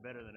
better than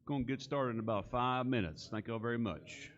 Going to get started in about 5 minutes. Thank you all very much.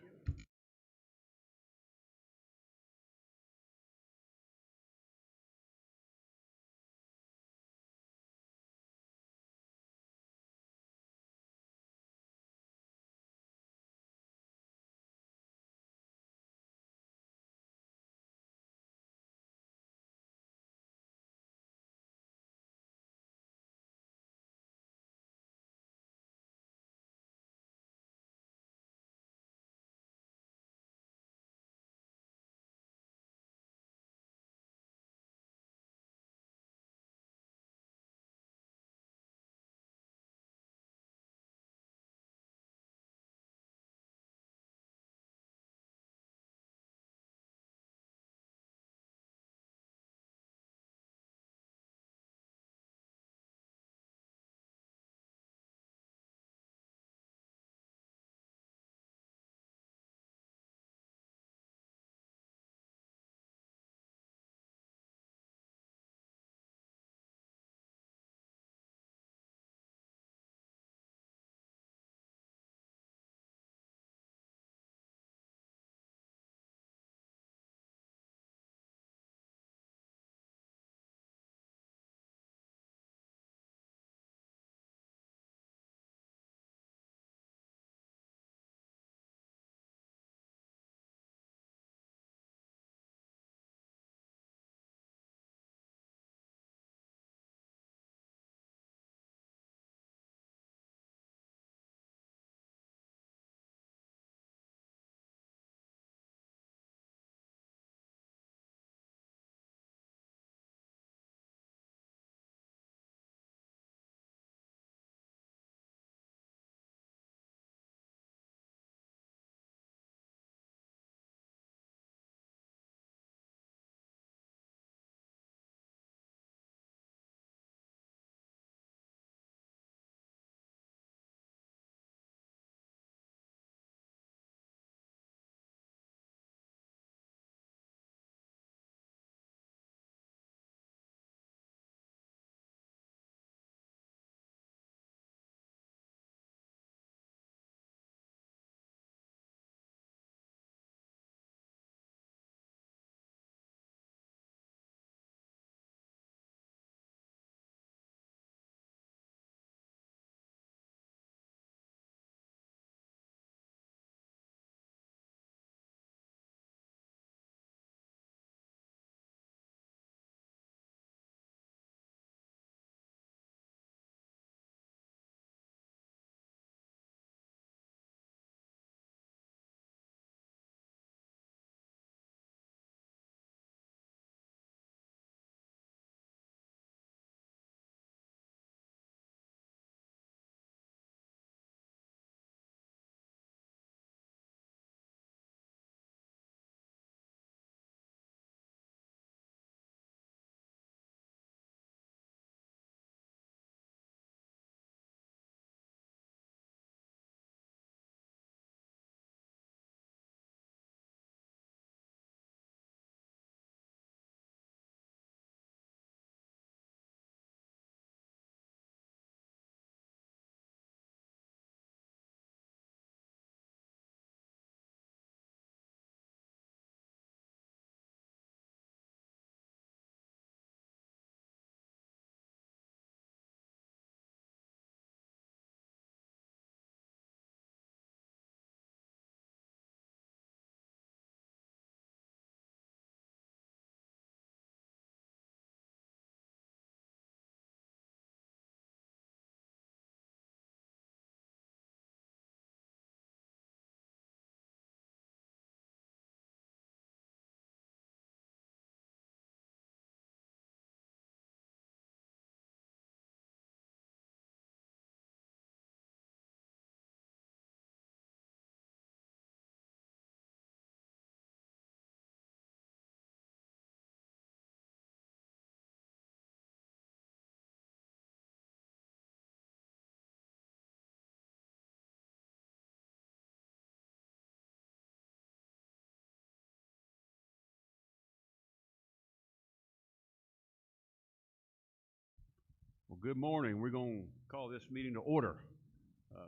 Well, good morning. We're going to call this meeting to order.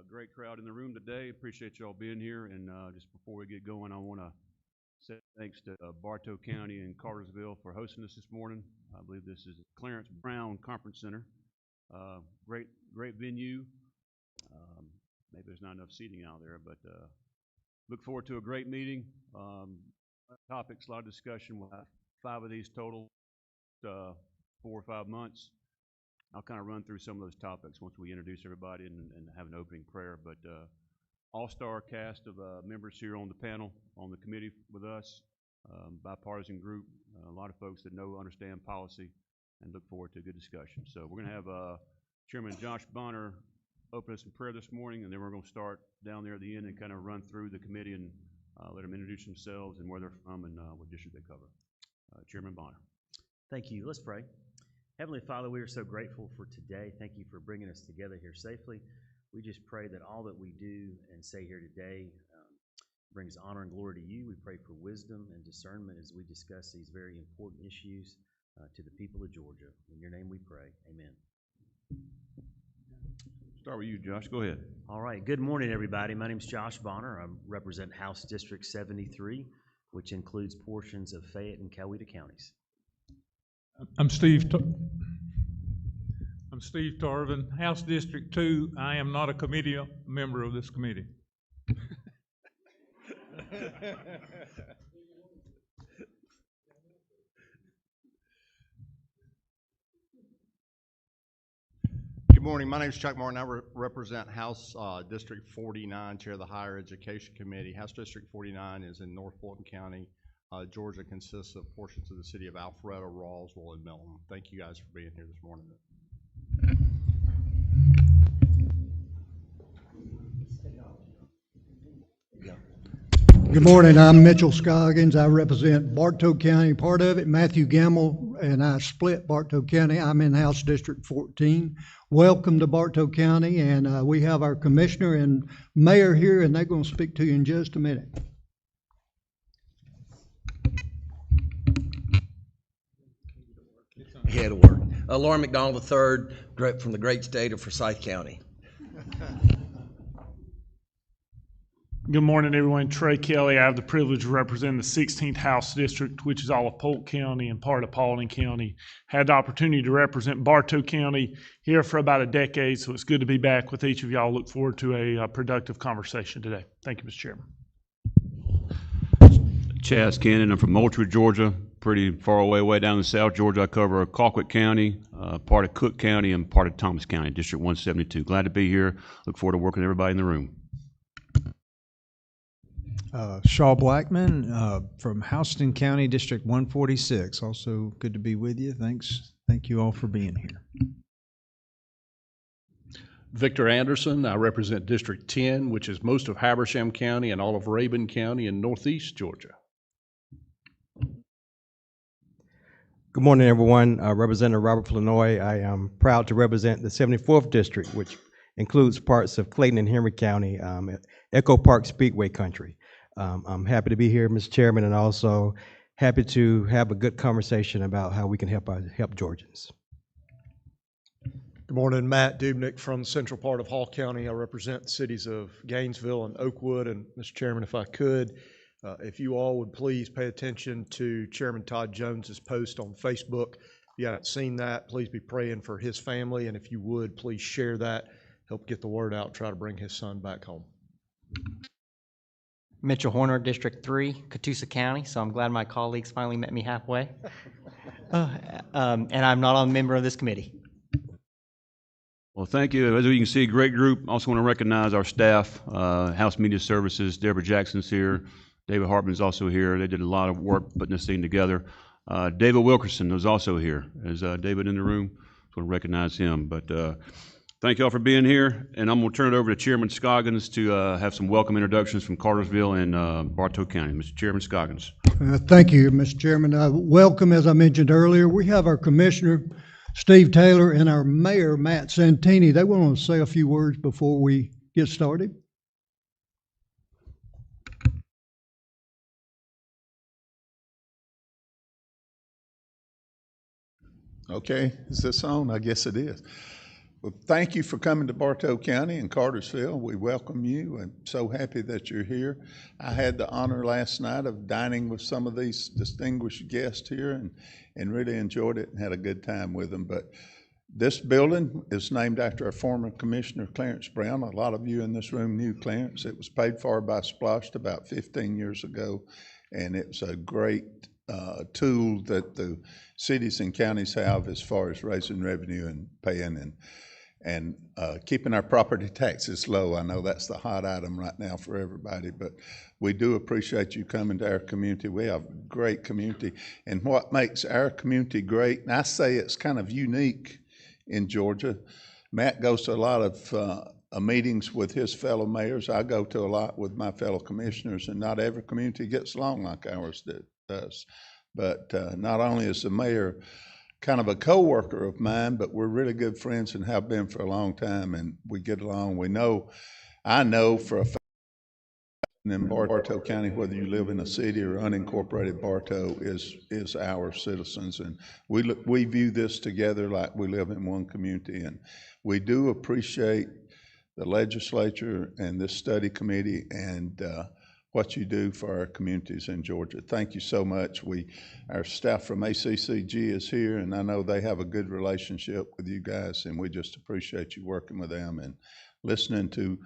Great crowd in the room today. Appreciate y'all being here. And just before we get going, I want to say thanks to Bartow County and Cartersville for hosting us this morning. I believe this is Clarence Brown Conference Center. Great venue. Maybe there's not enough seating out there, but look forward to a great meeting. Topics, a lot of discussion. We'll have 5 of these total, 4 or 5 months. I'll kind of run through some of those topics once we introduce everybody and have an opening prayer. But all-star cast of members here on the panel, on the committee with us, bipartisan group, a lot of folks that understand policy, and look forward to a good discussion. So we're going to have Chairman Josh Bonner open us in prayer this morning, and then we're going to start down there at the end and kind of run through the committee and let them introduce themselves and where they're from and what district they cover. Chairman Bonner. Thank you. Let's pray. Heavenly Father, we are so grateful for today. Thank you for bringing us together here safely. We just pray that all that we do and say here today brings honor and glory to you. We pray for wisdom and discernment as we discuss these very important issues to the people of Georgia. In your name we pray. Amen. Start with you, Josh. Go ahead. All right. Good morning, everybody. My name is Josh Bonner. I represent House District 73, which includes portions of Fayette and Coweta counties. I'm Steve Tarvin, House District 2. I am not a member of this committee. Good morning. My name is Chuck Martin. I represent House District 49, Chair of the Higher Education Committee. House District 49 is in North Fulton County. Georgia consists of portions of the city of Alpharetta, Rawlsville, and Milton. Thank you guys for being here this morning. Good morning. I'm Mitchell Scoggins. I represent Bartow County, part of it. Matthew Gamble and I split Bartow County. I'm in House District 14. Welcome to Bartow County, and we have our commissioner and mayor here, and they're going to speak to you in just a minute. It'll work. Lauren McDonald III, direct from the great state of Forsyth County. Good morning, everyone. Trey Kelly. I have the privilege of representing the 16th House District, which is all of Polk County and part of Paulding County. Had the opportunity to represent Bartow County here for about a decade, so it's good to be back with each of y'all. Look forward to a productive conversation today. Thank you, Mr. Chairman. Chaz Cannon. I'm from Moultrie, Georgia, pretty far away, way down in South Georgia. I cover Colquitt County, part of Cook County, and part of Thomas County, District 172. Glad to be here. Look forward to working with everybody in the room. Shaw Blackman from Houston County, District 146. Also good to be with you. Thanks. Thank you all for being here. Victor Anderson. I represent District 10, which is most of Habersham County and all of Rabun County in northeast Georgia. Good morning, everyone. Representative Robert Flournoy. I am proud to represent the 74th District, which includes parts of Clayton and Henry County, Echo Park Speedway country. I'm happy to be here, Mr. Chairman, and also happy to have a good conversation about how we can help Georgians. Good morning, Matt Dubnik from the central part of Hall County. I represent the cities of Gainesville and Oakwood. And Mr. Chairman, if I could, if you all would please pay attention to Chairman Todd Jones's post on Facebook. If you haven't seen that, please be praying for his family. And if you would, please share that, help get the word out, try to bring his son back home. Mitchell Horner, District 3, Catoosa County, so I'm glad my colleagues finally met me halfway. And I'm not a member of this committee. Well, thank you. As you can see, great group. Also want to recognize our staff, House Media Services. Deborah Jackson's here. David Hartman's also here. They did a lot of work putting this thing together. David Wilkerson was also here. Is David in the room? Just want to recognize him. But thank you all for being here. And I'm going to turn it over to Chairman Scoggins to have some welcome introductions from Cartersville and Bartow County. Mr. Chairman Scoggins. Thank you, Mr. Chairman. Welcome, as I mentioned earlier. We have our Commissioner, Steve Taylor, and our Mayor, Matt Santini. They want to say a few words before we get started. Okay, is this on? I guess it is. Well, thank you for coming to Bartow County and Cartersville. We welcome you. I'm so happy that you're here. I had the honor last night of dining with some of these distinguished guests here and really enjoyed it and had a good time with them. But this building is named after our former commissioner, Clarence Brown. A lot of you in this room knew Clarence. It was paid for by Splost about 15 years ago, and it's a great tool that the cities and counties have as far as raising revenue and paying and keeping our property taxes low. I know that's the hot item right now for everybody, but we do appreciate you coming to our community. We have a great community, and what makes our community great, and I say it's kind of unique in Georgia. Matt goes to a lot of meetings with his fellow mayors. I go to a lot with my fellow commissioners, and not every community gets along like ours does. But not only is the mayor kind of a co-worker of mine, but we're really good friends and have been for a long time, and we get along. I know for a fact in Bartow County, whether you live in a city or unincorporated, Bartow is our citizens, and we view this together like we live in one community. And we do appreciate the legislature and this study committee and what you do for our communities in Georgia. Thank you so much. Our staff from ACCG is here, and I know they have a good relationship with you guys, and we just appreciate you working with them and listening to.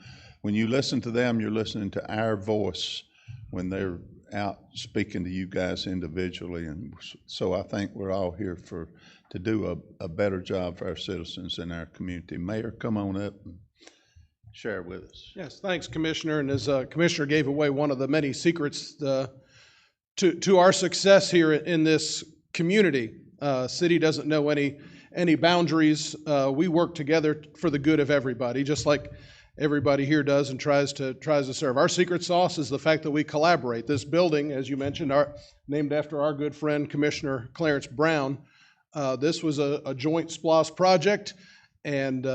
When you listen to them, you're listening to our voice when they're out speaking to you guys individually. And so I think we're all here to do a better job for our citizens in our community. Mayor, come on up and share with us. Yes, thanks, Commissioner. And as Commissioner gave away one of the many secrets to our success here in this community, city doesn't know any boundaries. We work together for the good of everybody, just like everybody here does and tries to serve. Our secret sauce is the fact that we collaborate. This building, as you mentioned, named after our good friend Commissioner Clarence Brown. This was a joint SPLOST project, and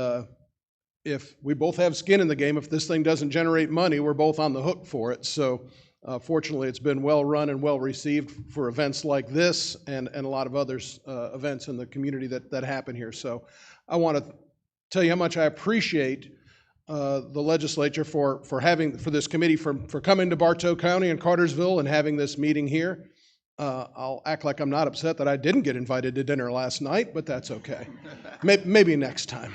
if we both have skin in the game, if this thing doesn't generate money, we're both on the hook for it. So fortunately, it's been well run and well received for events like this and a lot of others events in the community that happen here. So I want to tell you how much I appreciate the legislature for this committee for coming to Bartow County and Cartersville and having this meeting here. I'll act like I'm not upset that I didn't get invited to dinner last night, but that's okay. Maybe next time.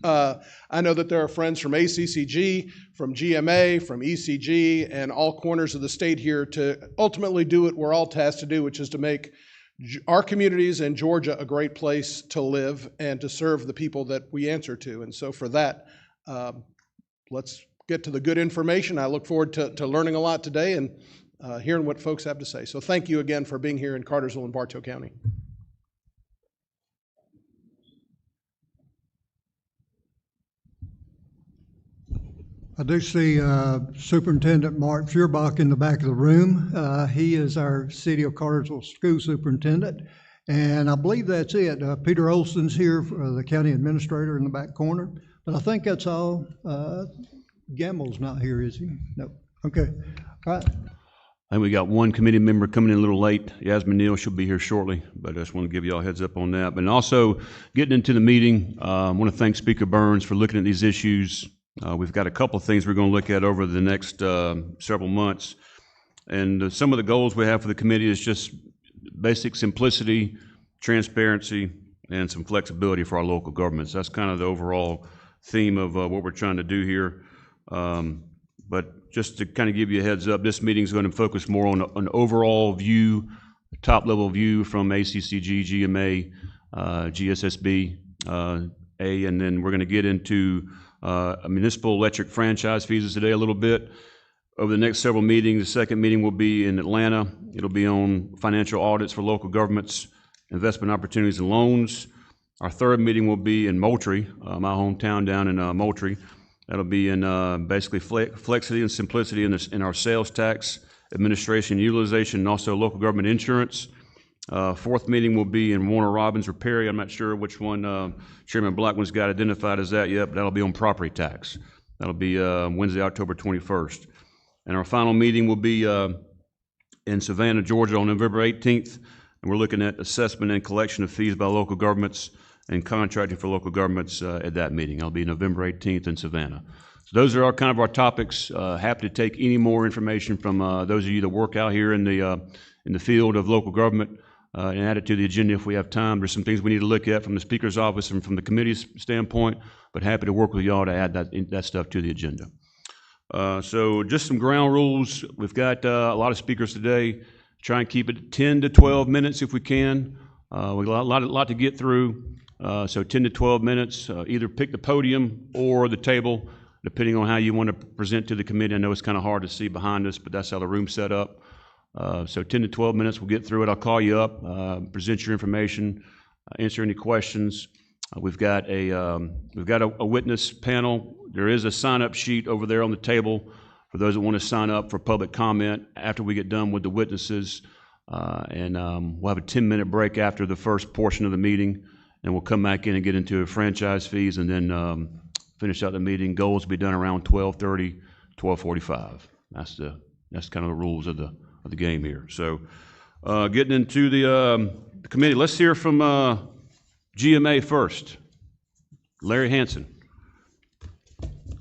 I know that there are friends from ACCG, from GMA, from ECG, and all corners of the state here to ultimately do what we're all tasked to do, which is to make our communities and Georgia a great place to live and to serve the people that we answer to. And so for that, let's get to the good information. I look forward to learning a lot today and hearing what folks have to say. So thank you again for being here in Cartersville and Bartow County. I do see Superintendent Mark Feuerbach in the back of the room. He is our City of Cartersville School Superintendent. And I believe that's it. Peter Olson's here, the County Administrator in the back corner. But I think that's all. Gamble's not here, is he? No. Okay. All right. I think we got one committee member coming in a little late. Yasmin Neal, she'll be here shortly, but I just want to give you all a heads up on that. But also, getting into the meeting, I want to thank Speaker Burns for looking at these issues. We've got a couple of things we're going to look at over the next several months. And some of the goals we have for the committee is just basic simplicity, transparency, and some flexibility for our local governments. That's kind of the overall theme of what we're trying to do here. But just to kind of give you a heads up, this meeting is going to focus more on an overall view, top-level view from ACCG, GMA, GSSB, and then we're going to get into municipal electric franchise fees today a little bit. Over the next several meetings, the second meeting will be in Atlanta. It'll be on financial audits for local governments, investment opportunities and loans. Our third meeting will be in Moultrie, my hometown down in Moultrie. That'll be in basically flexity and simplicity in our sales tax, administration, utilization, and also local government insurance. Fourth meeting will be in Warner Robins or Perry. I'm not sure which one Chairman Blackman's got identified as that yet, but that'll be on property tax. That'll be Wednesday, October 21st. And our final meeting will be in Savannah, Georgia on November 18th. And we're looking at assessment and collection of fees by local governments. and contracting for local governments at that meeting. I'll be November 18th in Savannah. So those are our topics. Happy to take any more information from those of you that work out here in the field of local government and add it to the agenda if we have time. There's some things we need to look at from the Speaker's office and from the committee's standpoint, but happy to work with y'all to add that stuff to the agenda. So just some ground rules. We've got a lot of speakers today. Try and keep it 10 to 12 minutes if we can. We've got a lot to get through. So 10 to 12 minutes. Either pick the podium or the table, depending on how you want to present to the committee. I know it's kind of hard to see behind us, but that's how the room's set up. So 10 to 12 minutes, we'll get through it. I'll call you up, present your information, answer any questions. We've got a witness panel. There is a sign-up sheet over there on the table for those that want to sign up for public comment after we get done with the witnesses. And we'll have a 10-minute break after the first portion of the meeting, and we'll come back in and get into franchise fees and then finish out the meeting. Goals will be done around 12:30, 12:45. That's kind of the rules of the game here. So getting into the committee, let's hear from GMA first. Larry Hanson.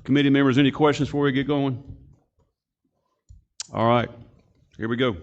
Committee members, any questions before we get going? All right, here we go.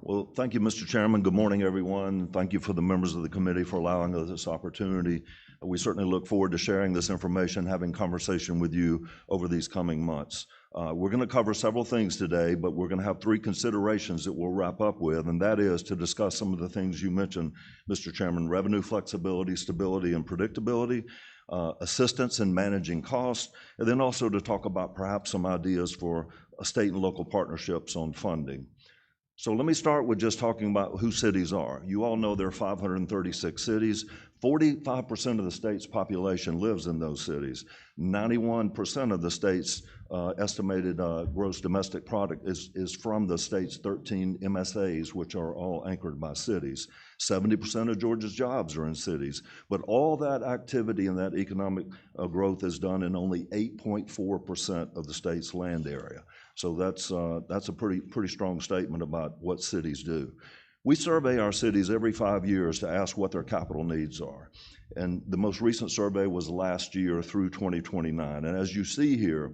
Well, thank you, Mr. Chairman. Good morning, everyone. Thank you for the members of the committee for allowing us this opportunity. We certainly look forward to sharing this information, having conversation with you over these coming months. We're going to cover several things today, but we're going to have three considerations that we'll wrap up with, and that is to discuss some of the things you mentioned, Mr. Chairman: revenue flexibility, stability, and predictability, assistance in managing costs, and then also to talk about perhaps some ideas for state and local partnerships on funding. So let me start with just talking about who cities are. You all know there are 536 cities. 45% of the state's population lives in those cities. 91% of the state's estimated gross domestic product is from the state's 13 MSAs, which are all anchored by cities. 70% of Georgia's jobs are in cities. But all that activity and that economic growth is done in only 8.4% of the state's land area. So that's a pretty strong statement about what cities do. We survey our cities every 5 years to ask what their capital needs are. And the most recent survey was last year through 2029. And as you see here,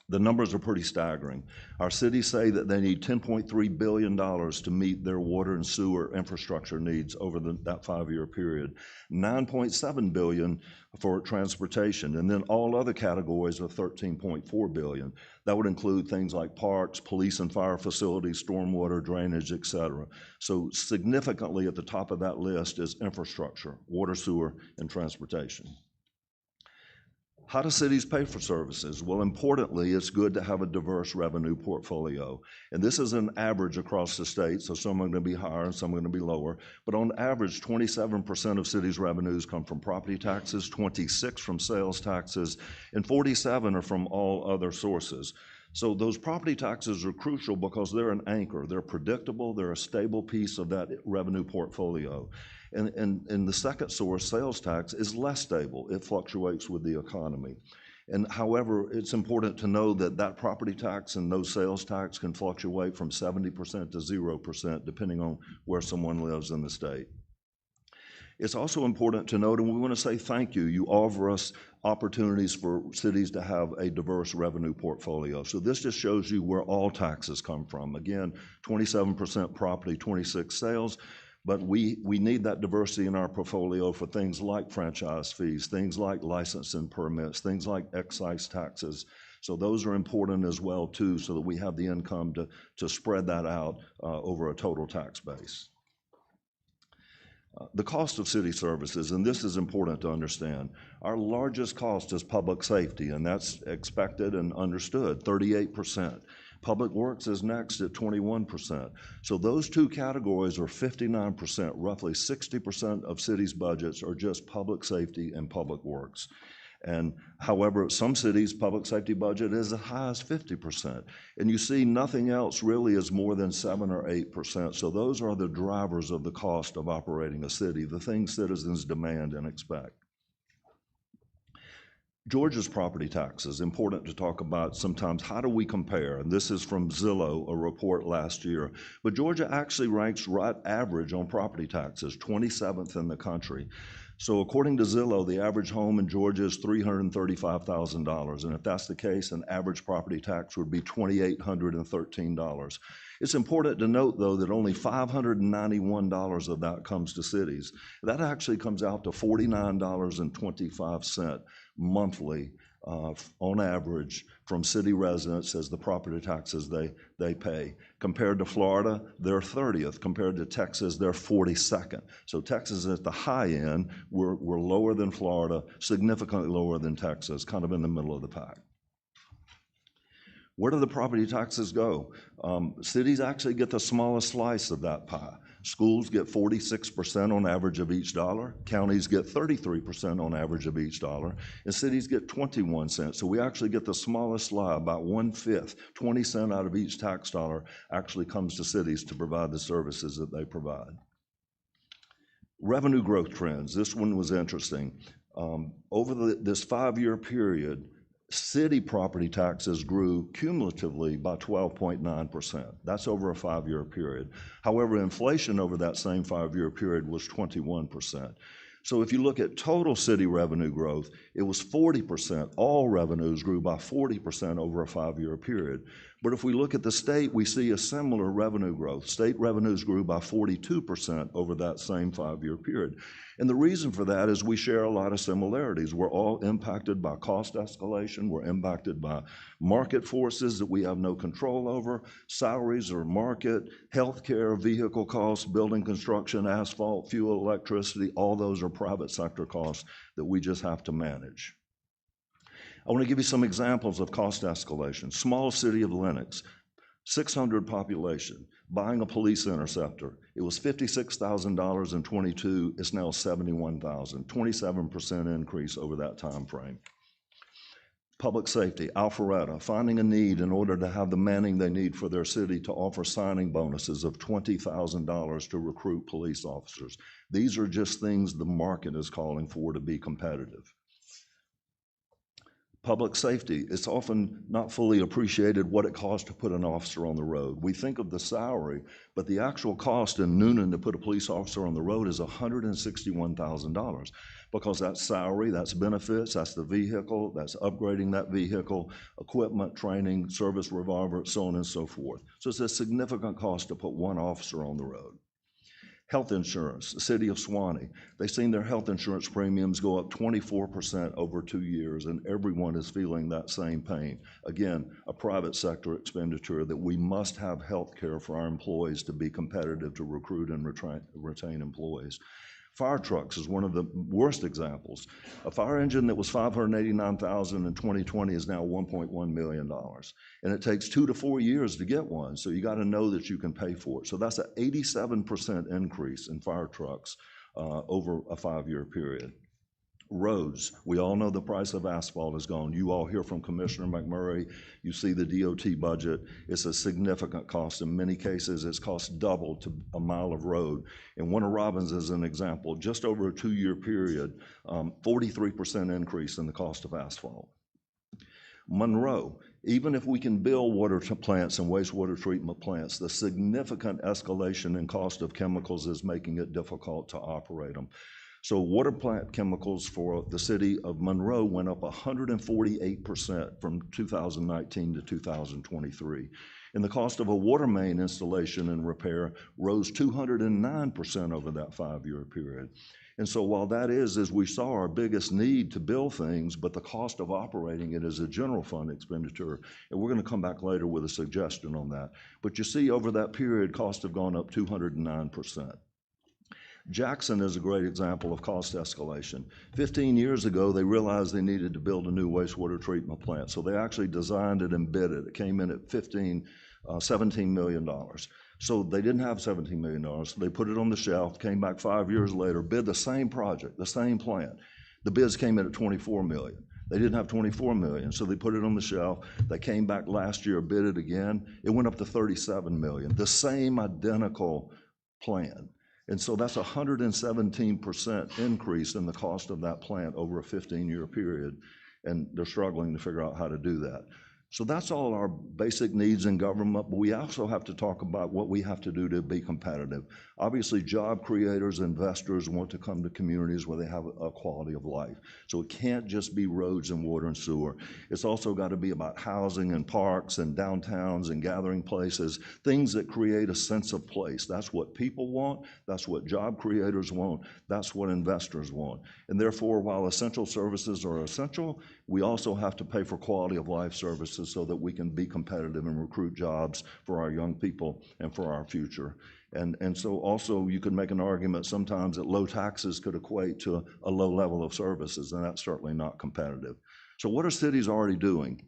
the numbers are pretty staggering. Our cities say that they need $10.3 billion to meet their water and sewer infrastructure needs over that 5-year period, $9.7 billion for transportation, and then all other categories of $13.4 billion. That would include things like parks, police and fire facilities, stormwater, drainage, et cetera. So significantly at the top of that list is infrastructure, water, sewer, and transportation. How do cities pay for services? Well, importantly, it's good to have a diverse revenue portfolio. And this is an average across the state, so some are going to be higher and some are going to be lower. But on average, 27% of cities' revenues come from property taxes, 26% from sales taxes, and 47% are from all other sources. So those property taxes are crucial because they're an anchor. They're predictable. They're a stable piece of that revenue portfolio. And the second source, sales tax, is less stable. It fluctuates with the economy. And however, it's important to know that that property tax and those sales tax can fluctuate from 70% to 0%, depending on where someone lives in the state. It's also important to note, and we want to say thank you. You offer us opportunities for cities to have a diverse revenue portfolio. So this just shows you where all taxes come from. Again, 27% property, 26% sales. But we need that diversity in our portfolio for things like franchise fees, things like license and permits, things like excise taxes. So those are important as well, too, so that we have the income to spread that out over a total tax base. The cost of city services, and this is important to understand. Our largest cost is public safety, and that's expected and understood, 38%. Public Works is next at 21%. So those two categories are 59%. Roughly 60% of cities' budgets are just public safety and public works. And however, some cities' public safety budget is as high as 50%. And you see nothing else really is more than 7 or 8%. So those are the drivers of the cost of operating a city, the things citizens demand and expect. Georgia's property taxes, important to talk about sometimes. How do we compare? And this is from Zillow, a report last year. But Georgia actually ranks right average on property taxes, 27th in the country. So according to Zillow, the average home in Georgia is $335,000. And if that's the case, an average property tax would be $2,813. It's important to note, though, that only $591 of that comes to cities. That actually comes out to $49.25 monthly on average from city residents as the property taxes they pay. Compared to Florida, they're 30th. Compared to Texas, they're 42nd. So Texas is at the high end. We're lower than Florida, significantly lower than Texas, kind of in the middle of the pack. Where do the property taxes go? Cities actually get the smallest slice of that pie. Schools get 46% on average of each dollar. Counties get 33% on average of each dollar. And cities get 21 cents. So we actually get the smallest slice, about 1/5, 20 cents out of each tax dollar actually comes to cities to provide the services that they provide. Revenue growth trends. This one was interesting. Over this 5-year period, city property taxes grew cumulatively by 12.9%. That's over a 5-year period. However, inflation over that same 5-year period was 21%. So if you look at total city revenue growth, it was 40%. All revenues grew by 40% over a 5-year period. But if we look at the state, we see a similar revenue growth. State revenues grew by 42% over that same 5-year period. And the reason for that is we share a lot of similarities. We're all impacted by cost escalation. We're impacted by market forces that we have no control over. Salaries or market, healthcare, vehicle costs, building construction, asphalt, fuel, electricity, all those are private sector costs that we just have to manage. I want to give you some examples of cost escalation. Small city of Lenox, 600 population, buying a police interceptor. It was $56,000 in '22. It's now $71,000, 27% increase over that time frame. Public safety, Alpharetta, finding a need in order to have the manning they need for their city to offer signing bonuses of $20,000 to recruit police officers. These are just things the market is calling for to be competitive. Public safety, it's often not fully appreciated what it costs to put an officer on the road. We think of the salary, but the actual cost in Noonan to put a police officer on the road is $161,000 because that's salary, that's benefits, that's the vehicle, that's upgrading that vehicle, equipment, training, service revolver, so on and so forth. So it's a significant cost to put one officer on the road. Health insurance, the city of Suwanee, they've seen their health insurance premiums go up 24% over 2 years, and everyone is feeling that same pain. Again, a private sector expenditure that we must have health care for our employees to be competitive to recruit and retain employees. Fire trucks is one of the worst examples. A fire engine that was $589,000 in 2020 is now $1.1 million. And it takes 2 to 4 years to get one, so you got to know that you can pay for it. So that's an 87% increase in fire trucks over a 5-year period. Roads, we all know the price of asphalt has gone. You all hear from Commissioner McMurray, you see the DOT budget. It's a significant cost. In many cases, it's cost double to a mile of road. And Warner Robins is an example, just over a 2-year period, 43% increase in the cost of asphalt. Monroe, even if we can build water plants and wastewater treatment plants, the significant escalation in cost of chemicals is making it difficult to operate them. So water plant chemicals for the city of Monroe went up 148% from 2019 to 2023. And the cost of a water main installation and repair rose 209% over that 5-year period. And so while that is, as we saw, our biggest need to build things, but the cost of operating it is a general fund expenditure. And we're going to come back later with a suggestion on that. But you see over that period, costs have gone up 209%. Jackson is a great example of cost escalation. 15 years ago, they realized they needed to build a new wastewater treatment plant. So they actually designed it and bid it. It came in at $17 million. So they didn't have $17 million. So they put it on the shelf, came back 5 years later, bid the same project, the same plant. The bids came in at $24 million. They didn't have $24 million, so they put it on the shelf. They came back last year, bid it again. It went up to $37 million, the same identical plan. And so that's a 117% increase in the cost of that plant over a 15-year period. and they're struggling to figure out how to do that. So that's all our basic needs in government, but we also have to talk about what we have to do to be competitive. Obviously, job creators, investors want to come to communities where they have a quality of life. So it can't just be roads and water and sewer. It's also got to be about housing and parks and downtowns and gathering places, things that create a sense of place. That's what people want. That's what job creators want. That's what investors want. And therefore, while essential services are essential, we also have to pay for quality of life services so that we can be competitive and recruit jobs for our young people and for our future. And so also you could make an argument sometimes that low taxes could equate to a low level of services, and that's certainly not competitive. So what are cities already doing?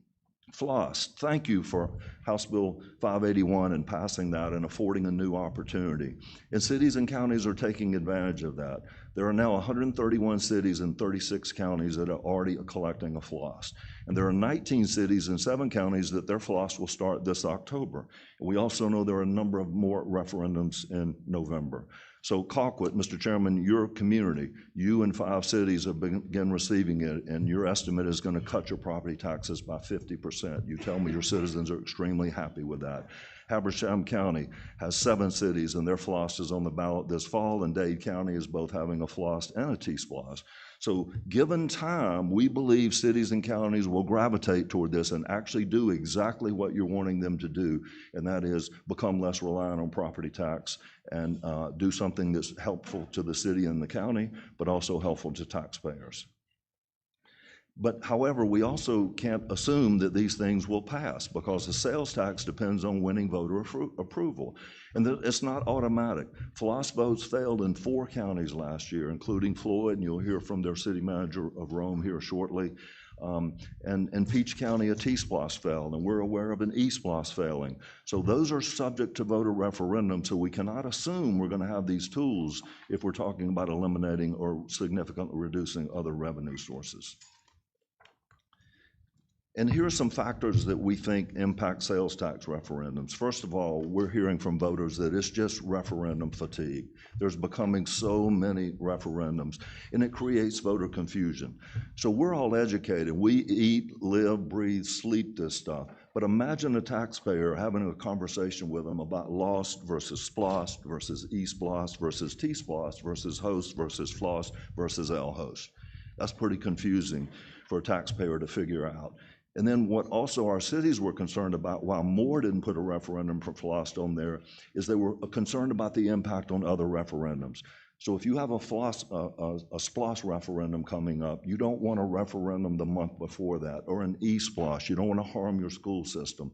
FLOSS, thank you for House Bill 581 and passing that and affording a new opportunity. And cities and counties are taking advantage of that. There are now 131 cities and 36 counties that are already collecting a FLOSS. And there are 19 cities and 7 counties that their FLOSS will start this October. And we also know there are a number of more referendums in November. So Colquitt, Mr. Chairman, your community, you and 5 cities have begun receiving it, and your estimate is going to cut your property taxes by 50%. You tell me your citizens are extremely happy with that. Habersham County has 7 cities, and their FLOSS is on the ballot this fall, and Dade County is both having a FLOSS and a T-SPLOSS. So given time, we believe cities and counties will gravitate toward this and actually do exactly what you're wanting them to do, and that is become less reliant on property tax and do something that's helpful to the city and the county, but also helpful to taxpayers. But however, we also can't assume that these things will pass because the sales tax depends on winning voter approval. And it's not automatic. FLOSS votes failed in 4 counties last year, including Floyd, and you'll hear from their city manager of Rome here shortly. And Peach County, a T-SPLOSS failed, and we're aware of an E-SPLOSS failing. So those are subject to voter referendum, so we cannot assume we're going to have these tools if we're talking about eliminating or significantly reducing other revenue sources. And here are some factors that we think impact sales tax referendums. First of all, we're hearing from voters that it's just referendum fatigue. There's becoming so many referendums, and it creates voter confusion. So we're all educated. We eat, live, breathe, sleep this stuff. But imagine a taxpayer having a conversation with them about lost versus SPLOST versus E-SPLOST versus T-SPLOST versus host versus FLOSS versus L-host. That's pretty confusing for a taxpayer to figure out. And then what also our cities were concerned about, while Moore didn't put a referendum for FLOSS on there, is they were concerned about the impact on other referendums. So if you have a SPLOSS referendum coming up, you don't want a referendum the month before that, or an E-SPLOSS. You don't want to harm your school system.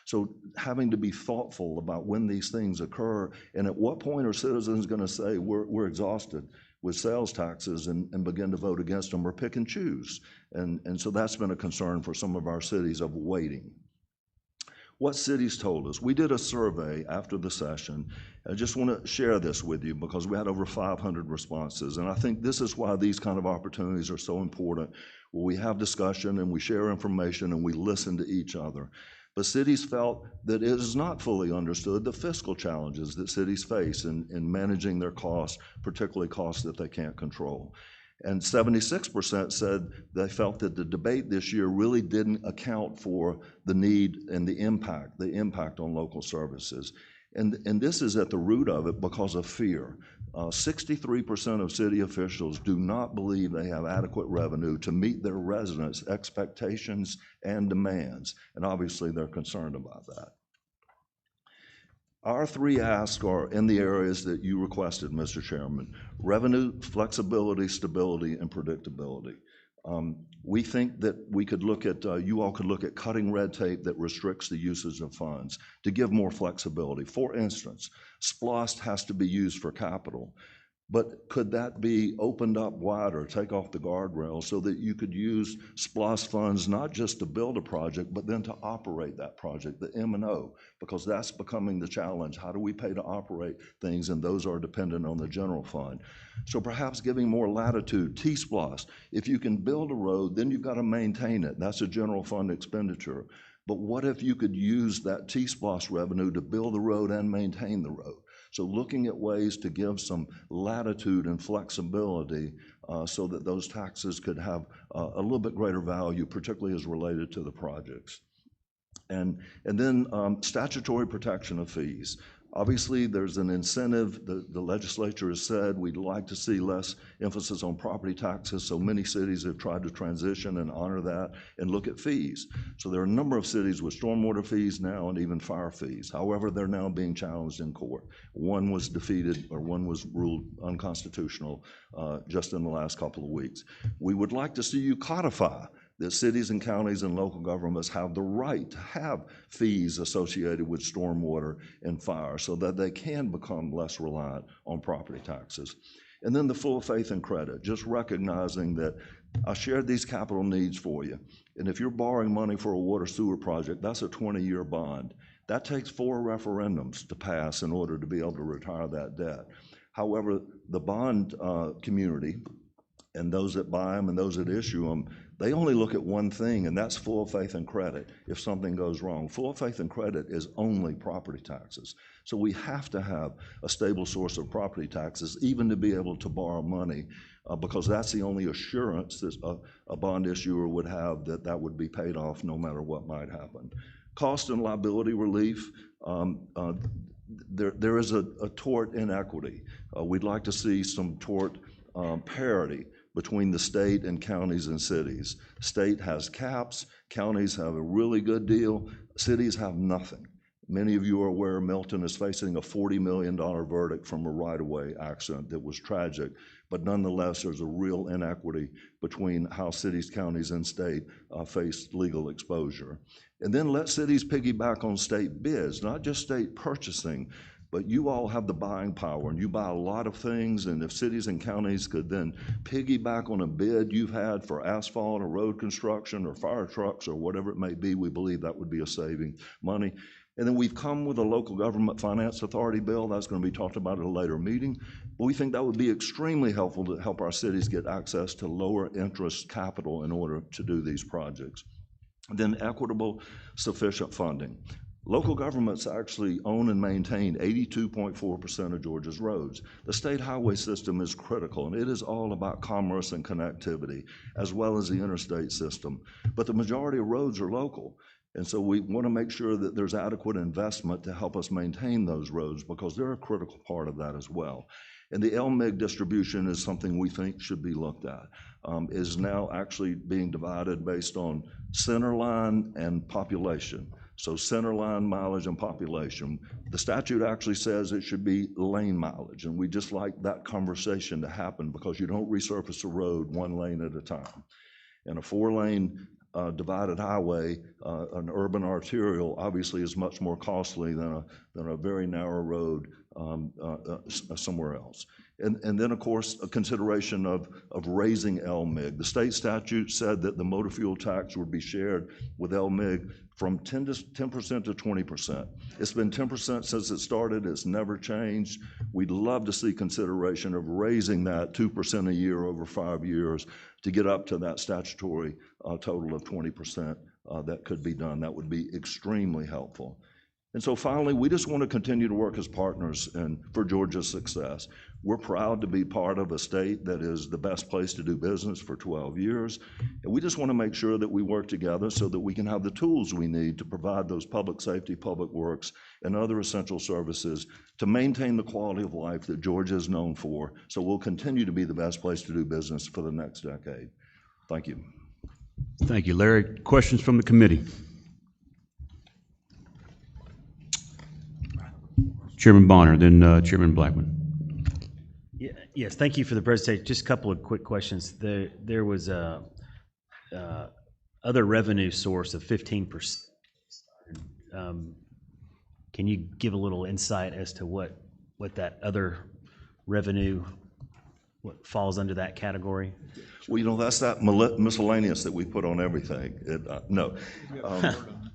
So having to be thoughtful about when these things occur, and at what point are citizens going to say, we're exhausted with sales taxes and begin to vote against them or pick and choose. And so that's been a concern for some of our cities of waiting. What cities told us? We did a survey after the session. I just want to share this with you because we had over 500 responses. And I think this is why these kind of opportunities are so important, where we have discussion and we share information and we listen to each other. But cities felt that it is not fully understood the fiscal challenges that cities face in managing their costs, particularly costs that they can't control. And 76% said they felt that the debate this year really didn't account for the need and the impact on local services. And this is at the root of it because of fear. 63% of city officials do not believe they have adequate revenue to meet their residents' expectations and demands, and obviously they're concerned about that. Our 3 asks are in the areas that you requested, Mr. Chairman: revenue, flexibility, stability, and predictability. We think that we could look at, you all could look at cutting red tape that restricts the usage of funds to give more flexibility. For instance, SPLOST has to be used for capital, but could that be opened up wider, take off the guardrails so that you could use SPLOST funds not just to build a project, but then to operate that project, the M&O, because that's becoming the challenge. How do we pay to operate things? And those are dependent on the general fund. So perhaps giving more latitude, T-SPLOST. If you can build a road, then you've got to maintain it. That's a general fund expenditure. But what if you could use that T-SPLOST revenue to build the road and maintain the road? So looking at ways to give some latitude and flexibility so that those taxes could have a little bit greater value, particularly as related to the projects. And then statutory protection of fees. Obviously, there's an incentive. The legislature has said we'd like to see less emphasis on property taxes, so many cities have tried to transition and honor that and look at fees. So there are a number of cities with stormwater fees now and even fire fees. However, they're now being challenged in court. One was defeated, or one was ruled unconstitutional just in the last couple of weeks. We would like to see you codify that cities and counties and local governments have the right to have fees associated with stormwater and fire so that they can become less reliant on property taxes. And then the full faith and credit, just recognizing that I shared these capital needs for you. And if you're borrowing money for a water sewer project, that's a 20-year bond. That takes 4 referendums to pass in order to be able to retire that debt. However, the bond community and those that buy them and those that issue them, they only look at one thing, and that's full faith and credit if something goes wrong. Full faith and credit is only property taxes. So we have to have a stable source of property taxes even to be able to borrow money because that's the only assurance that a bond issuer would have that that would be paid off no matter what might happen. Cost and liability relief, there is a tort inequity. We'd like to see some tort parity between the state and counties and cities. State has caps, counties have a really good deal, cities have nothing. Many of you are aware Milton is facing a $40 million verdict from a right-of-way accident that was tragic, but nonetheless there's a real inequity between how cities, counties, and state face legal exposure. And then let cities piggyback on state bids, not just state purchasing, but you all have the buying power and you buy a lot of things, and if cities and counties could then piggyback on a bid you've had for asphalt or road construction or fire trucks or whatever it may be, we believe that would be a saving money. And then we've come with a local government finance authority bill that's going to be talked about at a later meeting. But we think that would be extremely helpful to help our cities get access to lower interest capital in order to do these projects. And then equitable, sufficient funding. Local governments actually own and maintain 82.4% of Georgia's roads. The state highway system is critical, and it is all about commerce and connectivity, as well as the interstate system. But the majority of roads are local, and so we want to make sure that there's adequate investment to help us maintain those roads because they're a critical part of that as well. And the LMIG distribution is something we think should be looked at. Is now actually being divided based on center line and population. So center line mileage and population. The statute actually says it should be lane mileage, and we just like that conversation to happen because you don't resurface a road one lane at a time. And a 4-lane divided highway, an urban arterial, obviously is much more costly than a very narrow road somewhere else. And then, of course, a consideration of raising LMIG. The state statute said that the motor fuel tax would be shared with LMIG from 10% to 20%. It's been 10% since it started. It's never changed. We'd love to see consideration of raising that 2% a year over 5 years to get up to that statutory total of 20% that could be done. That would be extremely helpful. And so finally, we just want to continue to work as partners for Georgia's success. We're proud to be part of a state that is the best place to do business for 12 years. And we just want to make sure that we work together so that we can have the tools we need to provide those public safety, public works, and other essential services to maintain the quality of life that Georgia is known for. So we'll continue to be the best place to do business for the next decade. Thank you. Thank you, Larry. Questions from the committee? Chairman Bonner, then Chairman Blackman. Yes, thank you for the presentation. Just a couple of quick questions. There was a other revenue source of 15%. Can you give a little insight as to what that other revenue, what falls under that category? Well, you know, that's that miscellaneous that we put on everything. No.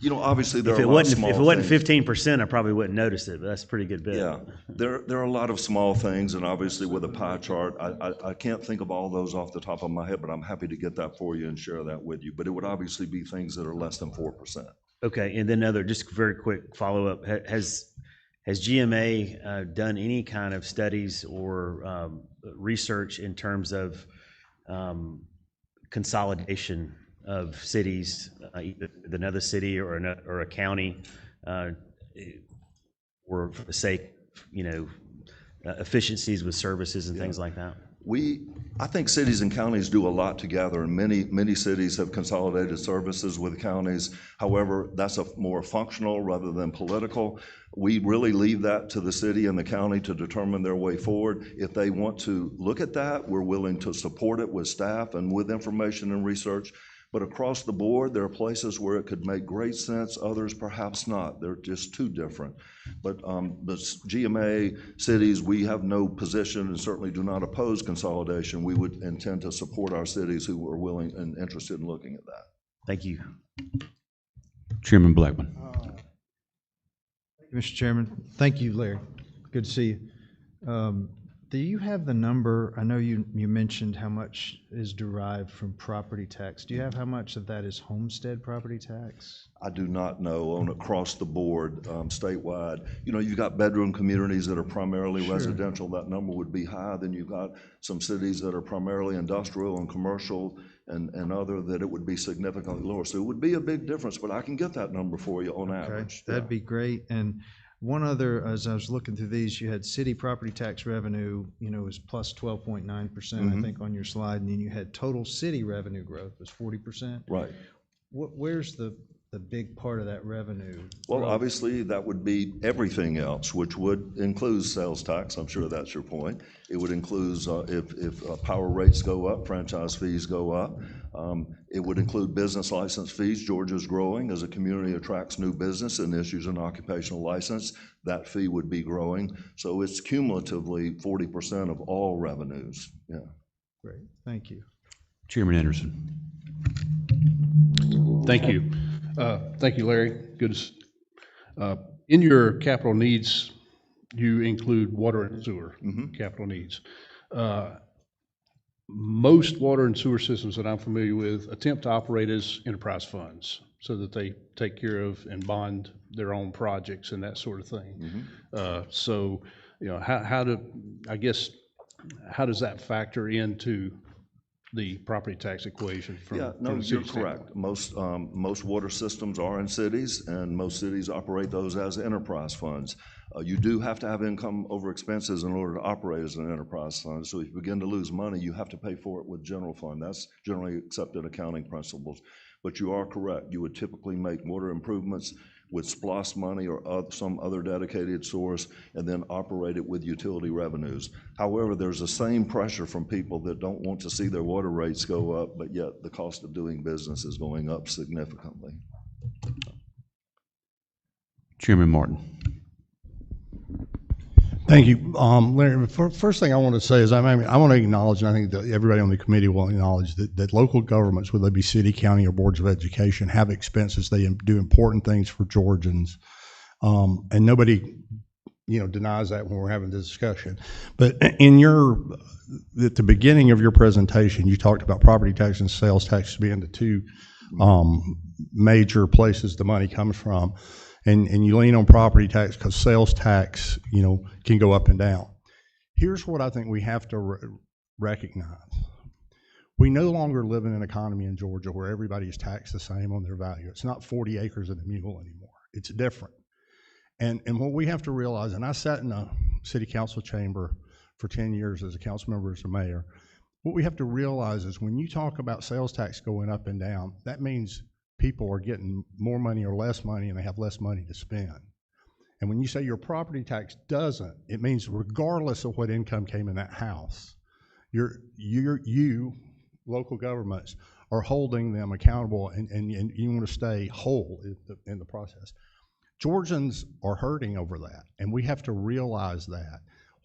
You know, obviously there are a lot of small things. If it wasn't 15%, I probably wouldn't notice it, but that's a pretty good bit. Yeah, there are a lot of small things, and obviously with a pie chart, I can't think of all those off the top of my head, but I'm happy to get that for you and share that with you. But it would obviously be things that are less than 4%. Okay, and then just very quick follow-up. Has has GMA done any kind of studies or research in terms of consolidation of cities, either with another city or a county, or for the sake, efficiencies with services and things like that? I think cities and counties do a lot together, and many cities have consolidated services with counties. However, that's more functional rather than political. We really leave that to the city and the county to determine their way forward. If they want to look at that, we're willing to support it with staff and with information and research. But across the board, there are places where it could make great sense, others perhaps not. They're just too different. But the GMA cities, we have no position and certainly do not oppose consolidation. We would intend to support our cities who are willing and interested in looking at that. Thank you. Chairman Blackman. Thank you, Mr. Chairman. Thank you, Larry. Good to see you. Do you have the number? I know you mentioned how much is derived from property tax. Do you have how much of that is homestead property tax? I do not know on across the board, statewide. You've got bedroom communities that are primarily residential. That number would be high. Then you've got some cities that are primarily industrial and commercial and other that it would be significantly lower. So it would be a big difference, but I can get that number for you on average. That'd be great. And one other, as I was looking through these, you had city property tax revenue, was plus 12.9%, I think, on your slide, and then you had total city revenue growth was 40%. Right. Where's the big part of that revenue? Well, obviously, that would be everything else, which would include sales tax. I'm sure that's your point. It would include if power rates go up, franchise fees go up. It would include business license fees. Georgia's growing as a community attracts new business and issues an occupational license. That fee would be growing. So it's cumulatively 40% of all revenues. Yeah. Great. Thank you. Chairman Anderson. Thank you. Thank you, Larry. Good. In your capital needs, you include water and sewer capital needs. Most water and sewer systems that I'm familiar with attempt to operate as enterprise funds so that they take care of and bond their own projects and that sort of thing. So, how does that factor into the property tax equation? You're correct. Most water systems are in cities, and most cities operate those as enterprise funds. You do have to have income over expenses in order to operate as an enterprise fund. So if you begin to lose money, you have to pay for it with general fund. That's generally accepted accounting principles. But you are correct. You would typically make water improvements with SPLOST money or some other dedicated source, and then operate it with utility revenues. However, there's the same pressure from people that don't want to see their water rates go up, but yet the cost of doing business is going up significantly. Chairman Martin. Thank you. Larry, first thing I want to say is I want to acknowledge, and I think that everybody on the committee will acknowledge that local governments, whether they be city, county, or boards of education, have expenses. They do important things for Georgians. And nobody, denies that when we're having this discussion. But at the beginning of your presentation, you talked about property tax and sales tax being the two major places the money comes from. And you lean on property tax because sales tax, can go up and down. Here's what I think we have to recognize. We no longer live in an economy in Georgia where everybody is taxed the same on their value. It's not 40 acres and a mule anymore. It's different. And what we have to realize, and I sat in a city council chamber for 10 years as a council member, as a mayor, what we have to realize is when you talk about sales tax going up and down, that means people are getting more money or less money, and they have less money to spend. And when you say your property tax doesn't, it means regardless of what income came in that house, you local governments are holding them accountable, and you want to stay whole in the process. Georgians are hurting over that, and we have to realize that.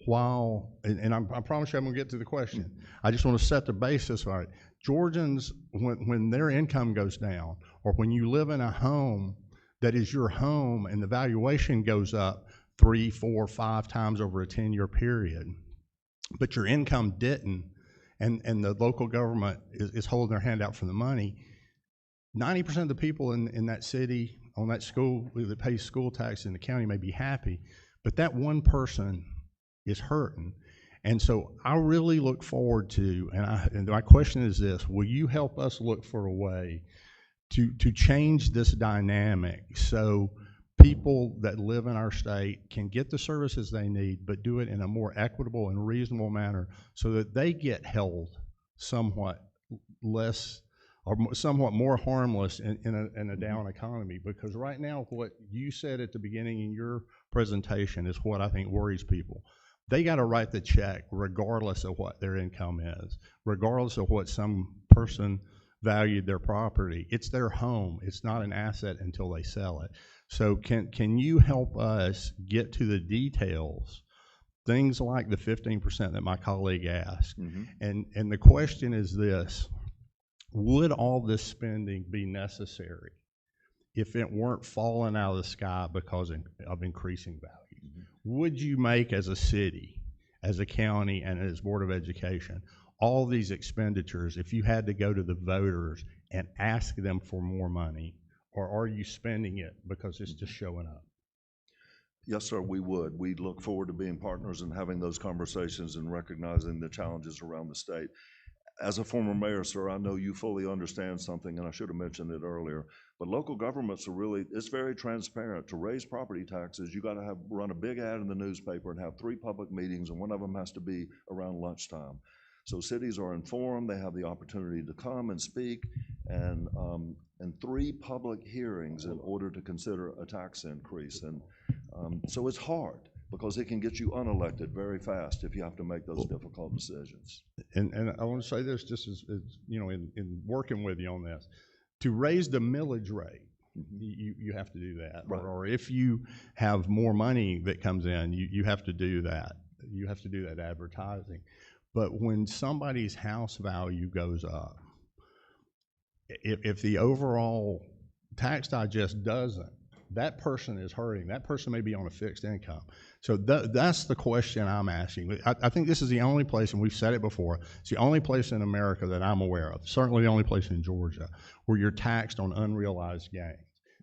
I promise you I'm going to get to the question. I just want to set the basis on it. Georgians, when their income goes down, or when you live in a home that is your home and the valuation goes up 3, 4, 5 times over a 10-year period, but your income didn't, and the local government is holding their hand out for the money, 90% of the people in that city, on that school, that pays school tax in the county may be happy, but that one person is hurting. And so I really look forward to, and my question is this: will you help us look for a way to change this dynamic so people that live in our state can get the services they need, but do it in a more equitable and reasonable manner so that they get held somewhat less or somewhat more harmless in a down economy? Because right now, what you said at the beginning in your presentation is what I think worries people. They got to write the check regardless of what their income is, regardless of what some person valued their property. It's their home. It's not an asset until they sell it. So can you help us get to the details, things like the 15% that my colleague asked? And the question is this: would all this spending be necessary if it weren't falling out of the sky because of increasing value? Would you make, as a city, as a county, and as Board of Education, all these expenditures if you had to go to the voters and ask them for more money, or are you spending it because it's just showing up? Yes, sir, we would. We look forward to being partners and having those conversations and recognizing the challenges around the state. As a former mayor, sir, I know you fully understand something, and I should have mentioned it earlier, but local governments are really, it's very transparent. To raise property taxes, you got to run a big ad in the newspaper and have 3 public meetings, and one of them has to be around lunchtime. So cities are informed, they have the opportunity to come and speak, and 3 public hearings in order to consider a tax increase. And so it's hard, because it can get you unelected very fast if you have to make those difficult decisions. And I want to say this, just as you know, in working with you on this, to raise the millage rate, you have to do that. Right. Or if you have more money that comes in, you have to do that. You have to do that advertising. But when somebody's house value goes up, if the overall tax digest doesn't, that person is hurting. That person may be on a fixed income. So that's the question I'm asking. I think this is the only place, and we've said it before, it's the only place in America that I'm aware of, certainly the only place in Georgia, where you're taxed on unrealized gains.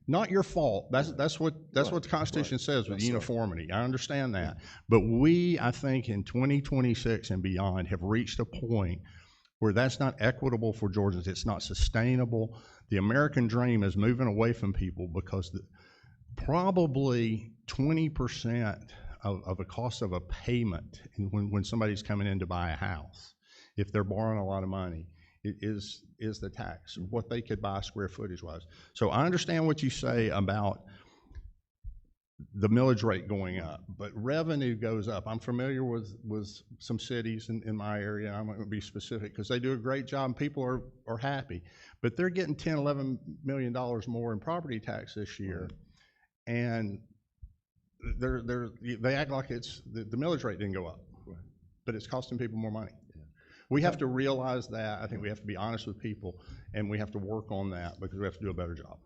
Not your fault. That's what the Constitution says with uniformity. I understand that. But we, I think, in 2026 and beyond, have reached a point where that's not equitable for Georgians. It's not sustainable. The American dream is moving away from people because probably 20% of the cost of a payment when somebody's coming in to buy a house, if they're borrowing a lot of money, is the tax, what they could buy square footage wise. So I understand what you say about the millage rate going up, but revenue goes up. I'm familiar with some cities in my area. I'm going to be specific because they do a great job and people are happy, but they're getting $10, $11 million more in property tax this year. And they act like it's the millage rate didn't go up, but it's costing people more money. We have to realize that. I think we have to be honest with people, and we have to work on that because we have to do a better job.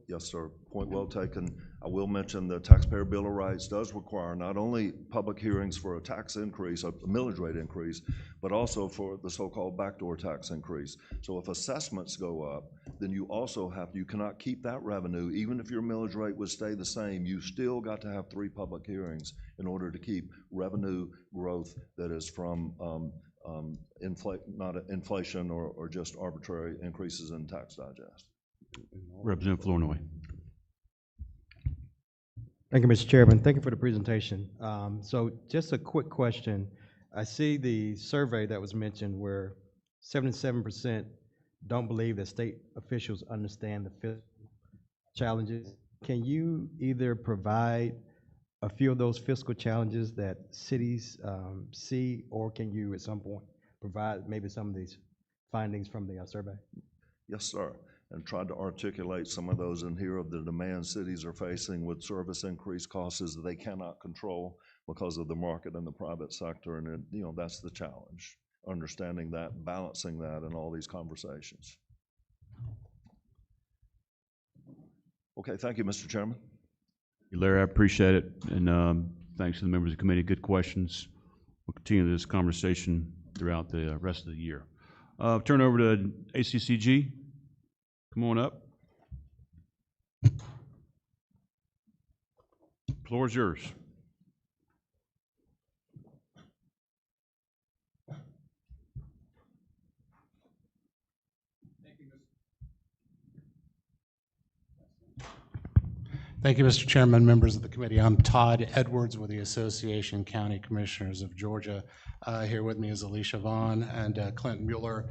Yes, sir. Point well taken. I will mention the Taxpayer Bill of Rights does require not only public hearings for a tax increase, a millage rate increase, but also for the so-called backdoor tax increase. So if assessments go up, then you also you cannot keep that revenue. Even if your millage rate would stay the same, you still got to have 3 public hearings in order to keep revenue growth that is from not inflation or just arbitrary increases in tax digest. Representative Flournoy. Thank you, Mr. Chairman. Thank you for the presentation. So just a quick question. I see the survey that was mentioned where 77% don't believe that state officials understand the fiscal challenges. Can you either provide a few of those fiscal challenges that cities see, or can you at some point provide maybe some of these findings from the survey? Yes, sir. And tried to articulate some of those in here of the demands cities are facing with service increase costs that they cannot control because of the market and the private sector. And that's the challenge, understanding that, balancing that in all these conversations. Okay, thank you, Mr. Chairman. Larry, I appreciate it, and thanks to the members of the committee. Good questions. We'll continue this conversation throughout the rest of the year. Turn over to ACCG. Come on up. Floor is yours. Thank you, Mr. Chairman, members of the committee. I'm Todd Edwards with the Association County Commissioners of Georgia. Here with me is Alicia Vaughn and Clint Mueller.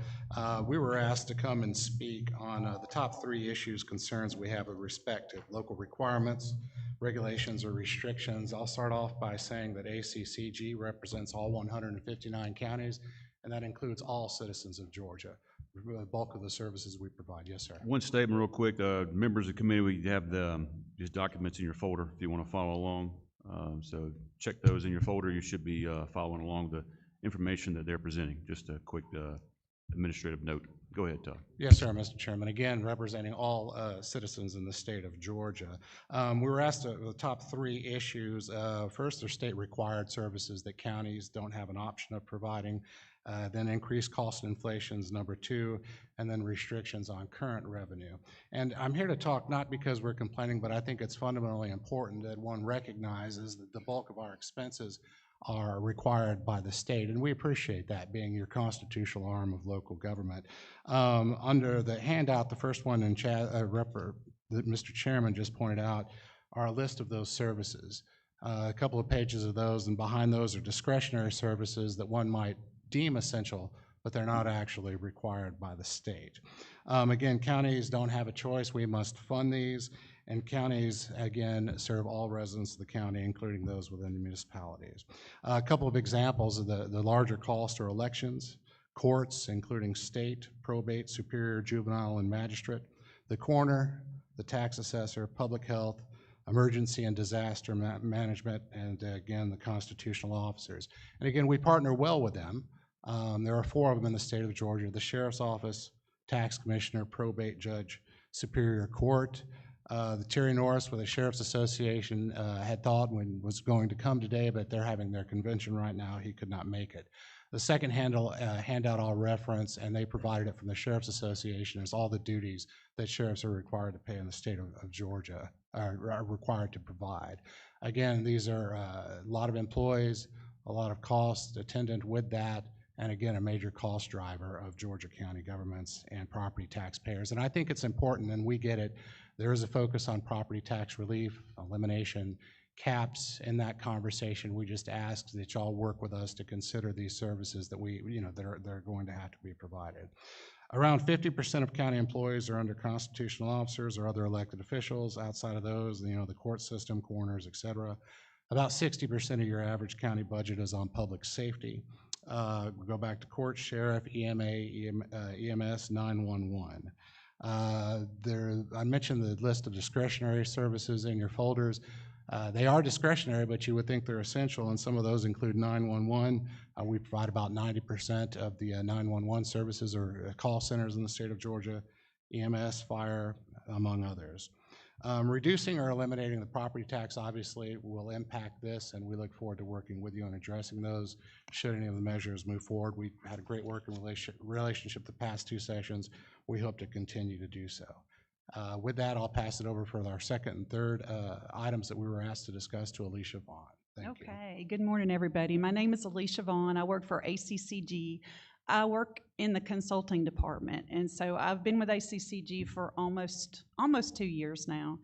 We were asked to come and speak on the top three issues, concerns we have with respect to local requirements, regulations, or restrictions. I'll start off by saying that ACCG represents all 159 counties, and that includes all citizens of Georgia. The bulk of the services we provide. Yes, sir. One statement real quick. Members of the committee, we have these documents in your folder if you want to follow along. So check those in your folder. You should be following along the information that they're presenting. Just a quick administrative note. Go ahead, Todd. Yes, sir, Mr. Chairman. Again, representing all citizens in the state of Georgia. We were asked the top three issues. First, are state-required services that counties don't have an option of providing. Then increased cost inflation is number two, and then restrictions on current revenue. And I'm here to talk not because we're complaining, but I think it's fundamentally important that one recognizes that the bulk of our expenses are required by the state, and we appreciate that, being your constitutional arm of local government. Under the handout, the first one in that Mr. Chairman just pointed out, are a list of those services. A couple of pages of those, and behind those are discretionary services that one might deem essential, but they're not actually required by the state. Again, counties don't have a choice. We must fund these, and counties, again, serve all residents of the county, including those within the municipalities. A couple of examples of the larger costs are elections, courts, including state, probate, superior, juvenile, and magistrate, the coroner, the tax assessor, public health, emergency and disaster management, and again, the constitutional officers. And again, we partner well with them. There are four of them in the state of Georgia: the sheriff's office, tax commissioner, probate judge, superior court. The Terry Norris with the Sheriff's Association had thought was going to come today, but they're having their convention right now. He could not make it. The second handout I'll reference, and they provided it from the Sheriff's Association, is all the duties that sheriffs are required to pay in the state of Georgia, are required to provide. Again, these are a lot of employees, a lot of costs attendant with that, and again, a major cost driver of Georgia county governments and property taxpayers. And I think it's important, and we get it, there is a focus on property tax relief, elimination, caps. In that conversation, we just ask that y'all work with us to consider these services that that are going to have to be provided. Around 50% of county employees are under constitutional officers or other elected officials. Outside of those, the court system, coroners, et cetera. About 60% of your average county budget is on public safety. We go back to court, sheriff, EMA, EMS, 911. I mentioned the list of discretionary services in your folders. They are discretionary, but you would think they're essential, and some of those include 911. We provide about 90% of the 911 services or call centers in the state of Georgia, EMS, fire, among others. Reducing or eliminating the property tax obviously will impact this, and we look forward to working with you on addressing those should any of the measures move forward. We've had a great working relationship the past two sessions. We hope to continue to do so. With that, I'll pass it over for our second and third items that we were asked to discuss to Alicia Vaughn. Thank you. Okay, good morning, everybody. My name is Alicia Vaughn. I work for ACCG. I work in the consulting department, and so I've been with ACCG for almost 2 years now.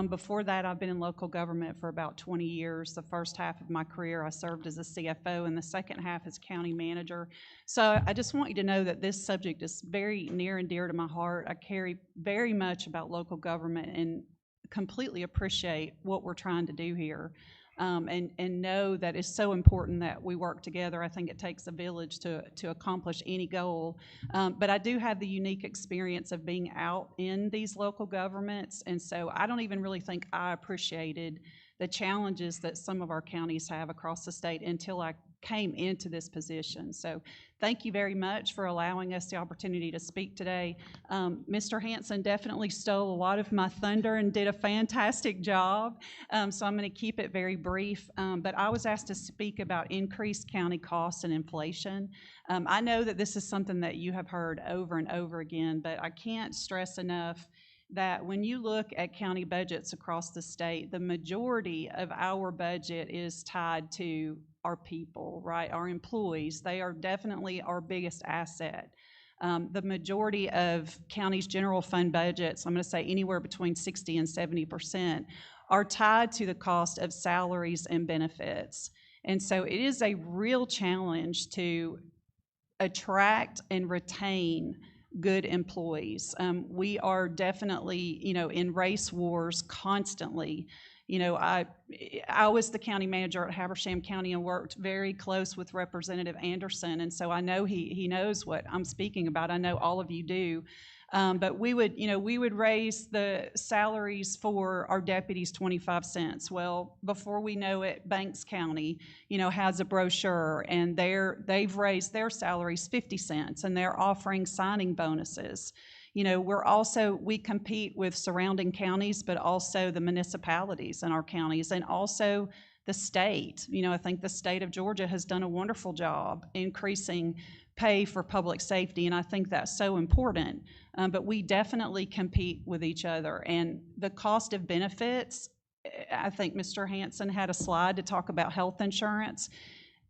Before that, I've been in local government for about 20 years. The first half of my career, I served as a CFO, and the second half as county manager. So I just want you to know that this subject is very near and dear to my heart. I care very much about local government and completely appreciate what we're trying to do here. And know that it's so important that we work together. I think it takes a village to accomplish any goal. But I do have the unique experience of being out in these local governments, and so I don't even really think I appreciated the challenges that some of our counties have across the state until I came into this position. So thank you very much for allowing us the opportunity to speak today. Mr. Hanson definitely stole a lot of my thunder and did a fantastic job, so I'm going to keep it very brief. But I was asked to speak about increased county costs and inflation. I know that this is something that you have heard over and over again, but I can't stress enough that when you look at county budgets across the state, the majority of our budget is tied to our people, right? Our employees. They are definitely our biggest asset. The majority of counties' general fund budgets, I'm going to say anywhere between 60 and 70%, are tied to the cost of salaries and benefits. And so it is a real challenge to attract and retain good employees. We are definitely, in race wars constantly. I was the county manager at Habersham County and worked very close with Representative Anderson, and so I know he knows what I'm speaking about. I know all of you do. But we would raise the salaries for our deputies 25 cents. Well, before we know it, Banks County, has a brochure, and they've raised their salaries 50 cents, and they're offering signing bonuses. We compete with surrounding counties, but also the municipalities in our counties, and also the state. I think the state of Georgia has done a wonderful job increasing pay for public safety, and I think that's so important. But we definitely compete with each other. And the cost of benefits, I think Mr. Hanson had a slide to talk about health insurance.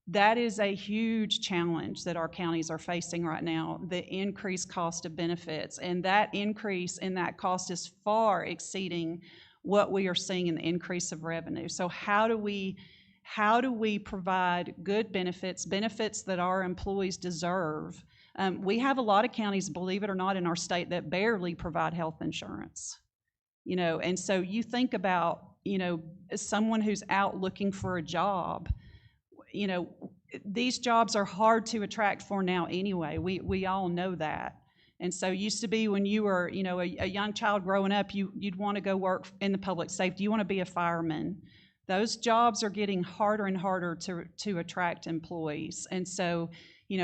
That is a huge challenge that our counties are facing right now, the increased cost of benefits. And that increase in that cost is far exceeding what we are seeing in the increase of revenue. So how do we provide good benefits that our employees deserve? We have a lot of counties, believe it or not, in our state that barely provide health insurance. And so you think about, someone who's out looking for a job. These jobs are hard to attract for now anyway. We all know that. And so used to be when you were, a young child growing up, you'd want to go work in the public safety. You want to be a fireman. Those jobs are getting harder and harder to attract employees. And so,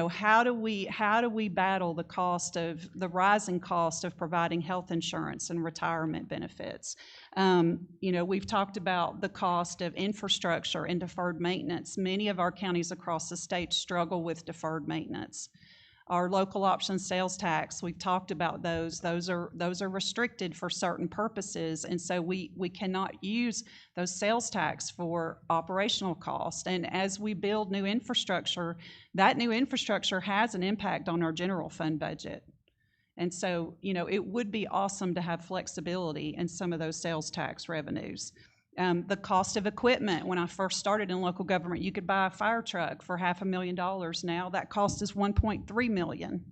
how do we battle the rising cost of providing health insurance and retirement benefits? We've talked about the cost of infrastructure and deferred maintenance. Many of our counties across the state struggle with deferred maintenance. Our local option sales tax, we've talked about those. Those are restricted for certain purposes, and so we cannot use those sales tax for operational cost. And as we build new infrastructure, that new infrastructure has an impact on our general fund budget. And so, it would be awesome to have flexibility in some of those sales tax revenues. The cost of equipment, when I first started in local government, you could buy a fire truck for $500,000. Now that cost is $1.3 million,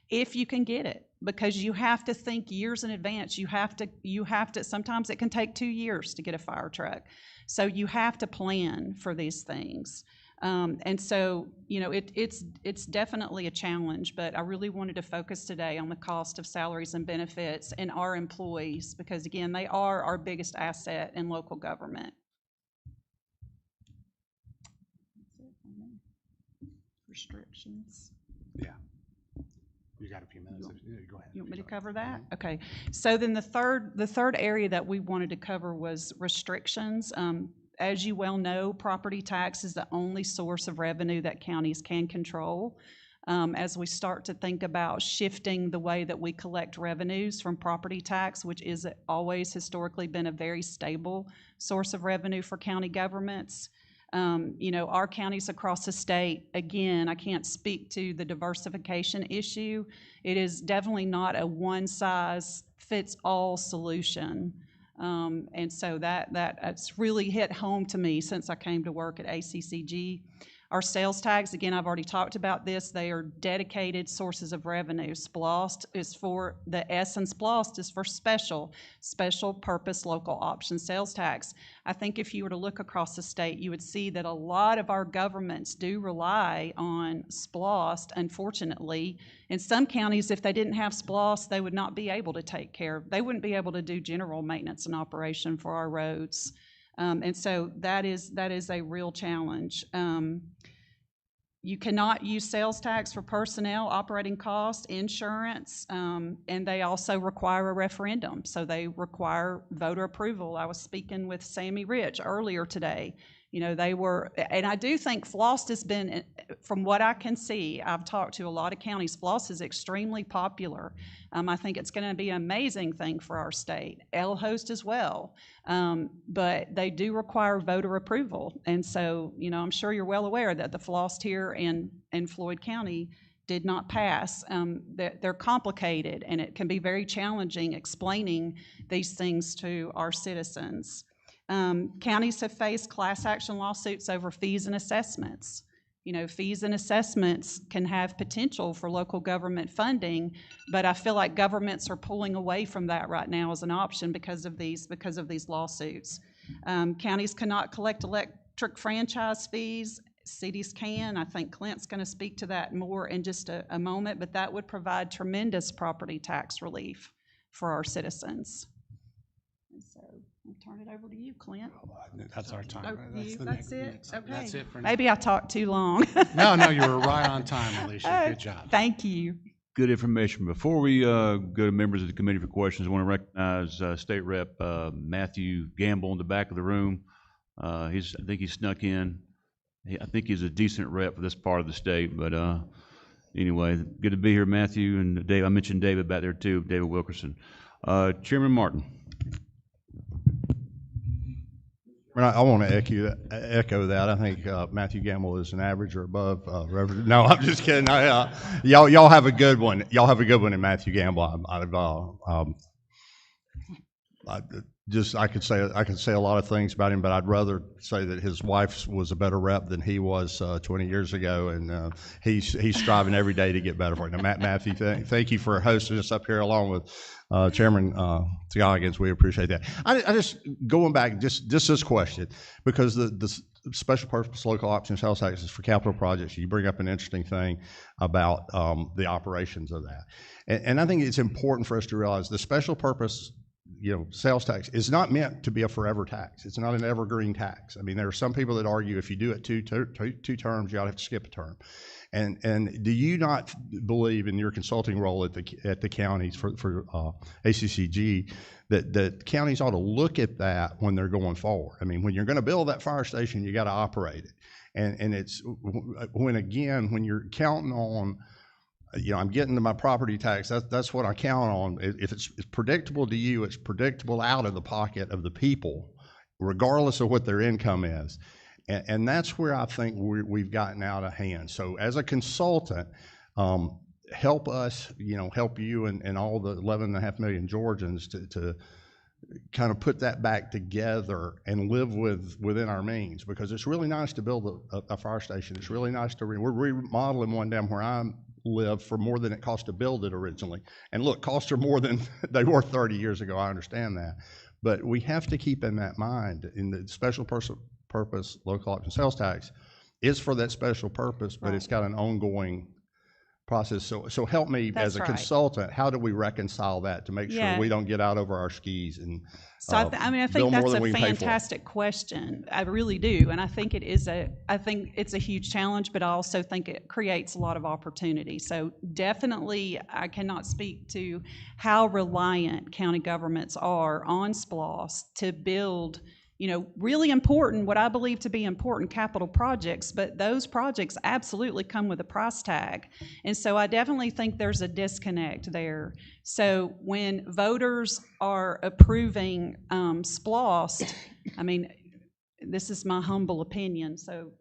if you can get it, because you have to think years in advance. You have to, sometimes it can take 2 years to get a fire truck. So you have to plan for these things. And so, it's definitely a challenge, but I really wanted to focus today on the cost of salaries and benefits and our employees, because again, they are our biggest asset in local government. Restrictions. Yeah. You got a few minutes. Go ahead. You want me to cover that? Okay. So then the third area that we wanted to cover was restrictions. As you well know, property tax is the only source of revenue that counties can control. As we start to think about shifting the way that we collect revenues from property tax, which is always historically been a very stable source of revenue for county governments. Our counties across the state, again, I can't speak to the diversification issue. It is definitely not a one-size-fits-all solution. And so that's really hit home to me since I came to work at ACCG. Our sales tax, again, I've already talked about this. They are dedicated sources of revenue. SPLOST is for, the S in SPLOST is for special purpose local option sales tax. I think if you were to look across the state, you would see that a lot of our governments do rely on SPLOST, unfortunately. In some counties, if they didn't have SPLOST, they would not be able to they wouldn't be able to do general maintenance and operation for our roads. And so that is a real challenge. You cannot use sales tax for personnel, operating costs, insurance, and they also require a referendum. So they require voter approval. I was speaking with Sammy Rich earlier today. And I do think FLOST has been, from what I can see, I've talked to a lot of counties, FLOST is extremely popular. I think it's going to be an amazing thing for our state. L-Host as well. But they do require voter approval. And so, I'm sure you're well aware that the FLOST here in Floyd County did not pass. They're complicated, and it can be very challenging explaining these things to our citizens. Counties have faced class action lawsuits over fees and assessments. You know, fees and assessments can have potential for local government funding, but I feel like governments are pulling away from that right now as an option because of these lawsuits. Counties cannot collect electric franchise fees. Cities can. I think Clint's going to speak to that more in just a moment, but that would provide tremendous property tax relief for our citizens. And so I'll turn it over to you, Clint. That's our time. Oh, That's it? Okay. That's it for now. Maybe I talked too long. No, you were right on time, Alicia. Good job. Thank you. Good information. Before we go to members of the committee for questions, I want to recognize State Rep Matthew Gamble in the back of the room. I think he snuck in. I think he's a decent rep for this part of the state, but anyway, good to be here, Matthew, and Dave. I mentioned David back there too, David Wilkerson. Chairman Martin. I want to echo that. I think Matthew Gamble is an average or above. No, I'm just kidding. Y'all have a good one. Y'all have a good one in Matthew Gamble. I could say a lot of things about him, but I'd rather say that his wife was a better rep than he was 20 years ago, and he's striving every day to get better for it. Now, Matthew, thank you for hosting us up here along with Chairman Scoggins. We appreciate that. I just going back just this question, because the special purpose local option sales taxes for capital projects. You bring up an interesting thing about the operations of that, and I think it's important for us to realize the special purpose sales tax is not meant to be a forever tax. It's not an evergreen tax. I mean, there are some people that argue if you do it two terms, you ought to have to skip a term. And do you not believe in your consulting role at the counties for ACCG that counties ought to look at that when they're going forward? I mean, when you're going to build that fire station, you got to operate it. And it's when you're counting on, I'm getting to my property tax. That's what I count on. If it's predictable to you, it's predictable out of the pocket of the people, regardless of what their income is. And that's where I think we've gotten out of hand. So as a consultant, help us, help you and all the 11.5 million Georgians to kind of put that back together and live within our means, because it's really nice to build a fire station. It's really nice to we're remodeling one down where I live for more than it cost to build it originally. And look, costs are more than they were 30 years ago. I understand that. But we have to keep in that mind in the special purpose local option sales tax is for that special purpose, but it's got an ongoing process. So help me as a consultant, how do we reconcile that to make sure we don't get out over our skis and so I think that's a fantastic question. I really do, and I think it's a huge challenge, but I also think it creates a lot of opportunity. So definitely, I cannot speak to how reliant county governments are on SPLOST to build really important, what I believe to be important capital projects, but those projects absolutely come with a price tag. And so I definitely think there's a disconnect there. So when voters are approving SPLOST, I mean, this is my humble opinion, so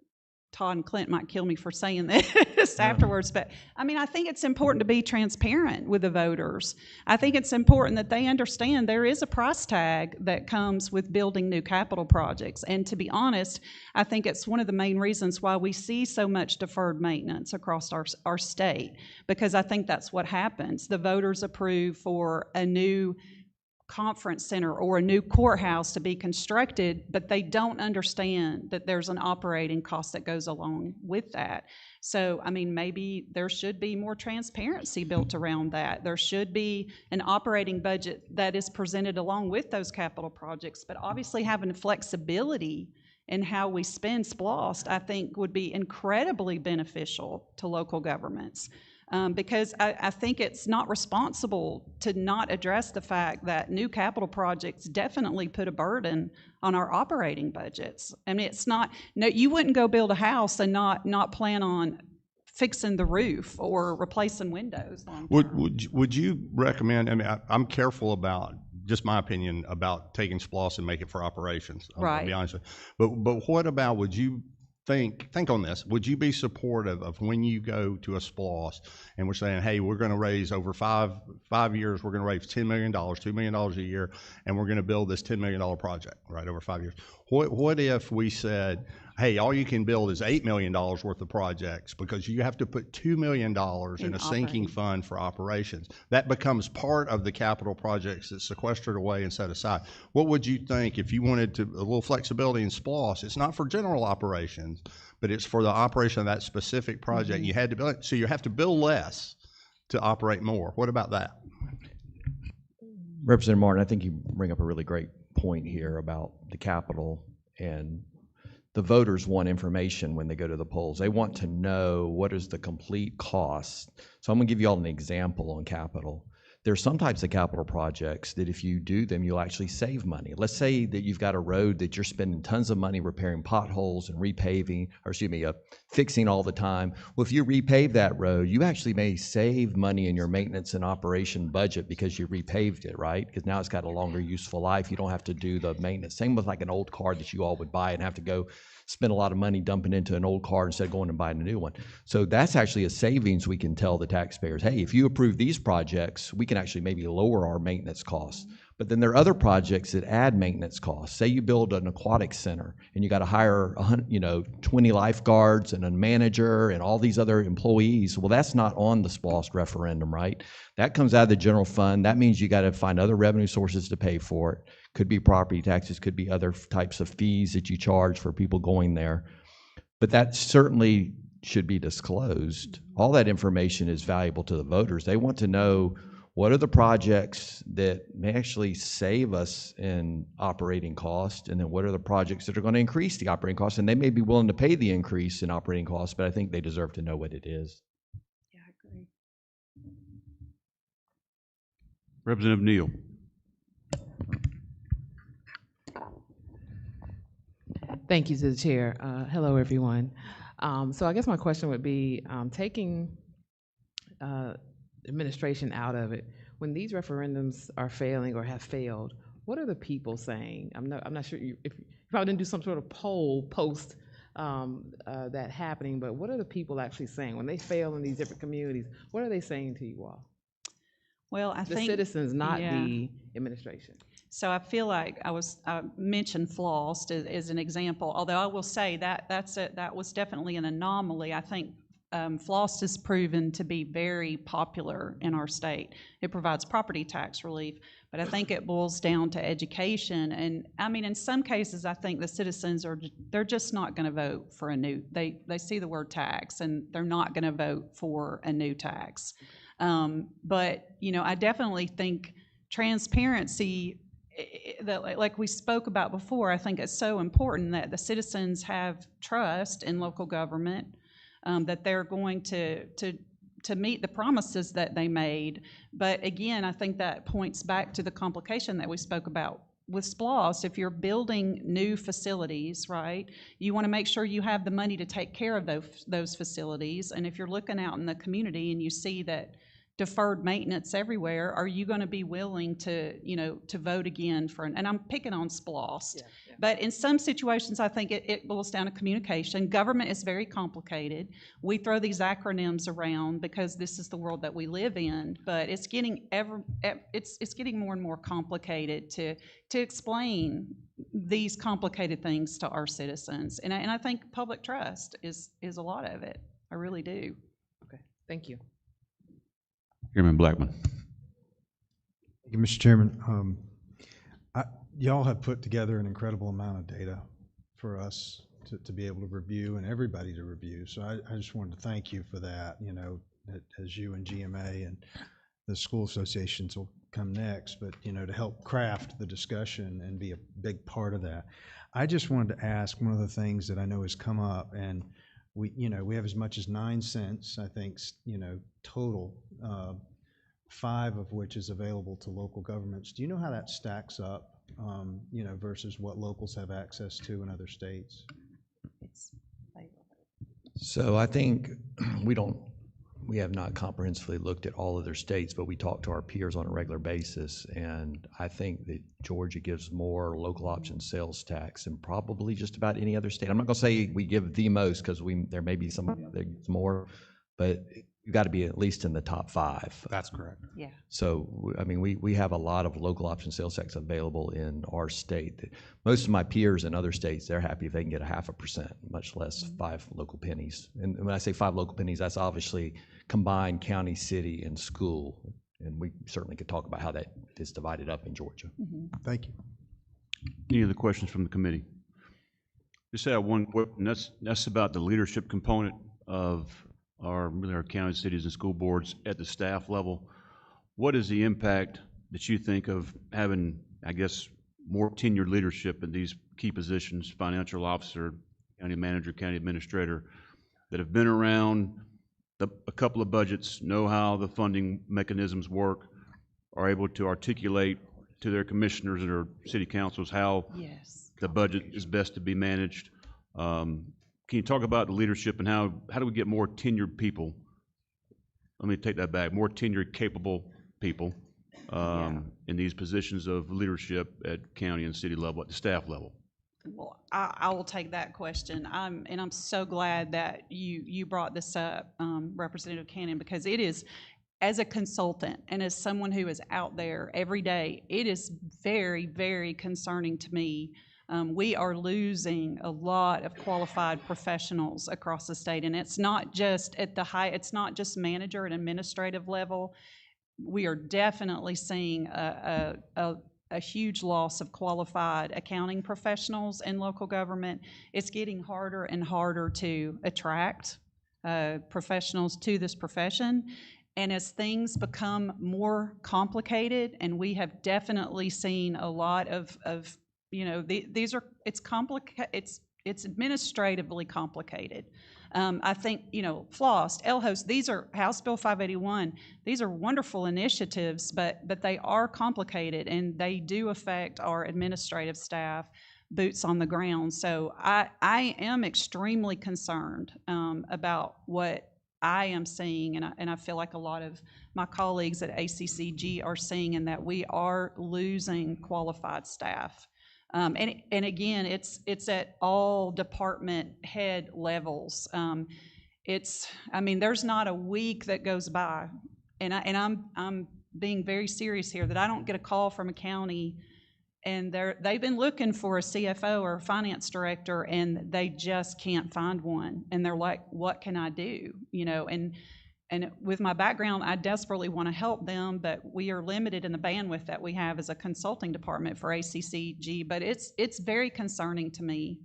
Todd and Clint might kill me for saying this afterwards, but I mean, I think it's important to be transparent with the voters. I think it's important that they understand there is a price tag that comes with building new capital projects. And to be honest, I think it's one of the main reasons why we see so much deferred maintenance across our state, because I think that's what happens. The voters approve for a new conference center or a new courthouse to be constructed, but they don't understand that there's an operating cost that goes along with that. So, I mean, maybe there should be more transparency built around that. There should be an operating budget that is presented along with those capital projects, but obviously having flexibility in how we spend SPLOST, I think, would be incredibly beneficial to local governments. Because I think it's not responsible to not address the fact that new capital projects definitely put a burden on our operating budgets. I mean, it's not, you wouldn't go build a house and not plan on fixing the roof or replacing windows long term. Would you recommend, I mean, I'm careful about, just my opinion, about taking SPLOST and make it for operations. I'll be honest with you. But what about, would you think on this. Would you be supportive of when you go to a SPLOST and we're saying, hey, we're going to raise over five years, we're going to raise $10 million, $2 million a year, and we're going to build this $10 million project, right, over 5 years. What if we said, hey, all you can build is $8 million worth of projects because you have to put $2 million in a sinking fund for operations? That becomes part of the capital projects that's sequestered away and set aside. What would you think if you wanted a little flexibility in SPLOST? It's not for general operations, but it's for the operation of that specific project. You had to build, so you have to build less to operate more. What about that? Representative Martin, I think you bring up a really great point here about the capital, and the voters want information when they go to the polls. They want to know what is the complete cost. So I'm going to give you all an example on capital. There's some types of capital projects that if you do them, you'll actually save money. Let's say that you've got a road that you're spending tons of money repairing potholes and repaving, or excuse me, fixing all the time. Well, if you repave that road, you actually may save money in your maintenance and operation budget because you repaved it, right? Because now it's got a longer useful life. You don't have to do the maintenance. Same with like an old car that you all would buy and have to go spend a lot of money dumping into an old car instead of going and buying a new one. So that's actually a savings. We can tell the taxpayers, hey, if you approve these projects, we can actually maybe lower our maintenance costs. But then there are other projects that add maintenance costs. Say you build an aquatic center and you got to hire 20 lifeguards and a manager and all these other employees. Well, that's not on the SPLOST referendum, right? That comes out of the general fund. That means you got to find other revenue sources to pay for it. Could be property taxes, could be other types of fees that you charge for people going there. But that certainly should be disclosed. All that information is valuable to the voters. They want to know what are the projects that may actually save us in operating costs, and then what are the projects that are going to increase the operating costs, and they may be willing to pay the increase in operating costs, but I think they deserve to know what it is. Yeah, I agree. Representative Neal. Thank you to the chair. Hello, everyone. So I guess my question would be, taking administration out of it, when these referendums are failing or have failed, what are the people saying? I'm not sure if you probably didn't do some sort of poll post that happening, but what are the people actually saying when they fail in these different communities? What are they saying to you all? Well, I think the citizens, not the administration. So I feel like I mentioned FLOST as an example, although I will say that that was definitely an anomaly. I think FLOST has proven to be very popular in our state. It provides property tax relief, but I think it boils down to education. And I mean, in some cases, I think the citizens they're just not going to vote for a new, they see the word tax and they're not going to vote for a new tax. But, you know, I definitely think transparency, like we spoke about before, I think it's so important that the citizens have trust in local government, that they're going to meet the promises that they made. But again, I think that points back to the complication that we spoke about with SPLOST. If you're building new facilities, right, you want to make sure you have the money to take care of those facilities. And if you're looking out in the community and you see that deferred maintenance everywhere, are you going to be willing to, you know, to vote again for and I'm picking on SPLOST. But in some situations, I think it boils down to communication. Government is very complicated. We throw these acronyms around because this is the world that we live in, but it's getting it's getting more and more complicated to explain these complicated things to our citizens. And I think public trust is a lot of it. I really do. Okay, thank you. Chairman Blackman. Thank you, Mr. Chairman. Y'all have put together an incredible amount of data for us to be able to review and everybody to review. So I just wanted to thank you for that, you know, as you and GMA and the school associations will come next, but, you know, to help craft the discussion and be a big part of that. I just wanted to ask one of the things that I know has come up, and we have as much as 9 cents, I think, you know, total, 5 of which is available to local governments. Do you know how that stacks up, you know, versus what locals have access to in other states? So I think we don't we have not comprehensively looked at all other states, but we talk to our peers on a regular basis, and I think that Georgia gives more local option sales tax than probably just about any other state. I'm not going to say we give the most, because there may be some that gives more, but you got to be at least in the top 5. That's correct. Yeah. So, I mean, we have a lot of local option sales tax available in our state. Most of my peers in other states, they're happy if they can get 0.5%, much less 5 local pennies. And when I say 5 local pennies, that's obviously combined county, city, and school. And we certainly could talk about how that is divided up in Georgia. Thank you. Any other questions from the committee? Just have one question. That's about the leadership component of our county, cities, and school boards at the staff level. What is the impact that you think of having, I guess, more tenured leadership in these key positions, financial officer, county manager, county administrator, that have been around a couple of budgets, know how the funding mechanisms work, are able to articulate to their commissioners and their city councils how the budget is best to be managed? Can you talk about the leadership and how do we get more tenured people? Let me take that back. More tenured, capable people in these positions of leadership at county and city level, at the staff level. Well, I will take that question. And I'm so glad that you brought this up, Representative Cannon, because it is, as a consultant and as someone who is out there every day, it is very, very concerning to me. We are losing a lot of qualified professionals across the state, and it's not just at it's not just manager and administrative level. We are definitely seeing a huge loss of qualified accounting professionals in local government. It's getting harder and harder to attract professionals to this profession. And as things become more complicated, and we have definitely seen a lot of it's administratively complicated. I think, FLOST, LHOS, these are House Bill 581. These are wonderful initiatives, but they are complicated, and they do affect our administrative staff, boots on the ground. So I am extremely concerned about what I am seeing, and I feel like a lot of my colleagues at ACCG are seeing, in that we are losing qualified staff. And again, it's at all department head levels. There's not a week that goes by, and I'm being very serious here, that I don't get a call from a county, and they've been looking for a CFO or a finance director, and they just can't find one, and they're like, "What can I do?" And with my background, I desperately want to help them, but we are limited in the bandwidth that we have as a consulting department for ACCG. But it's very concerning to me,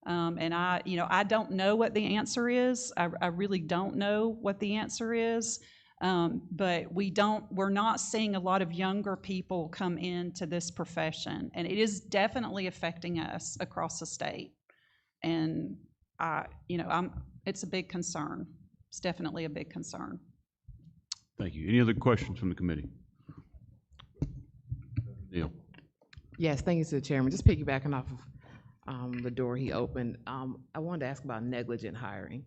and I don't know what the answer is. I really don't know what the answer is. But we're not seeing a lot of younger people come into this profession, and it is definitely affecting us across the state. And it's a big concern. It's definitely a big concern. Thank you. Any other questions from the committee? Neil. Yes, thank you, Mr. Chairman. Just piggybacking off of the door he opened, I wanted to ask about negligent hiring.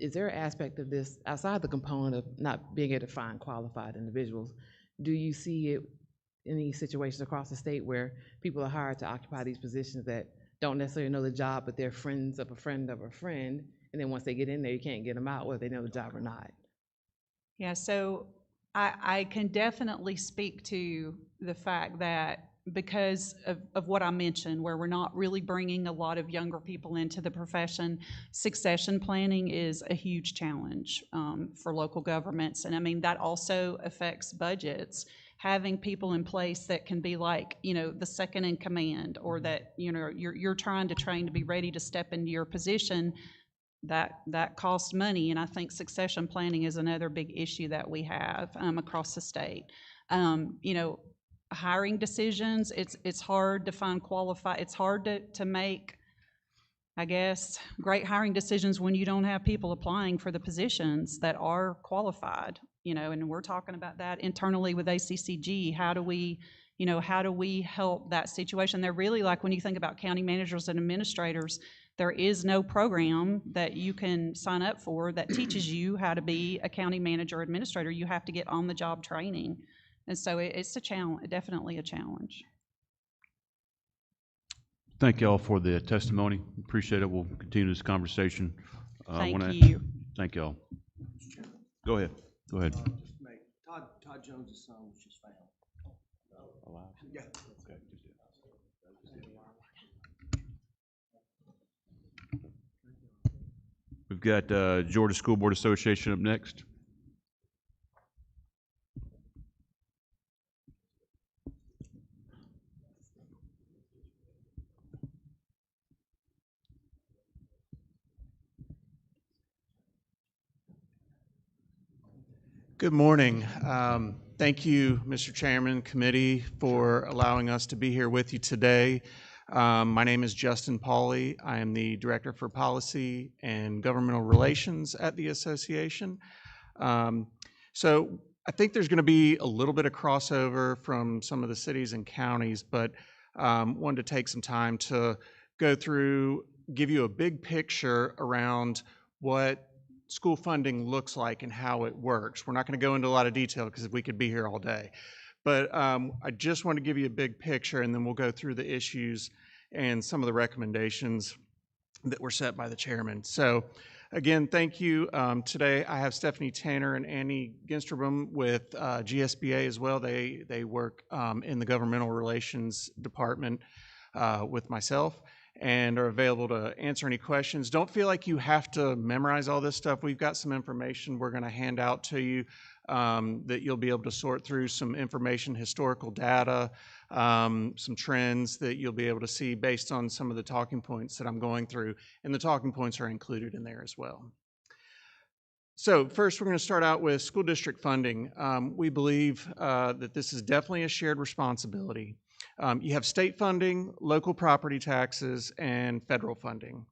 Is there an aspect of this, outside the component of not being able to find qualified individuals, do you see it in any situations across the state where people are hired to occupy these positions that don't necessarily know the job, but they're friends of a friend of a friend, and then once they get in there, you can't get them out, whether they know the job or not? Yeah, so I can definitely speak to the fact that because of what I mentioned, where we're not really bringing a lot of younger people into the profession, succession planning is a huge challenge for local governments. And that also affects budgets. Having people in place that can be like, the second in command, or that, you're trying to train to be ready to step into your position, that costs money. And I think succession planning is another big issue that we have across the state. Hiring decisions, it's hard to find qualified, it's hard to make, I guess, great hiring decisions when you don't have people applying for the positions that are qualified, and we're talking about that internally with ACCG. How do we help that situation? They're really, like, when you think about county managers and administrators, There is no program that you can sign up for that teaches you how to be a county manager or administrator. You have to get on-the-job training. And so it's a challenge, definitely a challenge. Thank you all for the testimony. Appreciate it. We'll continue this conversation. Thank you. Thank you all. Go ahead. Go ahead. Todd Jones' son was just found. Yeah. Okay. We've got Georgia School Board Association up next. Good morning. Thank you, Mr. Chairman, committee, for allowing us to be here with you today. My name is Justin Pauley. I am the Director for Policy and Governmental Relations at the association. So I think there's going to be a little bit of crossover from some of the cities and counties, but wanted to take some time to go through, give you a big picture around what school funding looks like and how it works. We're not going to go into a lot of detail because we could be here all day. But I just want to give you a big picture, and then we'll go through the issues and some of the recommendations that were set by the chairman. So again, thank you. Today I have Stephanie Tanner and Annie Ginsterbaum with GSBA as well. They work in the governmental relations department with myself, and are available to answer any questions. Don't feel like you have to memorize all this stuff. We've got some information we're going to hand out to you that you'll be able to sort through, some information, historical data, some trends that you'll be able to see based on some of the talking points that I'm going through, and the talking points are included in there as well. So first, we're going to start out with school district funding. We believe that this is definitely a shared responsibility. You have state funding, local property taxes, and federal funding.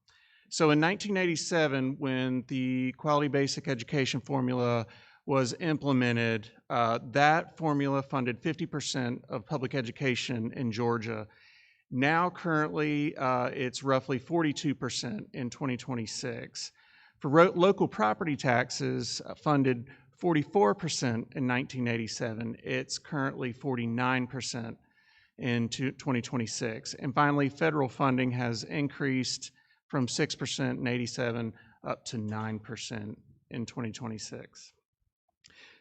So in 1987, when the Quality Basic Education Formula was implemented, that formula funded 50% of public education in Georgia. Now currently, it's roughly 42% in 2026. For local property taxes funded 44% in 1987, it's currently 49% in 2026. And finally, federal funding has increased from 6% in 87 up to 9% in 2026.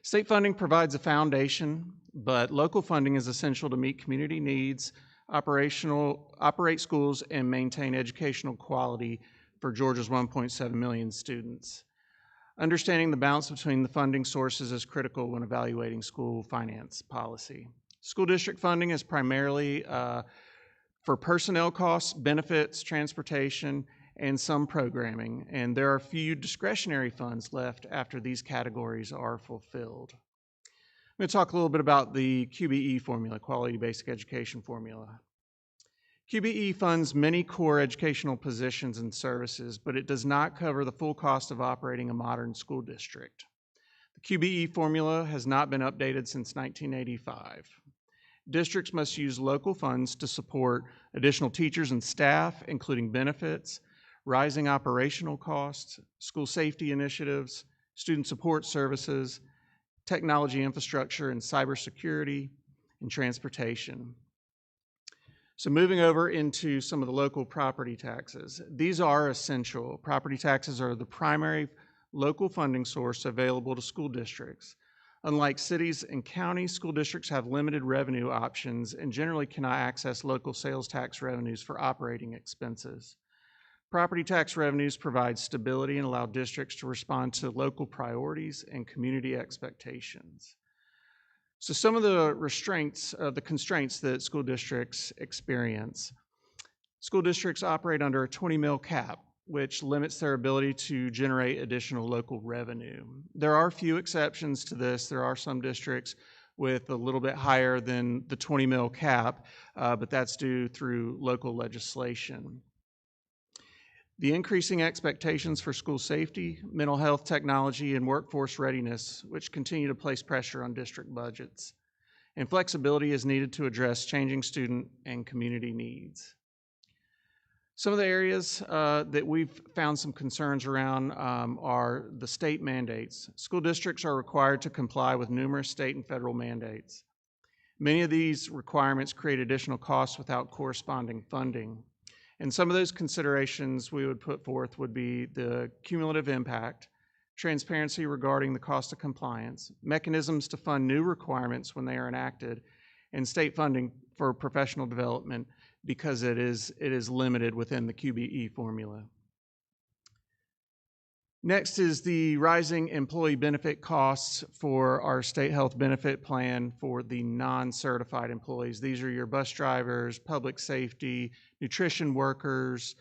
State funding provides a foundation, but local funding is essential to meet community needs, operate schools, and maintain educational quality for Georgia's 1.7 million students. Understanding the balance between the funding sources is critical when evaluating school finance policy. School district funding is primarily for personnel costs, benefits, transportation, and some programming, and there are few discretionary funds left after these categories are fulfilled. I'm going to talk a little bit about the QBE formula, Quality Basic Education Formula. QBE funds many core educational positions and services, but it does not cover the full cost of operating a modern school district. The QBE formula has not been updated since 1985. Districts must use local funds to support additional teachers and staff, including benefits, rising operational costs, school safety initiatives, student support services, technology infrastructure and cybersecurity, and transportation. So moving over into some of the local property taxes. These are essential. Property taxes are the primary local funding source available to school districts. Unlike cities and counties, school districts have limited revenue options and generally cannot access local sales tax revenues for operating expenses. Property tax revenues provide stability and allow districts to respond to local priorities and community expectations. So some of the constraints that school districts experience. School districts operate under a 20 mil cap, which limits their ability to generate additional local revenue. There are few exceptions to this. There are some districts with a little bit higher than the 20 mil cap, but that's due through local legislation. The increasing expectations for school safety, mental health technology, and workforce readiness, which continue to place pressure on district budgets. And flexibility is needed to address changing student and community needs. Some of the areas that we've found some concerns around are the state mandates. School districts are required to comply with numerous state and federal mandates. Many of these requirements create additional costs without corresponding funding. And some of those considerations we would put forth would be the cumulative impact, transparency regarding the cost of compliance, mechanisms to fund new requirements when they are enacted, and state funding for professional development because it is limited within the QBE formula. Next is the rising employee benefit costs for our state health benefit plan for the non-certified employees. These are your bus drivers, public safety, nutrition workers,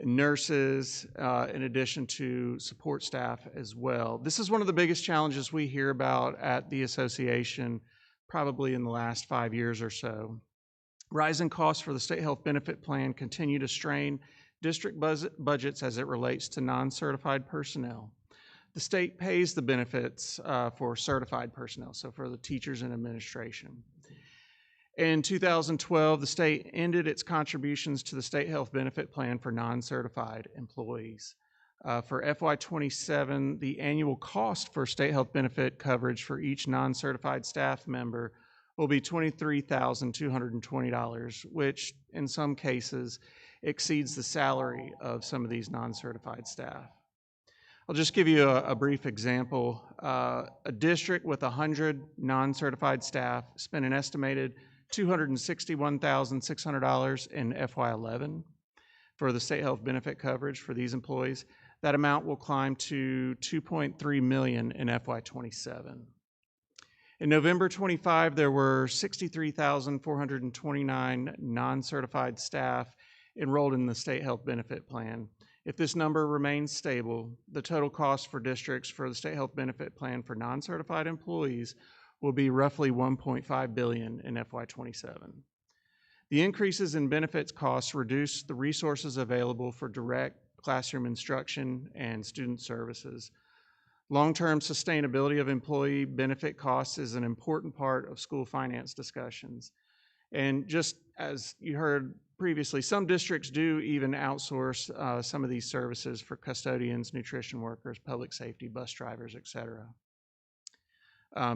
nurses, in addition to support staff as well. This is one of the biggest challenges we hear about at the association probably in the last 5 years or so. Rising costs for the state health benefit plan continue to strain district budgets as it relates to non-certified personnel. The state pays the benefits for certified personnel, so for the teachers and administration. In 2012, the state ended its contributions to the state health benefit plan for non-certified employees. For FY27, the annual cost for state health benefit coverage for each non-certified staff member will be $23,220, which in some cases exceeds the salary of some of these non-certified staff. I'll just give you a brief example. A district with 100 non-certified staff spent an estimated $261,600 in FY11 for the state health benefit coverage for these employees. That amount will climb to $2.3 million in FY27. In November 25, there were 63,429 non-certified staff enrolled in the state health benefit plan. If this number remains stable, the total cost for districts for the state health benefit plan for non-certified employees will be roughly $1.5 billion in FY27. The increases in benefits costs reduce the resources available for direct classroom instruction and student services. Long-term sustainability of employee benefit costs is an important part of school finance discussions. And just as you heard previously, some districts do even outsource some of these services for custodians, nutrition workers, public safety, bus drivers, et cetera.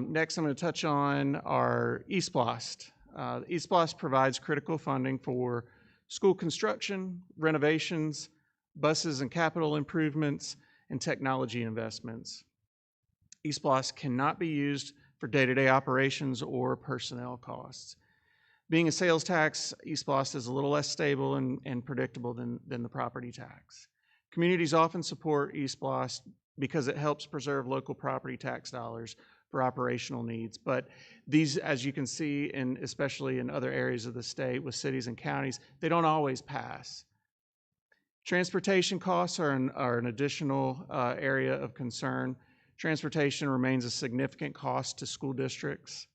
Next, I'm going to touch on our eSPLOST. eSPLOST provides critical funding for school construction, renovations, buses and capital improvements, and technology investments. eSPLOST cannot be used for day-to-day operations or personnel costs. Being a sales tax, eSPLOST is a little less stable and predictable than the property tax. Communities often support eSPLOST because it helps preserve local property tax dollars for operational needs. But these, as you can see, especially in other areas of the state with cities and counties, they don't always pass. Transportation costs are an additional area of concern. Transportation remains a significant cost to school districts.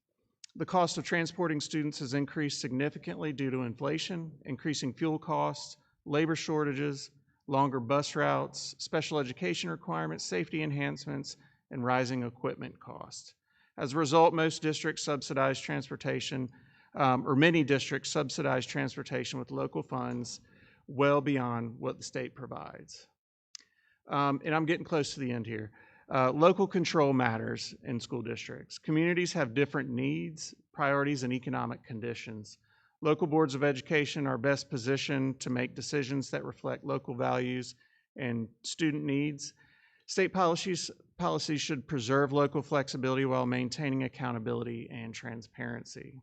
The cost of transporting students has increased significantly due to inflation, increasing fuel costs, labor shortages, longer bus routes, special education requirements, safety enhancements, and rising equipment costs. As a result, most districts subsidize transportation, or many districts subsidize transportation with local funds well beyond what the state provides. And I'm getting close to the end here. Local control matters in school districts. Communities have different needs, priorities, and economic conditions. Local boards of education are best positioned to make decisions that reflect local values and student needs. State policies should preserve local flexibility while maintaining accountability and transparency.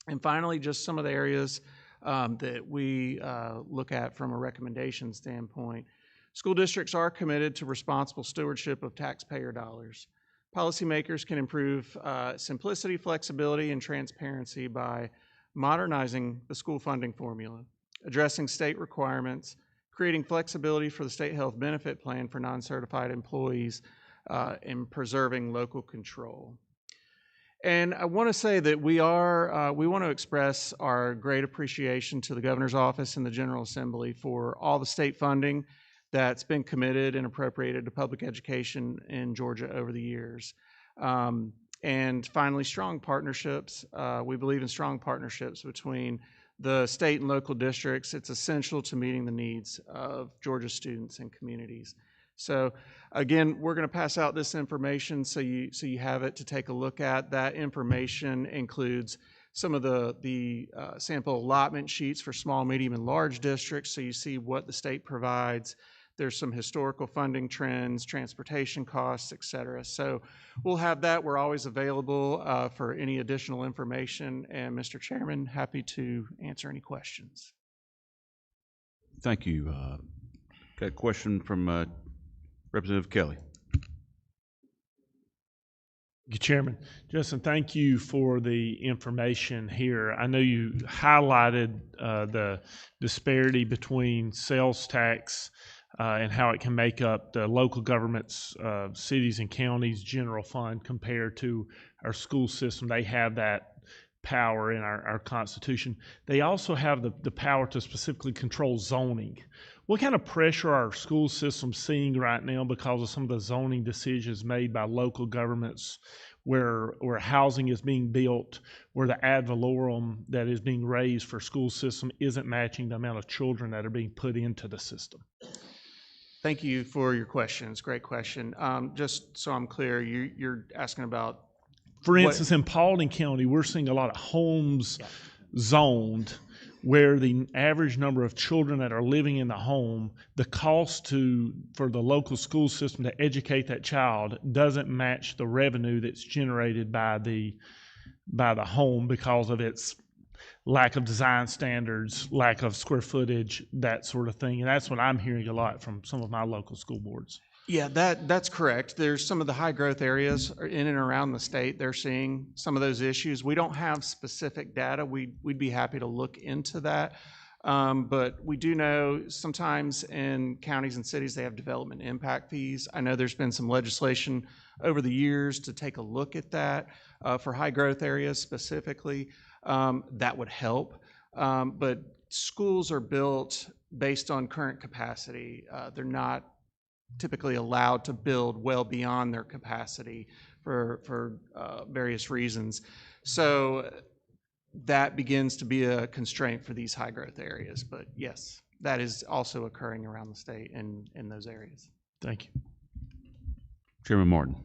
And finally, just some of the areas that we look at from a recommendation standpoint. School districts are committed to responsible stewardship of taxpayer dollars. Policymakers can improve simplicity, flexibility, and transparency by modernizing the school funding formula, addressing state requirements, creating flexibility for the state health benefit plan for non-certified employees, and preserving local control. And I want to say that we want to express our great appreciation to the Governor's Office and the General Assembly for all the state funding that's been committed and appropriated to public education in Georgia over the years. And finally, strong partnerships. We believe in strong partnerships between the state and local districts. It's essential to meeting the needs of Georgia students and communities. So again, we're going to pass out this information so you have it to take a look at. That information includes some of the sample allotment sheets for small, medium, and large districts, so you see what the state provides. There's some historical funding trends, transportation costs, et cetera. So we'll have that. We're always available for any additional information. And Mr. Chairman, happy to answer any questions. Thank you. Got a question from Representative Kelly. Thank you, Chairman. Justin, thank you for the information here. I know you highlighted the disparity between sales tax and how it can make up the local government's, cities and counties general fund compared to our school system. They have that power in our Constitution. They also have the power to specifically control zoning. What kind of pressure are our school systems seeing right now because of some of the zoning decisions made by local governments where housing is being built, where the ad valorem that is being raised for school system isn't matching the amount of children that are being put into the system? Thank you for your questions. Great question. Just so I'm clear, you're asking about... For instance, in Paulding County, we're seeing a lot of homes zoned where the average number of children that are living in the home, the cost for the local school system to educate that child doesn't match the revenue that's generated by the home because of its lack of design standards, lack of square footage, that sort of thing. And that's what I'm hearing a lot from some of my local school boards. Yeah, that's correct. There's some of the high growth areas in and around the state. They're seeing some of those issues. We don't have specific data. We'd be happy to look into that. But we do know sometimes in counties and cities, they have development impact fees. I know there's been some legislation over the years to take a look at that for high growth areas specifically. That would help. But schools are built based on current capacity. They're not typically allowed to build well beyond their capacity for various reasons. So that begins to be a constraint for these high growth areas. But yes, that is also occurring around the state in those areas. Thank you. Chairman Martin.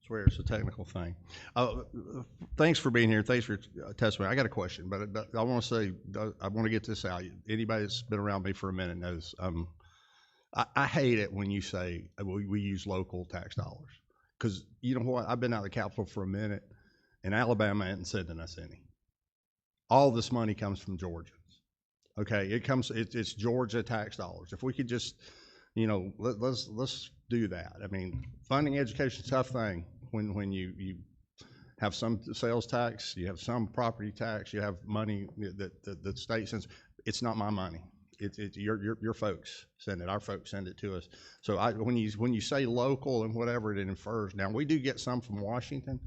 Swear it's a technical thing. Thanks for being here. Thanks for your testimony. I got a question, but I want to say, I want to get this out. Anybody that's been around me for a minute knows I hate it when you say we use local tax dollars. Because you know what? I've been out of the Capitol for a minute, and Alabama hasn't sending us any. All this money comes from Georgians. Okay, it's Georgia tax dollars. If we could just, let's do that. I mean, funding education is a tough thing when you have some sales tax, you have some property tax, you have money that the state sends. It's not my money. It's your folks send it. Our folks send it to us. So when you say local and whatever it infers, now we do get some from Washington.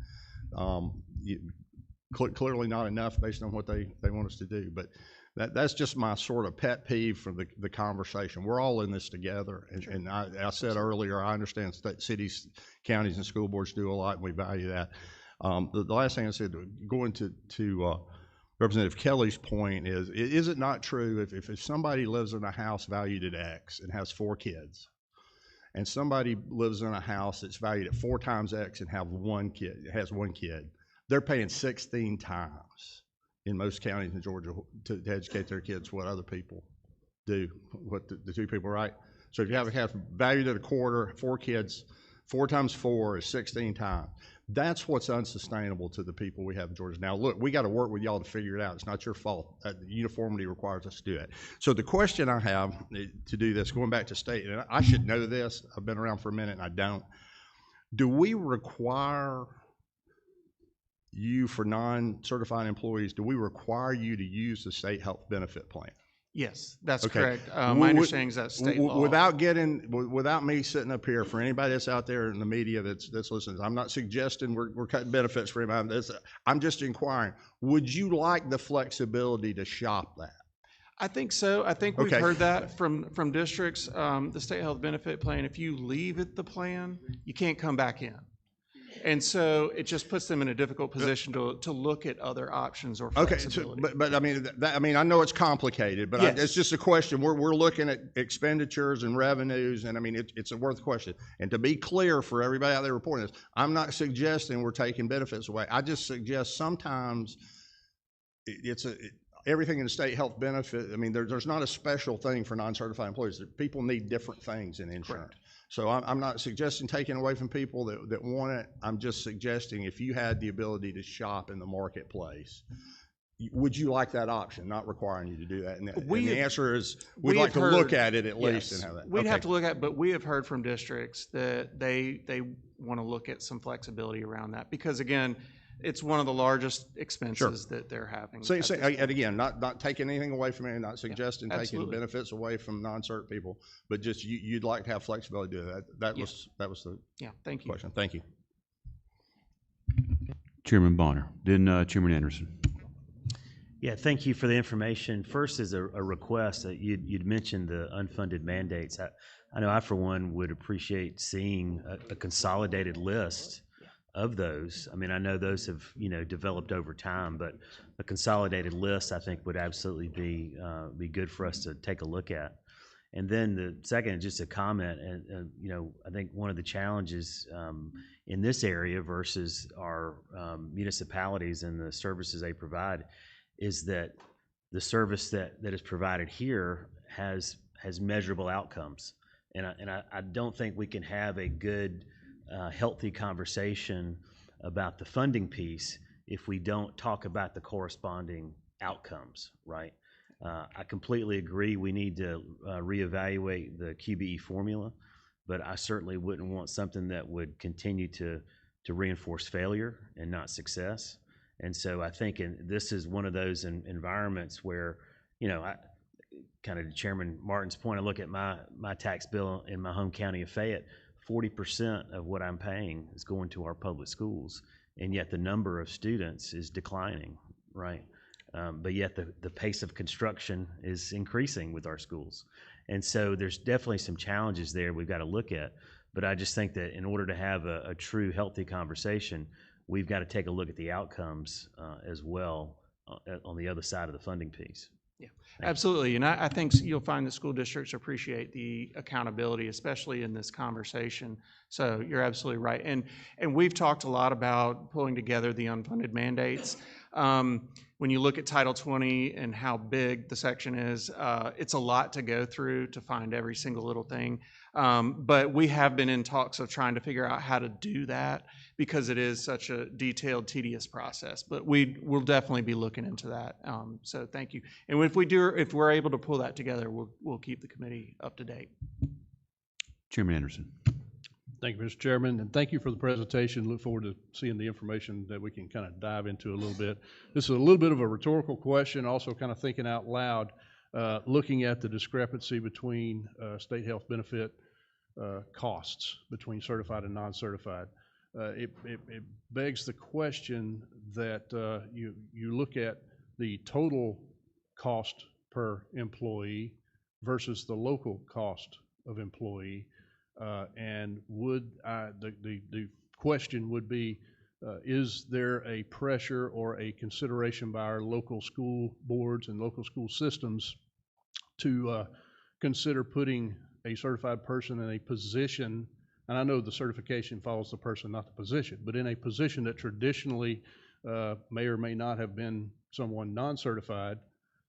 Clearly not enough based on what they want us to do, but that's just my sort of pet peeve for the conversation. We're all in this together, and I said earlier, I understand cities, counties, and school boards do a lot, and we value that. The last thing I said, going to Representative Kelly's point is it not true if somebody lives in a house valued at X and has 4 kids, and somebody lives in a house that's valued at 4 times X and has one kid, they're paying 16 times in most counties in Georgia to educate their kids what other people do, what the 2 people, right? So if you have a house valued at a quarter, 4 kids, 4 times 4 is 16 times. That's what's unsustainable to the people we have in Georgia. Now, look, we got to work with y'all to figure it out. It's not your fault. Uniformity requires us to do it. So the question I have to do this, going back to state, and I should know this. I've been around for a minute and I don't. Do we require you, for non-certified employees, do we require you to use the state health benefit plan? Yes, that's correct. My understanding is that state law. Without me sitting up here, for anybody that's out there in the media that's listening, I'm not suggesting we're cutting benefits for anybody. I'm just inquiring, would you like the flexibility to shop that? I think so. I think we've heard that from districts. The state health benefit plan, if you leave the plan, you can't come back in. And so it just puts them in a difficult position to look at other options or Okay, flexibility. but I mean, I know it's complicated, but Yes. it's just a question. We're looking at expenditures and revenues, and I mean, it's a worth question. And to be clear for everybody out there reporting this, I'm not suggesting we're taking benefits away. I just suggest sometimes everything in the state health benefit, I mean, there's not a special thing for non-certified employees. People need different things in insurance. Correct. So I'm not suggesting taking away from people that want it. I'm just suggesting if you had the ability to shop in the marketplace, would you like that option, not requiring you to do that? And the answer is we'd like to look at it at least and have that. We'd have to look at it, but we have heard from districts that they want to look at some flexibility around that because, again, it's one of the largest expenses that they're having. So, and again, not taking anything away from it, not suggesting taking benefits away from non-cert people, but just you'd like to have flexibility to do that. That was the thank you. question. Thank you. Chairman Bonner, then Chairman Anderson. Yeah, thank you for the information. First is a request that you'd mentioned the unfunded mandates. I know I, for one, would appreciate seeing a consolidated list of those. I mean, I know those have, developed over time, but a consolidated list, I think, would absolutely be good for us to take a look at. And then the second, just a comment, and I think one of the challenges in this area versus our municipalities and the services they provide is that the service that is provided here has measurable outcomes. And I don't think we can have a good healthy conversation about the funding piece if we don't talk about the corresponding outcomes, right? I completely agree we need to reevaluate the QBE formula, but I certainly wouldn't want something that would continue to reinforce failure and not success. And so I think this is one of those environments where, kind of to Chairman Martin's point, I look at my tax bill in my home county of Fayette, 40% of what I'm paying is going to our public schools, and yet the number of students is declining, right? But yet the pace of construction is increasing with our schools. And so there's definitely some challenges there we've got to look at. But I just think that in order to have a true healthy conversation, we've got to take a look at the outcomes as well on the other side of the funding piece. Yeah, absolutely. And I think you'll find that school districts appreciate the accountability, especially in this conversation. So you're absolutely right. And we've talked a lot about pulling together the unfunded mandates. When you look at Title 20 and how big the section is, it's a lot to go through to find every single little thing. But we have been in talks of trying to figure out how to do that because it is such a detailed, tedious process. But we'll definitely be looking into that. So thank you. And if we're able to pull that together, we'll keep the committee up to date. Chairman Anderson. Thank you, Mr. Chairman, and thank you for the presentation. Look forward to seeing the information that we can kind of dive into a little bit. This is a little bit of a rhetorical question, also kind of thinking out loud, looking at the discrepancy between state health benefit costs between certified and non-certified. It begs the question that you look at the total cost per employee versus the local cost of employee. And the question would be, is there a pressure or a consideration by our local school boards and local school systems to consider putting a certified person in a position, and I know the certification follows the person, not the position, but in a position that traditionally may or may not have been someone non-certified,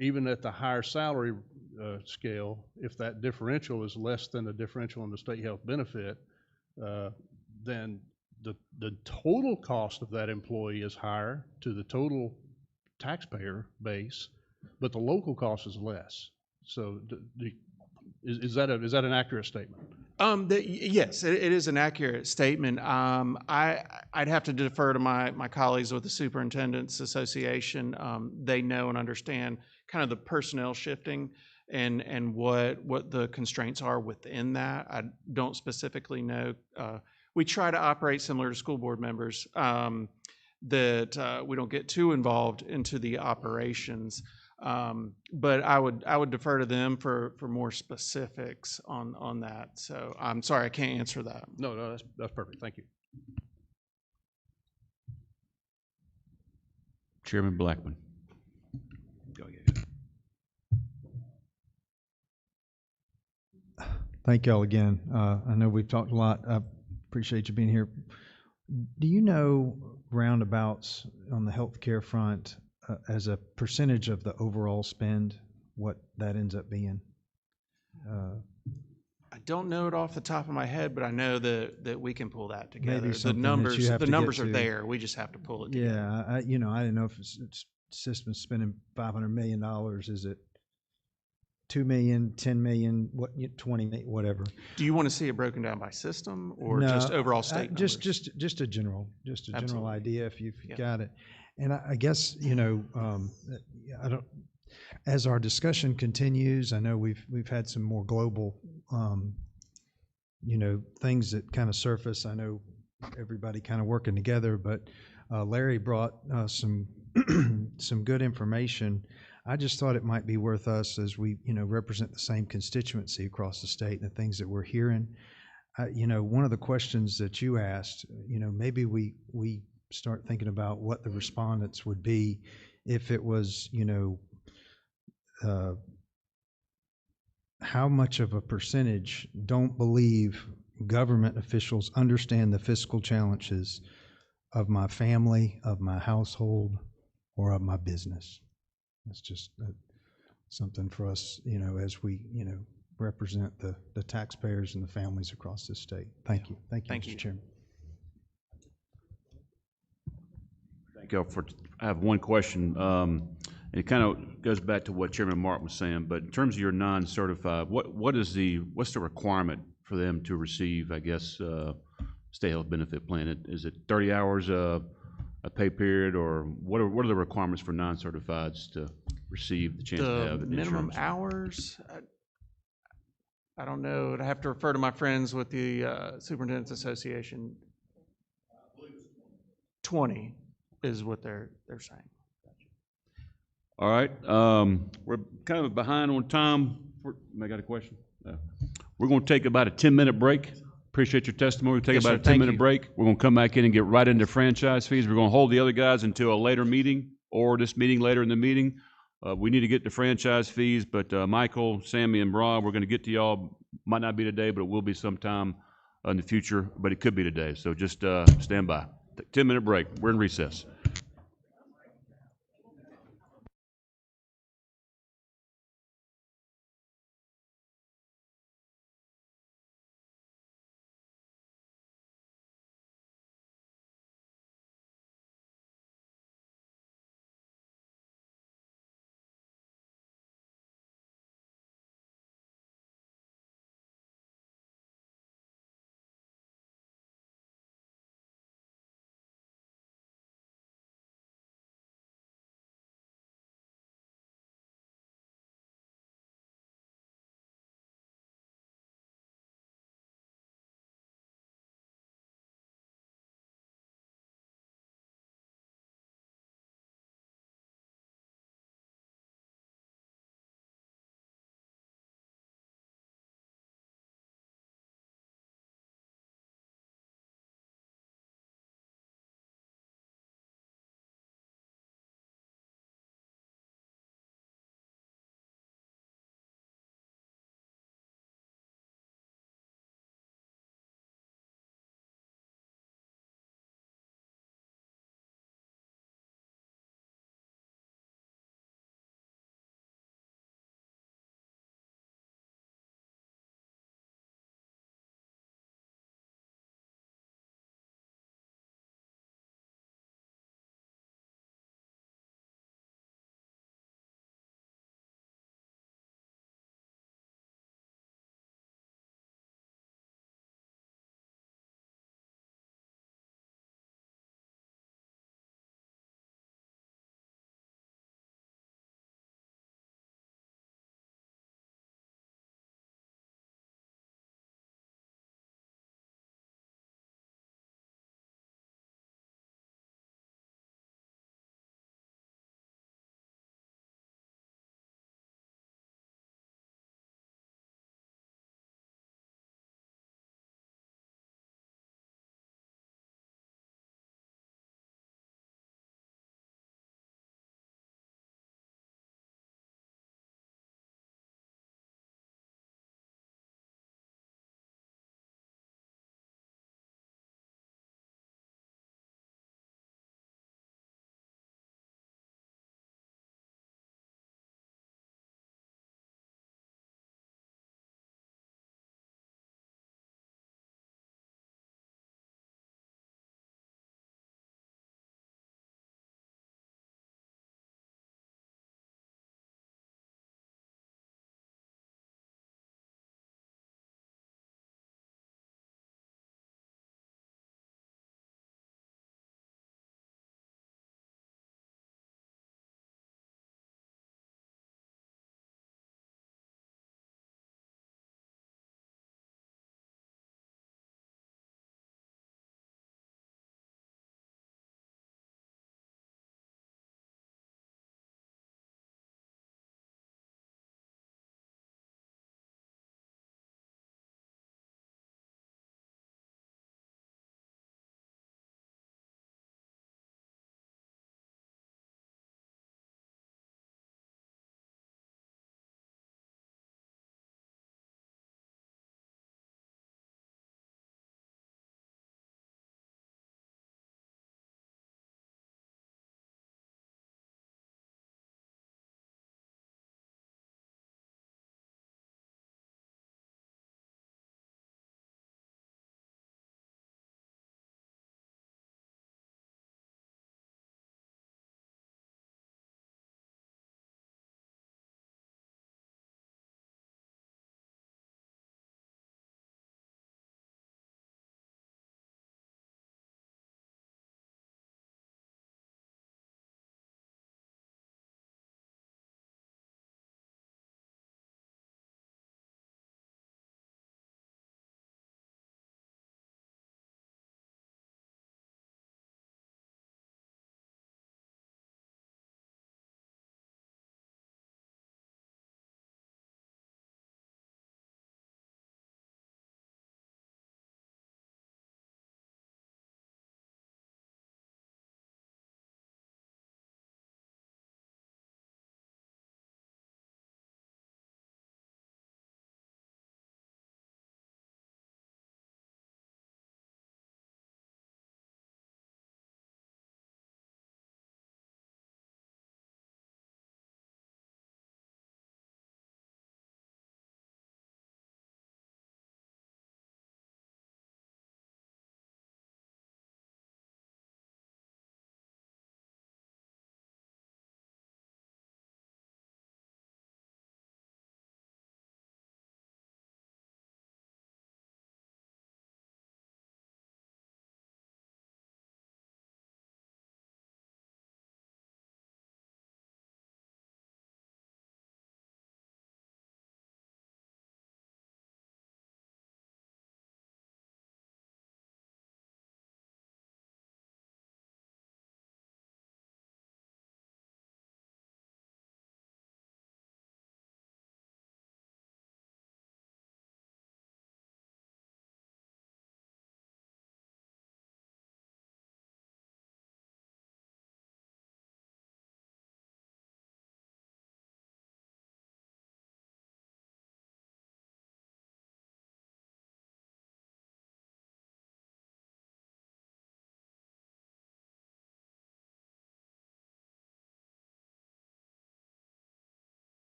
even at the higher salary scale, if that differential is less than the differential in the state health benefit, then the total cost of that employee is higher to the total taxpayer base, but the local cost is less. So is that an accurate statement? Yes, it is an accurate statement. I'd have to defer to my colleagues with the Superintendents Association. They know and understand kind of the personnel shifting and what the constraints are within that. I don't specifically know. We try to operate similar to school board members, that we don't get too involved into the operations. But I would defer to them for more specifics on that. So I'm sorry, I can't answer that. No, that's perfect. Thank you. Chairman Blackman. Go ahead. Thank y'all again. I know we've talked a lot. I appreciate you being here. Do you know roundabouts on the healthcare front as a percentage of the overall spend, what that ends up being? I don't know it off the top of my head, but I know that we can pull that together. Maybe The something that you numbers, have the to get numbers are to. there. We just have to pull it together. Yeah, I didn't know if it's system's spending $500 million. Is it 2 million, 10 million, 20 million, whatever? Do you want to see it broken down by system or No, just overall state numbers? Just a general Absolutely. idea if you've Yeah. got it. And I guess, I don't, as our discussion continues, I know we've had some more global, things that kind of surface. I know everybody kind of working together, but Larry brought some some good information. I just thought it might be worth us, as we represent the same constituency across the state and the things that we're hearing. One of the questions that you asked, maybe we start thinking about what the respondents would be if it was, how much of a percentage don't believe government officials understand the fiscal challenges of my family, of my household, or of my business. It's just something for us, as we, represent the taxpayers and the families across this state. Thank you. Thank you, Mr. Chairman. Thank you. I have one question. And it kind of goes back to what Chairman Martin was saying, but in terms of your non-certified, what's the requirement for them to receive, I guess, state health benefit plan? Is it 30 hours a pay period, or what are the requirements for non-certifieds to receive the chance to have The insurance? minimum hours, I don't know. I'd have to refer to my friends with the Superintendent's Association. 20 is what they're saying. All right, we're kind of behind on time. I got a question? No. We're going to take about a 10-minute break. Appreciate your testimony. We'll take Yes, about sir. a 10-minute break. We're going to come back in and get right into franchise fees. We're going to hold the other guys until a later meeting or this meeting later in the meeting. We need to get to franchise fees, but Michael, Sammy, and Brian, we're going to get to y'all. Might not be today, but it will be sometime in the future, but it could be today. So just stand by. 10-minute break. We're in recess.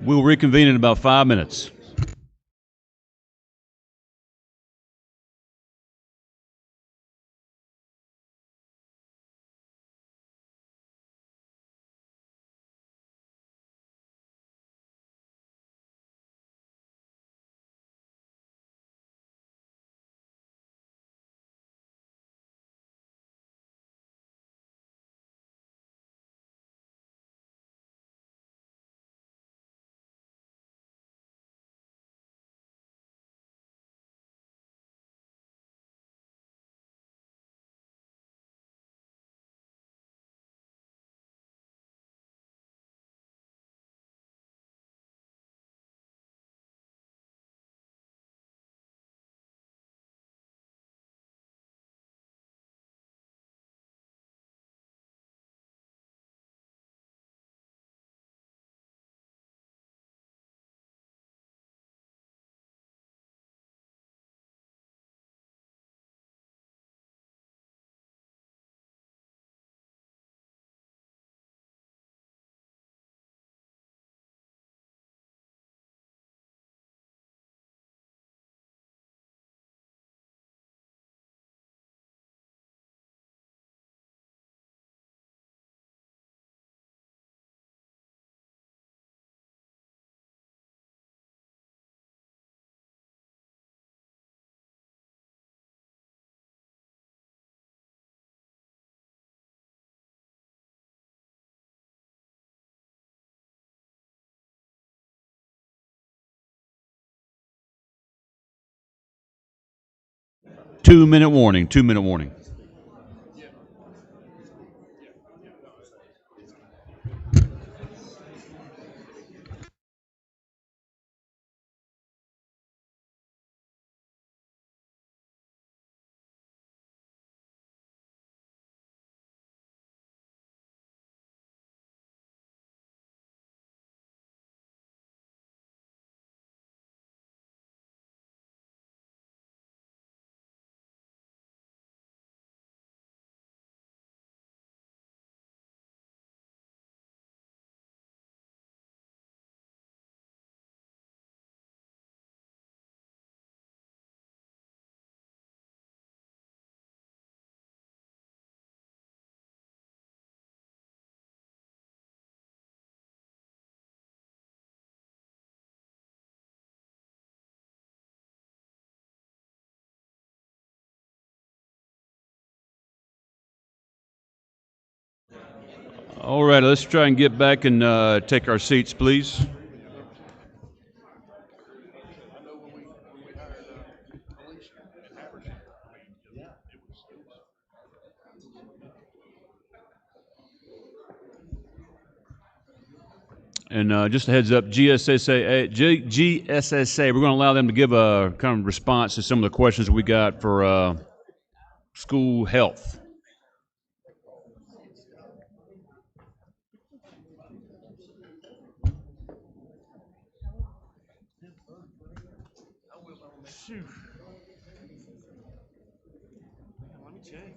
We'll reconvene in about 5 minutes. Two-minute warning, 2-minute warning. All right, let's try and get back and take our seats, please. And just a heads up, GSSA, we're going to allow them to give a kind of response to some of the questions we got for school health. Let me check.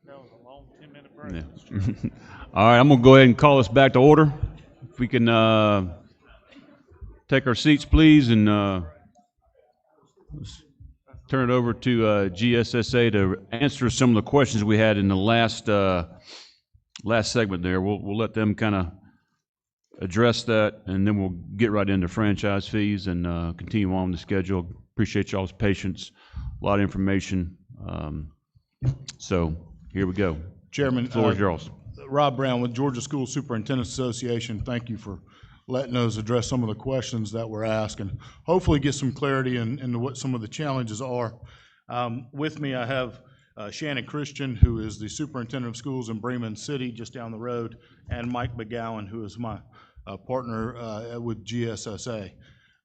That was a long 10-minute break. Yeah. All right, I'm going to go ahead and call us back to order. If we can take our seats, please, and let's turn it over to GSSA to answer some of the questions we had in the last segment there. We'll let them kind of address that, and then we'll get right into franchise fees and continue on the schedule. Appreciate y'all's patience. A lot of information. So here we go. Chairman, the floor is yours. Rob Brown with Georgia School Superintendents Association. Thank you for letting us address some of the questions that were asked and hopefully get some clarity into what some of the challenges are. With me, I have Shannon Christian, who is the superintendent of schools in Bremen City, just down the road, and Mike McGowan, who is my partner with GSSA.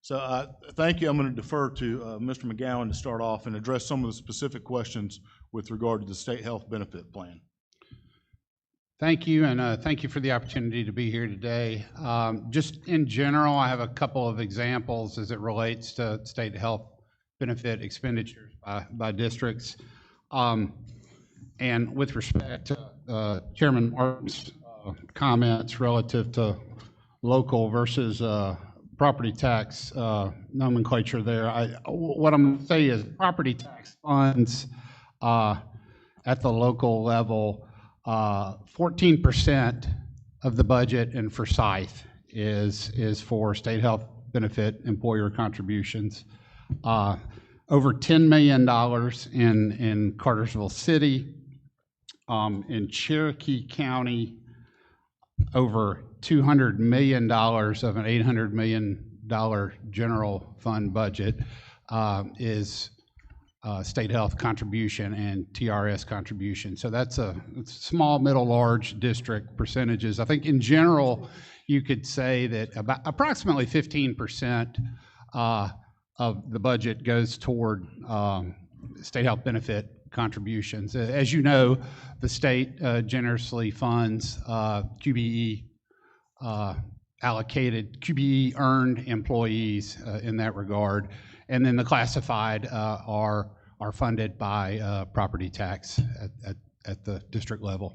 So thank you. I'm going to defer to Mr. McGowan to start off and address some of the specific questions with regard to the state health benefit plan. Thank you, and thank you for the opportunity to be here today. Just in general, I have a couple of examples as it relates to state health benefit expenditures by districts. And with respect to Chairman Martin's comments relative to local versus property tax nomenclature there, what I'm going to say is property tax funds at the local level, 14% of the in in Forsyth is for state health benefit employer contributions. Over $10 million in Cartersville City. In Cherokee County, over $200 million of an $800 million general fund budget is state health contribution and TRS contribution. So that's a small, middle, large district percentages. I think in general, you could say that about approximately 15% of the budget goes toward state health benefit contributions. As you know, the state generously funds QBE allocated, QBE earned employees in that regard. And then the classified are funded by property tax at the district level.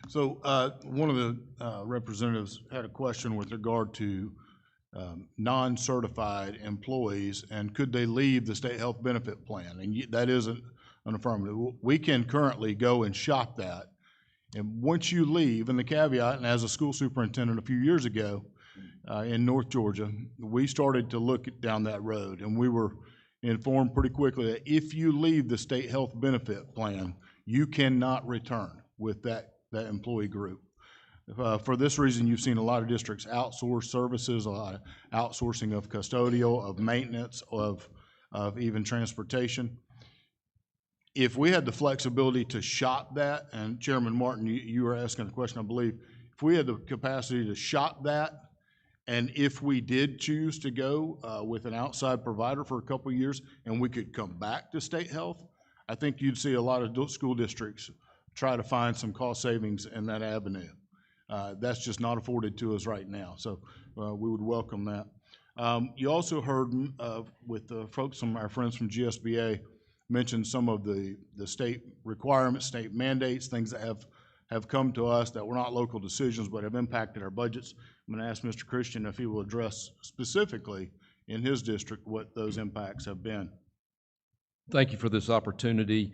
So one of the representatives had a question with regard to non-certified employees and could they leave the state health benefit plan? And that isn't an affirmative. We can currently go and shop that. And once you leave, and the caveat, and as a school superintendent a few years ago in North Georgia, we started to look down that road, and we were informed pretty quickly that if you leave the state health benefit plan, you cannot return with that employee group. For this reason, you've seen a lot of districts outsource services, a lot of outsourcing of custodial, of maintenance, of even transportation. If we had the flexibility to shop that, and Chairman Martin, you were asking a question, I believe, if we had the capacity to shop that, and if we did choose to go with an outside provider for a couple of years, and we could come back to state health, I think you'd see a lot of school districts try to find some cost savings in that avenue. That's just not afforded to us right now, so we would welcome that. You also heard with the folks, some of our friends from GSBA, mention some of the state requirements, state mandates, things that have come to us that were not local decisions but have impacted our budgets. I'm going to ask Mr. Christian if he will address specifically in his district what those impacts have been. Thank you for this opportunity.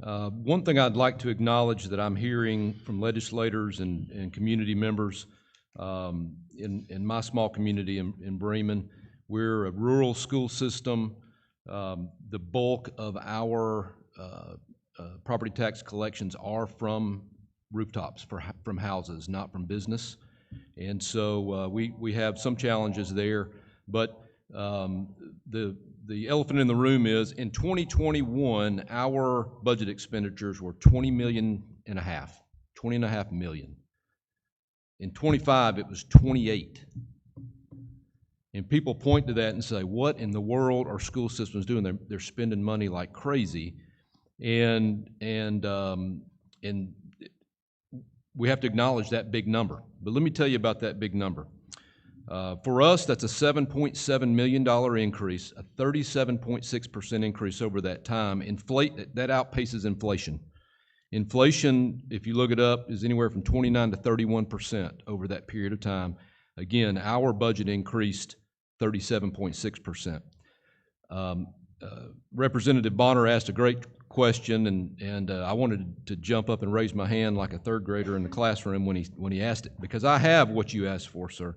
One thing I'd like to acknowledge that I'm hearing from legislators and community members in my small community in Bremen, we're a rural school system. The bulk of our property tax collections are from rooftops, from houses, not from business. And so we have some challenges there. But the elephant in the room is in 2021, our budget expenditures were $20.5 million. In 25, it was 28. And people point to that and say, what in the world are school systems doing? They're spending money like crazy. And we have to acknowledge that big number. But let me tell you about that big number. For us, that's a $7.7 million increase, a 37.6% increase over that time. That outpaces inflation. Inflation, if you look it up, is anywhere from 29 to 31% over that period of time. Again, our budget increased 37.6%. Representative Bonner asked a great question, and I wanted to jump up and raise my hand like a third grader in the classroom when he asked it, because I have what you asked for, sir.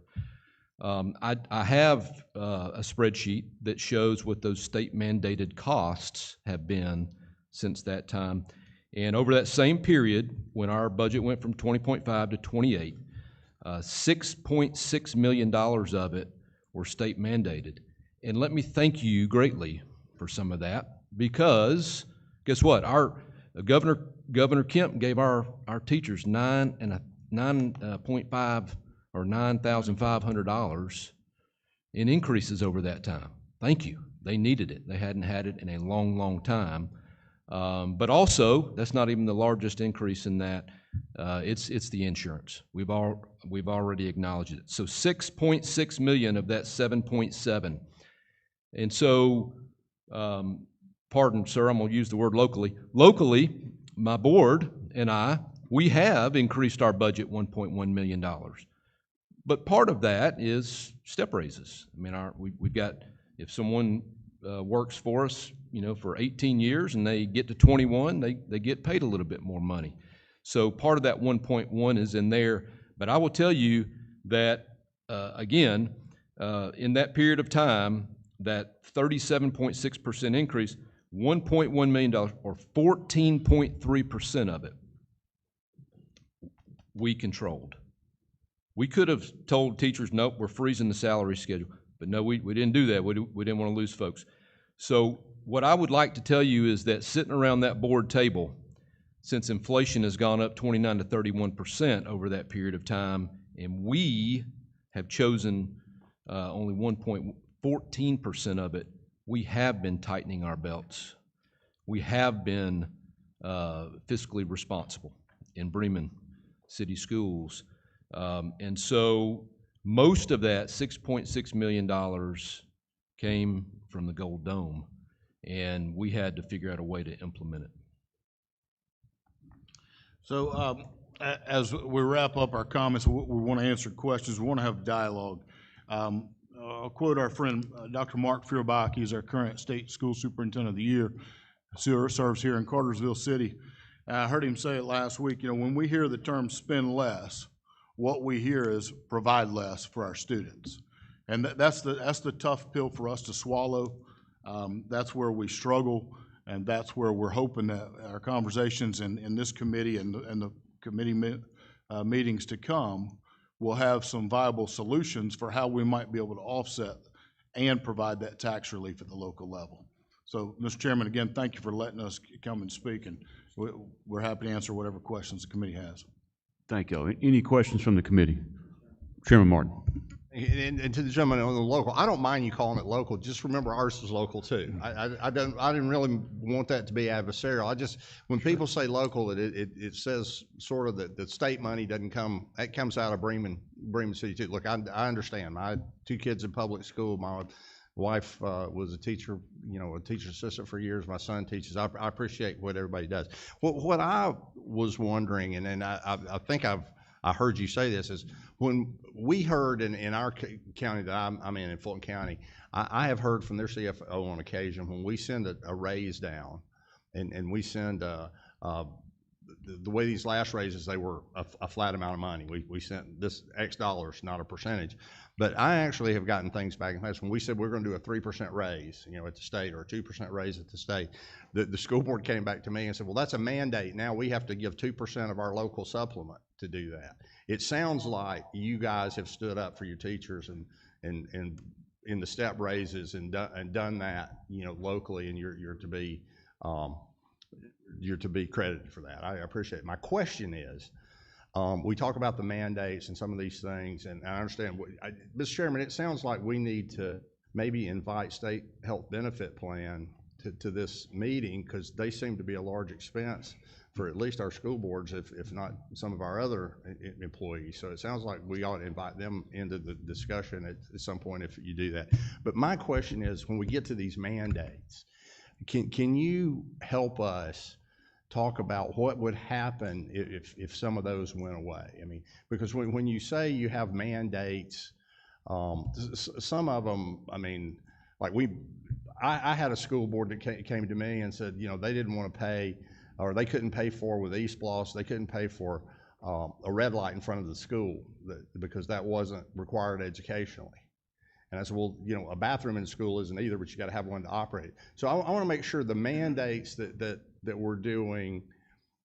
I have a spreadsheet that shows what those state-mandated costs have been since that time. And over that same period, when our budget went from 20.5 to 28, $6.6 million of it were state-mandated. And let me thank you greatly for some of that, because guess what? Our Governor Kemp gave our teachers $9,500 in increases over that time. Thank you. They needed it. They hadn't had it in a long, long time. But also, that's not even the largest increase in that. It's the insurance. We've already acknowledged it. So 6.6 million of that 7.7. And so, pardon, sir, I'm going to use the word locally. Locally, my board and we have increased our budget $1.1 million. But part of that is step raises. I mean, we've got, if someone works for us, for 18 years and they get to 21, they get paid a little bit more money. So part of that 1.1 is in there. But I will tell you that, again, in that period of time, that 37.6% increase, $1.1 million, or 14.3% of it, we controlled. We could have told teachers, nope, we're freezing the salary schedule. But no, we didn't do that. We didn't want to lose folks. So what I would like to tell you is that sitting around that board table, since inflation has gone up 29 to 31% over that period of time, and we have chosen only 1.14% of it, we have been tightening our belts. We have been fiscally responsible in Bremen City Schools. And so most of that $6.6 million came from the Gold Dome, and we had to figure out a way to implement it. So as we wrap up our comments, we want to answer questions. We want to have dialogue. I'll quote our friend Dr. Mark Feuerbach. He's our current state school superintendent of the year. Serves here in Cartersville City. I heard him say it last week. When we hear the term spend less, what we hear is provide less for our students. And that's the tough pill for us to swallow. That's where we struggle, and that's where we're hoping that our conversations in this committee and the committee meetings to come will have some viable solutions for how we might be able to offset and provide that tax relief at the local level. So, Mr. Chairman, again, thank you for letting us come and speak, and we're happy to answer whatever questions the committee has. Thank you. Any questions from the committee? Chairman Martin. And to the gentleman on the local, I don't mind you calling it local. Just remember ours is local too. I didn't really want that to be adversarial. When people say local, it says sort of that the state money doesn't come. That comes out of Bremen City too. Look, I understand. I had 2 kids in public school. My wife was a teacher, a teacher assistant for years. My son teaches. I appreciate what everybody does. What I was wondering, and I think I heard you say this, is when we heard in our county that I'm in Fulton County, I have heard from their CFO on occasion when we send a raise down, and we send the way these last raises, they were a flat amount of money. We sent this X dollars, not a percentage. But I actually have gotten things back in place. When we said we're going to do a 3% raise, at the state, or a 2% raise at the state, the school board came back to me and said, well, that's a mandate. Now we have to give 2% of our local supplement to do that. It sounds like you guys have stood up for your teachers and in the step raises and done that, locally, and you're to be credited for that. I appreciate it. My question is, we talk about the mandates and some of these things, and I understand, Mr. Chairman, it sounds like we need to maybe invite state health benefit plan to this meeting, because they seem to be a large expense for at least our school boards, if not some of our other employees. So it sounds like we ought to invite them into the discussion at some point if you do that. But my question is, when we get to these mandates, can you help us talk about what would happen if some of those went away? I mean, because when you say you have mandates, some of them, I mean, like I had a school board that came to me and said, they didn't want to pay, or they couldn't pay for, with East Bloss, they couldn't pay for a red light in front of the school because that wasn't required educationally. And I said, well, a bathroom in school isn't either, but you got to have one to operate. So I want to make sure the mandates that we're doing,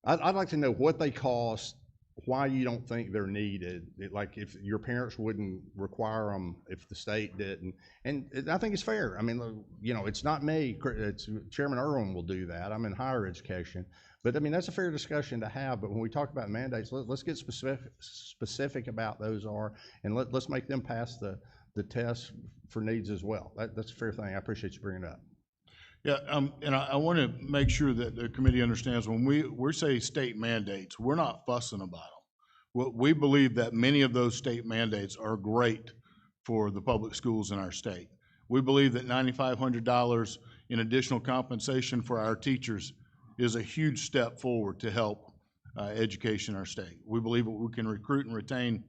I'd like to know what they cost, why you don't think they're needed. Like if your parents wouldn't require them if the state didn't. And I think it's fair. I mean, it's not me. It's Chairman Irwin will do that. I'm in higher education. But I mean, that's a fair discussion to have. But when we talk about mandates, let's get specific about those and let's make them pass the test for needs as well. That's a fair thing. I appreciate you bringing it up. Yeah, and I want to make sure that the committee understands when we say state mandates, we're not fussing about them. We believe that many of those state mandates are great for the public schools in our state. We believe that $9,500 in additional compensation for our teachers is a huge step forward to help education in our state. We believe that we can recruit and retain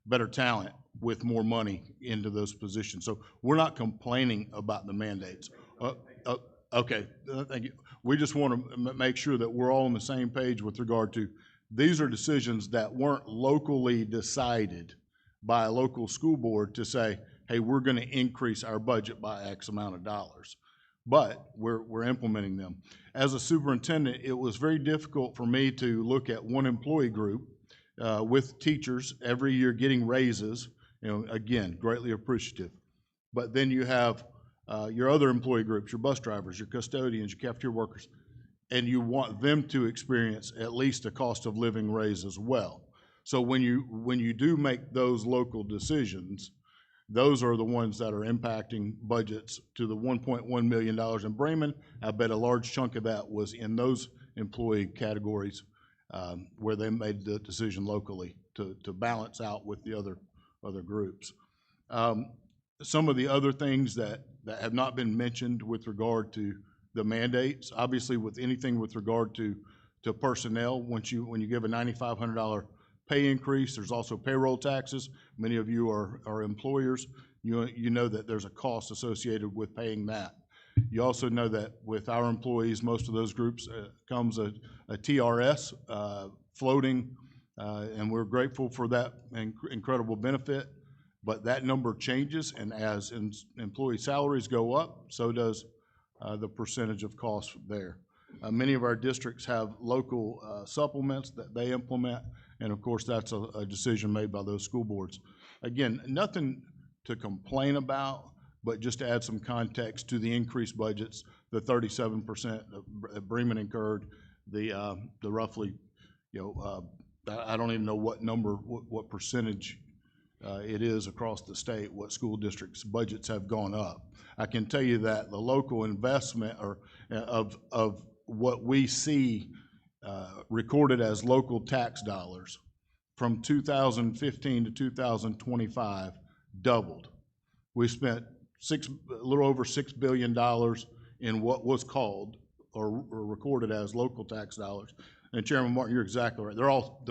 better talent with more money into those positions. So we're not complaining about the mandates. Okay, thank you. We just want to make sure that we're all on the same page with regard to these are decisions that weren't locally decided by a local school board to say, hey, we're going to increase our budget by X amount of dollars. But we're implementing them. As a superintendent, it was very difficult for me to look at one employee group with teachers every year getting raises, again, greatly appreciative. But then you have your other employee groups, your bus drivers, your custodians, your cafeteria workers, and you want them to experience at least a cost of living raise as well. So when you do make those local decisions, those are the ones that are impacting budgets to the $1.1 million in Bremen. I bet a large chunk of that was in those employee categories where they made the decision locally to balance out with the other groups. Some of the other things that have not been mentioned with regard to the mandates, obviously with anything with regard to personnel, when you give a $9,500 pay increase, there's also payroll taxes. Many of you are employers. You know that there's a cost associated with paying that. You also know that with our employees, most of those groups comes a TRS floating, and we're grateful for that incredible benefit. But that number changes, and as employee salaries go up, so does the percentage of costs there. Many of our districts have local supplements that they implement, and of course that's a decision made by those school boards. Again, nothing to complain about, but just to add some context to the increased budgets, the 37% that Bremen incurred, the roughly, I don't even know what number, what percentage it is across the state, what school districts' budgets have gone up. I can tell you that the local investment of what we see recorded as local tax dollars from 2015 to 2025 doubled. We spent a little over $6 billion in what was called or recorded as local tax dollars. And Chairman Martin, you're exactly right. They're all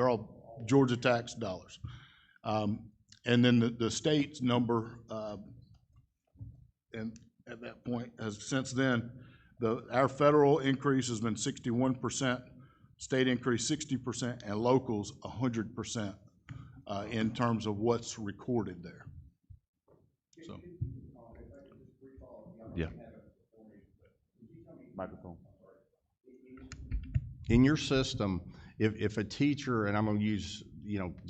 Georgia tax dollars. And then the state's number, and at that point, since then, our federal increase has been 61%, state increase 60%, and locals 100% in terms of what's recorded there. So, yeah. Microphone. In your system, if a teacher, and I'm going to use,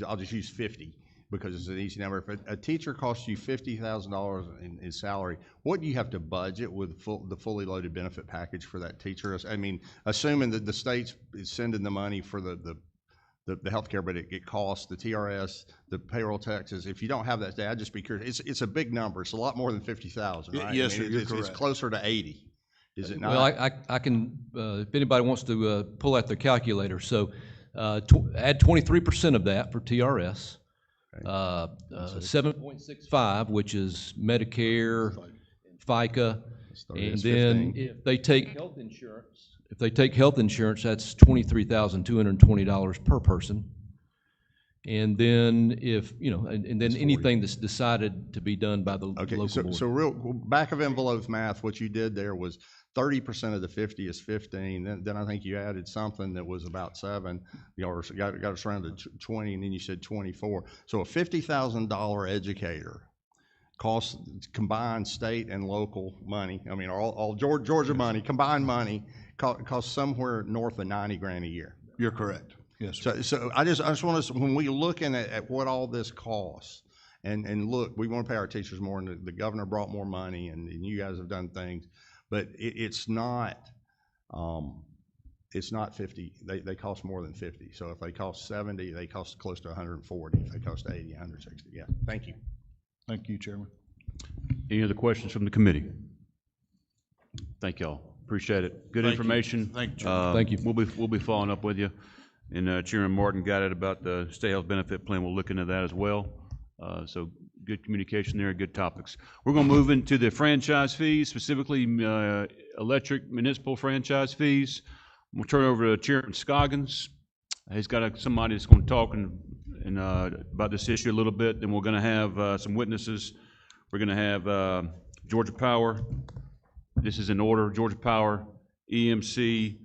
I'll just use 50 because it's an easy number. If a teacher costs you $50,000 in salary, what do you have to budget with the fully loaded benefit package for that teacher? I mean, assuming that the state's sending the money for the health care, but it costs the TRS, the payroll taxes. If you don't have that, I'd just be curious. It's a big number. It's a lot more than 50,000, right? Yes, sir, you're correct. It's closer to 80. Is it not? Well, I can, if anybody wants to pull out their calculator, so add 23% of that for TRS, 7.65, which is Medicare, FICA, and then if they take health insurance, that's $23,220 per person. And then if, and then anything that's decided to be done by the local board. So real back of envelope math, what you did there was 30% of the 50 is 15. Then I think you added something that was about 7, or got us around to 20, and then you said 24. So a $50,000 educator costs combined state and local money. I mean, all Georgia money, combined money, costs somewhere north of 90 grand a year. You're correct. Yes, sir. So I just want us, when we looking at what all this costs, and look, we want to pay our teachers more, and the governor brought more money, and you guys have done things, but it's not 50. They cost more than 50. So if they cost 70, they cost close to 140. If they cost 80, 160. Yeah. Thank you. Thank you, Chairman. Any other questions from the committee? Thank y'all. Appreciate it. Good Thank you. information. Thank you, Chairman. Thank you. We'll be following up with you. And Chairman Martin got it about the state health benefit plan. We'll look into that as well. So good communication there, good topics. We're going to move into the franchise fees, specifically electric municipal franchise fees. We'll turn it over to Chairman Scoggins. He's got somebody that's going to talk about this issue a little bit. Then we're going to have some witnesses. We're going to have Georgia Power. This is in order. Georgia Power, EMC,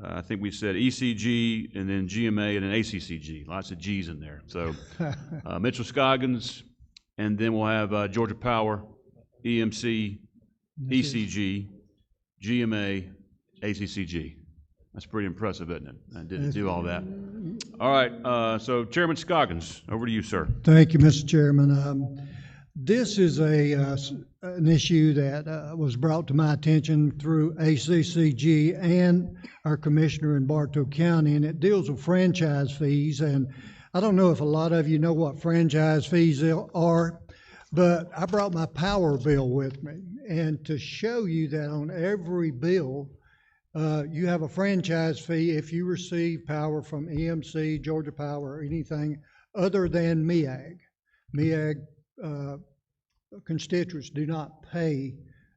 I think we said ECG, and then GMA, and then ACCG. Lots of G's in there. So Mitchell Scoggins, and then we'll have Georgia Power, EMC, ECG, GMA, ACCG. That's pretty impressive, isn't it? I didn't do all that. All right, so Chairman Scoggins, over to you, sir. Thank you, Mr. Chairman. This is an issue that was brought to my attention through ACCG and our commissioner in Bartow County, and it deals with franchise fees. And I don't know if a lot of you know what franchise fees are, but I brought my power bill with me. And to show you that on every bill, you have a franchise fee if you receive power from EMC, Georgia Power, or anything other than MEAG. MEAG constituents do not pay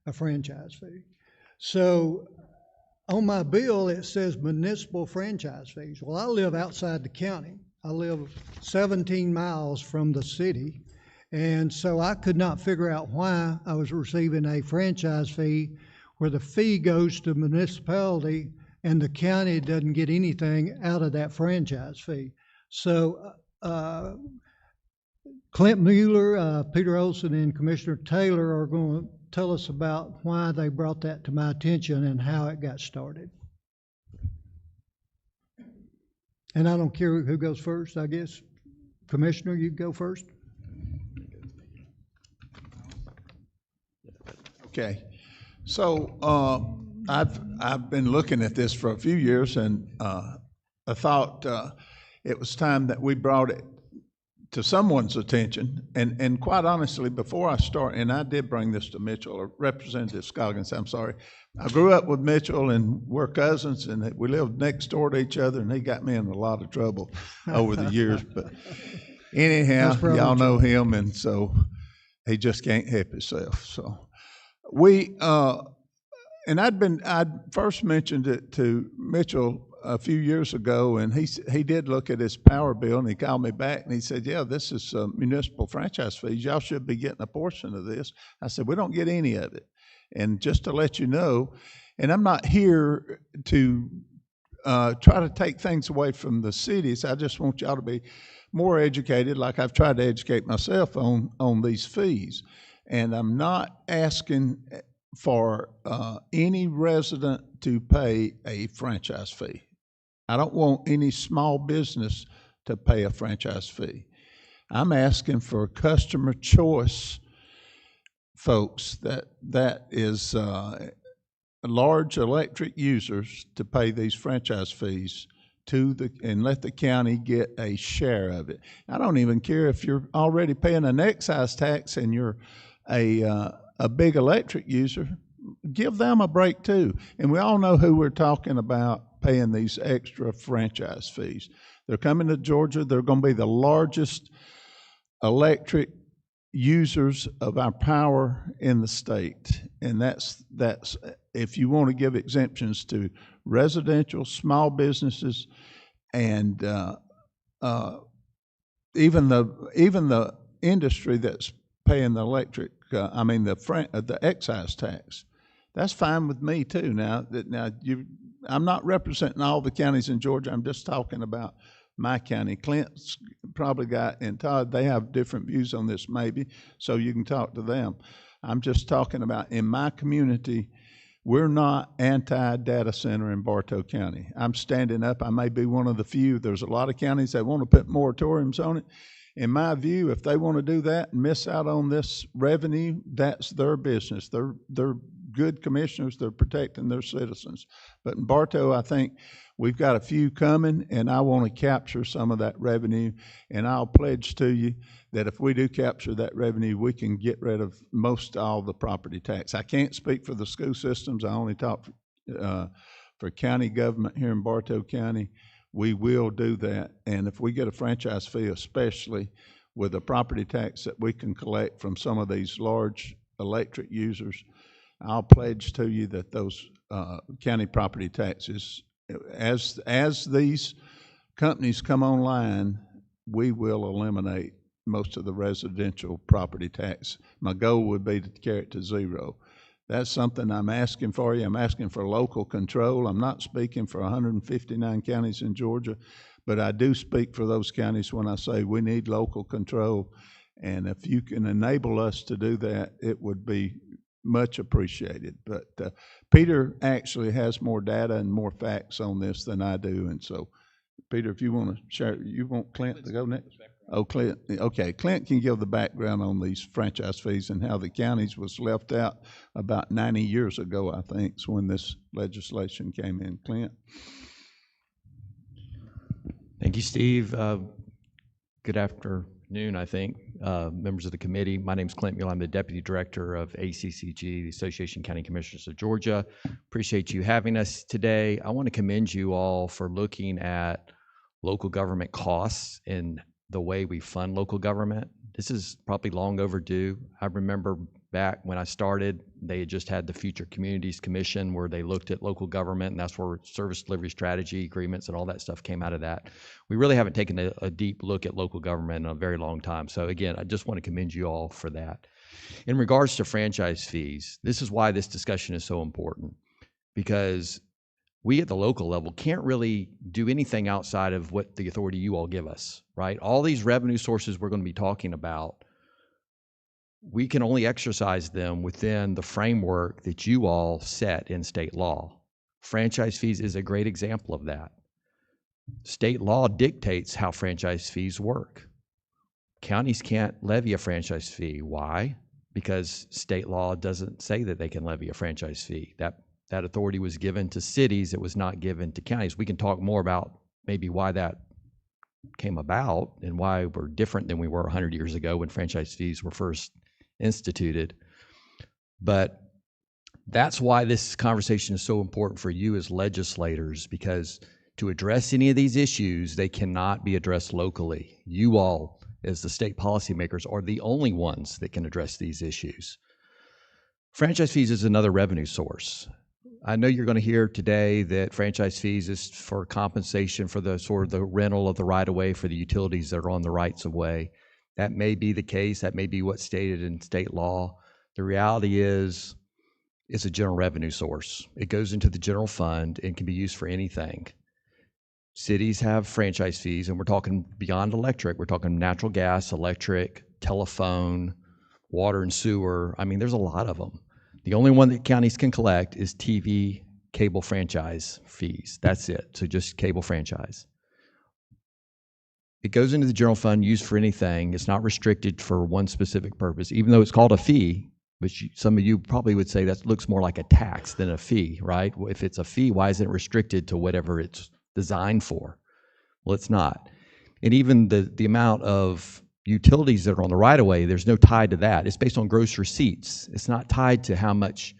a franchise fee. So on my bill, it says municipal franchise fees. Well, I live outside the county. I live 17 miles from the city. And so I could not figure out why I was receiving a franchise fee where the fee goes to municipality and the county doesn't get anything out of that franchise fee. So Clint Mueller, Peter Olson, and Commissioner Taylor are going to tell us about why they brought that to my attention and how it got started. And I don't care who goes first, I guess. Commissioner, you go first. Okay. So I've been looking at this for a few years, and I thought it was time that we brought it to someone's attention. And quite honestly, before I start, and I did bring this to Mitchell, or Representative Scoggins, I'm sorry. I grew up with Mitchell, and we're cousins, and we lived next door to each other, and he got me in a lot of trouble over the years. But anyhow, y'all know him, and so he just can't help himself. So and I'd first mentioned it to Mitchell a few years ago, and he did look at his power bill, and he called me back, and he said, yeah, this is municipal franchise fees. Y'all should be getting a portion of this. I said, we don't get any of it. And just to let you know, and I'm not here to try to take things away from the cities. I just want y'all to be more educated, like I've tried to educate myself on these fees. And I'm not asking for any resident to pay a franchise fee. I don't want any small business to pay a franchise fee. I'm asking for customer choice folks that is large electric users to pay these franchise fees and let the county get a share of it. I don't even care if you're already paying an excise tax and you're a big electric user. Give them a break too. And we all know who we're talking about paying these extra franchise fees. They're coming to Georgia. They're going to be the largest electric users of our power in the state. And that's if you want to give exemptions to residential, small businesses, and even the industry that's paying the electric, the excise tax. That's fine with me too. I'm not representing all the counties in Georgia. I'm just talking about my county. Clint's probably and Todd, they have different views on this maybe, so you can talk to them. I'm just talking about in my community, we're not anti-data center in Bartow County. I'm standing up. I may be one of the few. There's a lot of counties that want to put moratoriums on it. In my view, if they want to do that and miss out on this revenue, that's their business. They're good commissioners that are protecting their citizens. But in Bartow, I think we've got a few coming, and I want to capture some of that revenue. And I'll pledge to you that if we do capture that revenue, we can get rid of most all the property tax. I can't speak for the school systems. I only talk for county government here in Bartow County. We will do that. And if we get a franchise fee, especially with the property tax that we can collect from some of these large electric users, I'll pledge to you that those county property taxes, as these companies come online, we will eliminate most of the residential property tax. My goal would be to carry it to zero. That's something I'm asking for you. I'm asking for local control. I'm not speaking for 159 counties in Georgia, but I do speak for those counties when I say we need local control. And if you can enable us to do that, it would be much appreciated. But Peter actually has more data and more facts on this than I do. And so, Peter, if you want to share, you want Clint to go next? Oh, Clint. Okay, Clint can give the background on these franchise fees and how the counties was left out about 90 years ago, I think, is when this legislation came in. Clint? Thank you, Steve. Good afternoon, I think, members of the committee. My name is Clint Mueller. I'm the Deputy Director of ACCG, the Association of County Commissioners of Georgia. Appreciate you having us today. I want to commend you all for looking at local government costs and the way we fund local government. This is probably long overdue. I remember back when I started, they had just had the Future Communities Commission where they looked at local government, and that's where service delivery strategy agreements and all that stuff came out of that. We really haven't taken a deep look at local government in a very long time. So again, I just want to commend you all for that. In regards to franchise fees, this is why this discussion is so important, because we at the local level can't really do anything outside of what the authority you all give us, right? All these revenue sources we're going to be talking about, we can only exercise them within the framework that you all set in state law. Franchise fees is a great example of that. State law dictates how franchise fees work. Counties can't levy a franchise fee. Why? Because state law doesn't say that they can levy a franchise fee. That authority was given to cities. It was not given to counties. We can talk more about maybe why that came about and why we're different than we were 100 years ago when franchise fees were first instituted. But that's why this conversation is so important for you as legislators, because to address any of these issues, they cannot be addressed locally. You all, as the state policymakers, are the only ones that can address these issues. Franchise fees is another revenue source. I know you're going to hear today that franchise fees is for compensation for the sort of the rental of the right-of-way for the utilities that are on the rights-of-way. That may be the case. That may be what's stated in state law. The reality is it's a general revenue source. It goes into the general fund and can be used for anything. Cities have franchise fees, and we're talking beyond electric. We're talking natural gas, electric, telephone, water and sewer. I mean, there's a lot of them. The only one that counties can collect is TV cable franchise fees. That's it. So just cable franchise. It goes into the general fund, used for anything. It's not restricted for one specific purpose, even though it's called a fee, which some of you probably would say that looks more like a tax than a fee, right? If it's a fee, why isn't it restricted to whatever it's designed for? Well, it's not. And even the amount of utilities that are on the right-of-way, there's no tie to that. It's based on gross receipts. It's not tied to how much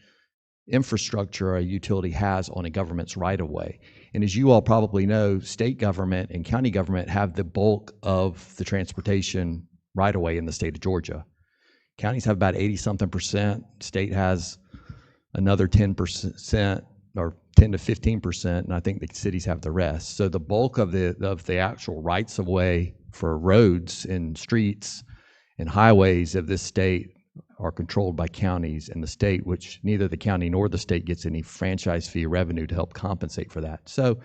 infrastructure a utility has on a government's right-of-way. And as you all probably know, state government and county government have the bulk of the transportation right-of-way in the state of Georgia. Counties have about 80-something%. State has another 10% or 10 to 15%, and I think the cities have the rest. So the bulk of the actual rights-of-way for roads and streets and highways of this state are controlled by counties and the state, which neither the county nor the state gets any franchise fee revenue to help compensate for that. So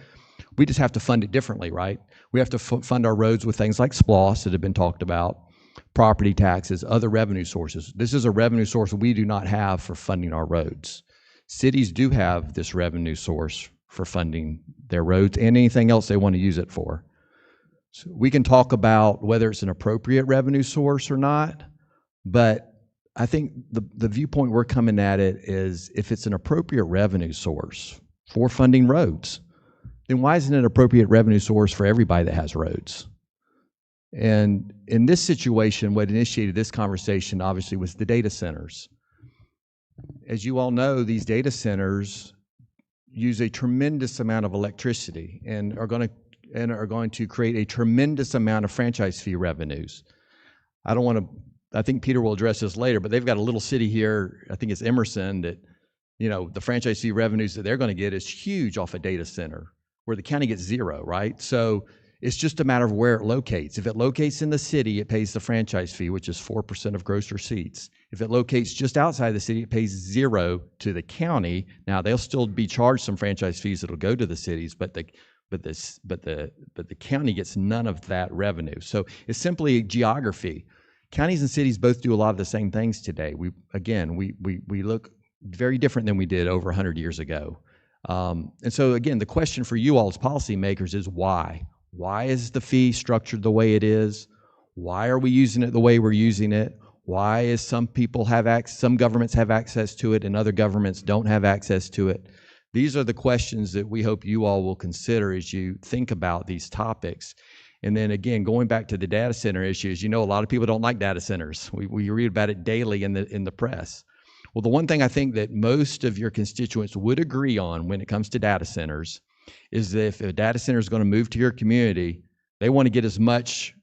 we just have to fund it differently, right? We have to fund our roads with things like SPLOST that have been talked about, property taxes, other revenue sources. This is a revenue source we do not have for funding our roads. Cities do have this revenue source for funding their roads and anything else they want to use it for. So we can talk about whether it's an appropriate revenue source or not, but I think the viewpoint we're coming at it is if it's an appropriate revenue source for funding roads, then why isn't it an appropriate revenue source for everybody that has roads? And in this situation, what initiated this conversation obviously was the data centers. As you all know, these data centers use a tremendous amount of electricity and are going to create a tremendous amount of franchise fee revenues. I think Peter will address this later, but they've got a little city here, I think it's Emerson, that, you know, the franchise fee revenues that they're going to get is huge off a data center, where the county gets zero, right? So it's just a matter of where it locates. If it locates in the city, it pays the franchise fee, which is 4% of gross receipts. If it locates just outside the city, it pays 0 to the county. Now, they'll still be charged some franchise fees that'll go to the cities, but the county gets none of that revenue. So it's simply geography. Counties and cities both do a lot of the same things today. We look very different than we did over 100 years ago. And so again, the question for you all as policymakers is why? Why is the fee structured the way it is? Why are we using it the way we're using it? Why is some governments have access to it and other governments don't have access to it? These are the questions that we hope you all will consider as you think about these topics. And then again, going back to the data center issues, you know, a lot of people don't like data centers. We read about it daily in the press. Well, the one thing I think that most of your constituents would agree on when it comes to data centers is that if a data center is going to move to your community, they want to get as much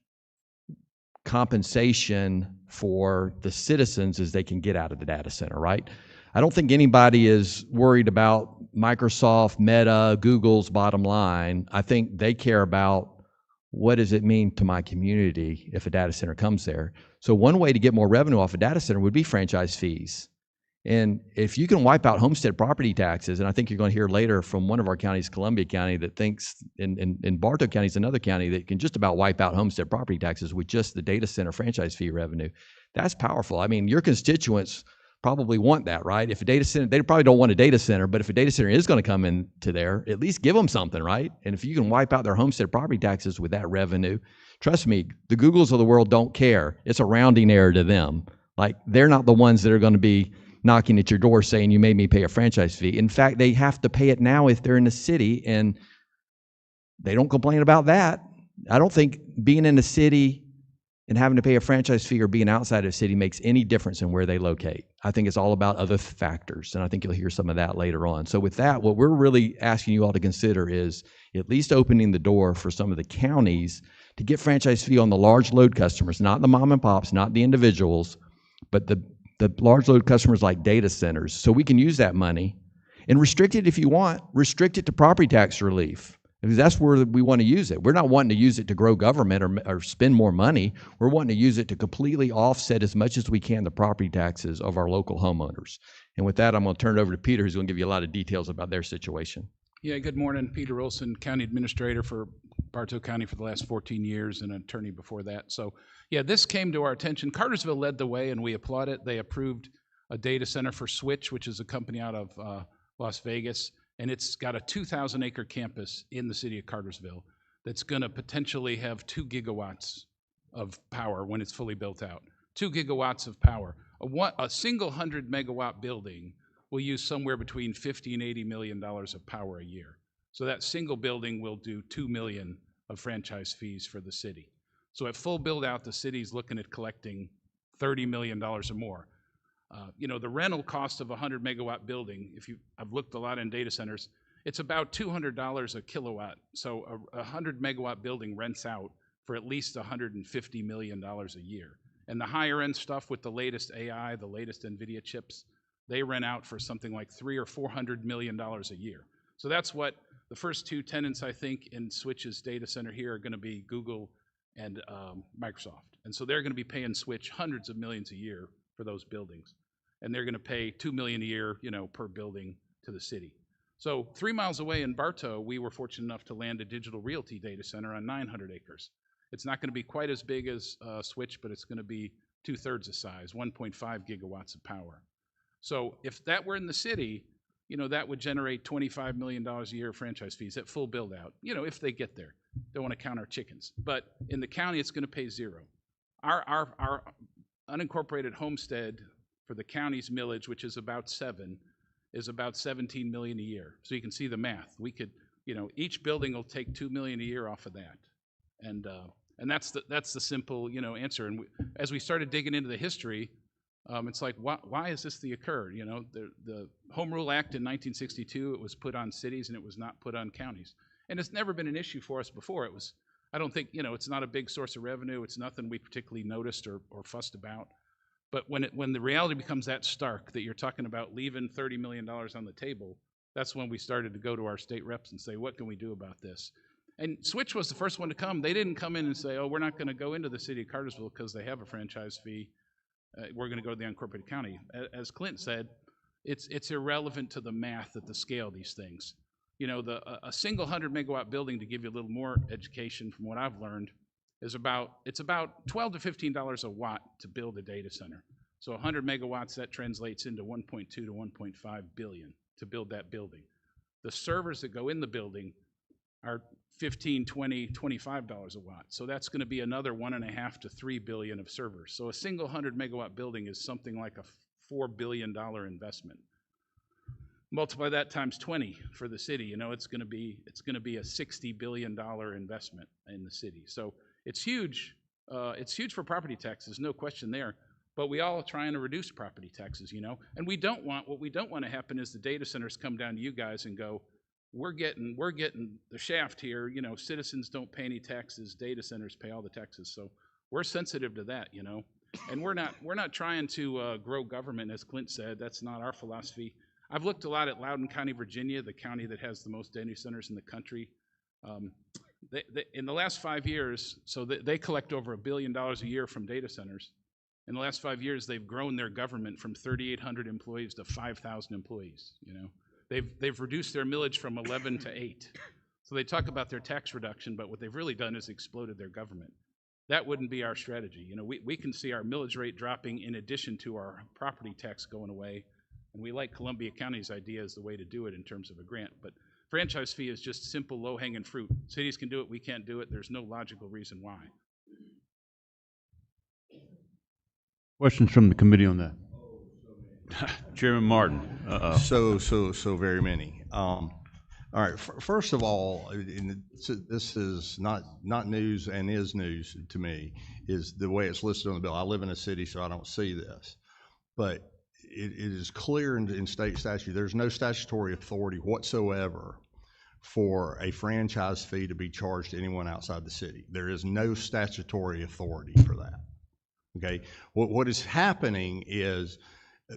compensation for the citizens as they can get out of the data center, right? I don't think anybody is worried about Microsoft, Meta, Google's bottom line. I think they care about what does it mean to my community if a data center comes there. So one way to get more revenue off a data center would be franchise fees. And if you can wipe out homestead property taxes, and I think you're going to hear later from one of our counties, Columbia County, that thinks, in Bartow County is another county that can just about wipe out homestead property taxes with just the data center franchise fee revenue. That's powerful. I mean, your constituents probably want that, right? If a data center, they probably don't want a data center, but if a data center is going to come into there, at least give them something, right? And if you can wipe out their homestead property taxes with that revenue, trust me, the Googles of the world don't care. It's a rounding error to them. Like, they're not the ones that are going to be knocking at your door saying you made me pay a franchise fee. In fact, they have to pay it now if they're in the city, and they don't complain about that. I don't think being in the city and having to pay a franchise fee or being outside of the city makes any difference in where they locate. I think it's all about other factors, and I think you'll hear some of that later on. So with that, what we're really asking you all to consider is at least opening the door for some of the counties to get franchise fee on the large load customers, not the mom and pops, not the individuals, but the large load customers like data centers. So we can use that money and restrict it if you want. Restrict it to property tax relief, because that's where we want to use it. We're not wanting to use it to grow government or spend more money. We're wanting to use it to completely offset as much as we can the property taxes of our local homeowners. And with that, I'm going to turn it over to Peter, who's going to give you a lot of details about their situation. Yeah, good morning. Peter Wilson, County Administrator for Bartow County for the last 14 years and an attorney before that. So yeah, this came to our attention. Cartersville led the way and we applaud it. They approved a data center for Switch, which is a company out of Las Vegas, and it's got a 2,000 acre campus in the city of Cartersville that's gonna potentially have 2 gigawatts of power when it's fully built out. 2 gigawatts of power. A single 100 megawatt building will use somewhere between $50 and $80 million of power a year. So that single building will do $2 million of franchise fees for the city. So at full build out, the city's looking at collecting $30 million or more. You know, the rental cost of a 100 megawatt building, I've looked a lot in data centers, it's about $200 a kilowatt. So a 100 megawatt building rents out for at least $150 million a year. And the higher end stuff with the latest AI, the latest NVIDIA chips, they rent out for something like $300 or $400 million a year. So that's what the first 2 tenants, I think, in Switch's data center here are going to be Google and Microsoft. And so they're going to be paying Switch hundreds of millions a year for those buildings. And they're going to pay $2 million a year, you know, per building to the city. So 3 miles away in Bartow, we were fortunate enough to land a digital realty data center on 900 acres. It's not going to be quite as big as Switch, but it's going to be 2/3 the size, 1.5 gigawatts of power. So if that were in the city, you know, that would generate $25 million a year of franchise fees at full build out, you know, if they get there. Don't want to count our chickens. But in the county, it's going to pay 0. Our unincorporated homestead for the county's millage, which is about 7, is about 17 million a year. So you can see the math. We could, each building will take 2 million a year off of that. And that's the simple, answer. And as we started digging into the history, it's like, why is this the occurred? The Home Rule Act in 1962, it was put on cities and it was not put on counties. And it's never been an issue for us before. I don't think, it's not a big source of revenue. It's nothing we particularly noticed or fussed about. But when the reality becomes that stark, that you're talking about leaving $30 million on the table, that's when we started to go to our state reps and say, what can we do about this? And Switch was the first one to come. They didn't come in and say, oh, we're not going to go into the city of Cartersville because they have a franchise fee. We're going to go to the unincorporated county. As Clint said, it's irrelevant to the math at the scale of these things. A single 100-megawatt building, to give you a little more education from what I've learned, it's about $12 to $15 a watt to build a data center. So 100 megawatts, that translates into 1.2 to 1.5 billion to build that building. The servers that go in the building are $15, $20, $25 a watt. So that's going to be another 1.5 to 3 billion of servers. So a single 100-megawatt building is something like a $4 billion investment. Multiply that times 20 for the city. It's going to be a $60 billion investment in the city. So it's huge. It's huge for property taxes, no question there. But we all are trying to reduce property taxes, and what we don't want to happen is the data centers come down to you guys and go, we're getting the shaft here. Citizens don't pay any taxes. Data centers pay all the taxes. So we're sensitive to that, and we're not trying to grow government, as Clint said. That's not our philosophy. I've looked a lot at Loudoun County, Virginia, the county that has the most data centers in the country. In the last 5 years, so they collect over $1 billion a year from data centers. In the last 5 years, they've grown their government from 3,800 employees to 5,000 employees. They've reduced their millage from 11 to 8. So they talk about their tax reduction, but what they've really done is exploded their government. That wouldn't be our strategy. We can see our millage rate dropping in addition to our property tax going away. And we like Columbia County's idea as the way to do it in terms of a grant. But franchise fee is just simple, low-hanging fruit. Cities can do it, we can't do it. There's no logical reason why. Questions from the committee on that? Chairman Martin. So very many. All right, first of all, this is not news and is news to me, is the way it's listed on the bill. I live in a city, so I don't see this. But it is clear in state statute, there's no statutory authority whatsoever for a franchise fee to be charged to anyone outside the city. There is no statutory authority for that. Okay, what is happening is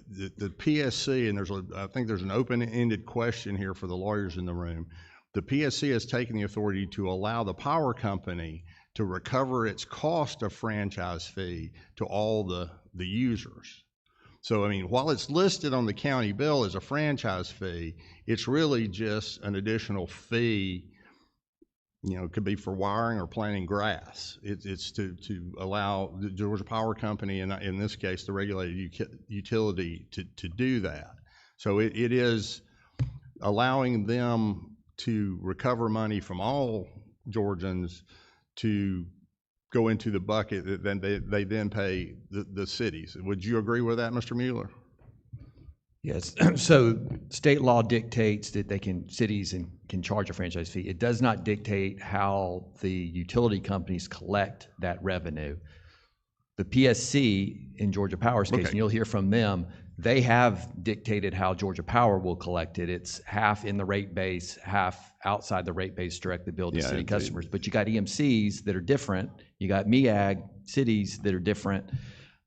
the PSC, and I think there's an open-ended question here for the lawyers in the room. The PSC has taken the authority to allow the power company to recover its cost of franchise fee to all the users. So, while it's listed on the county bill as a franchise fee, it's really just an additional fee. It could be for wiring or planting grass. It's to allow the Georgia Power Company, and in this case, the regulated utility, to do that. So it is allowing them to recover money from all Georgians to go into the bucket that then they then pay the cities. Would you agree with that, Mr. Mueller? Yes. So state law dictates that cities can charge a franchise fee. It does not dictate how the utility companies collect that revenue. The PSC in Georgia Power's case, and you'll hear from them, they have dictated how Georgia Power will collect it. It's half in the rate base, half outside the rate base directly billed to city customers. But you got EMCs that are different. You got MEAG cities that are different.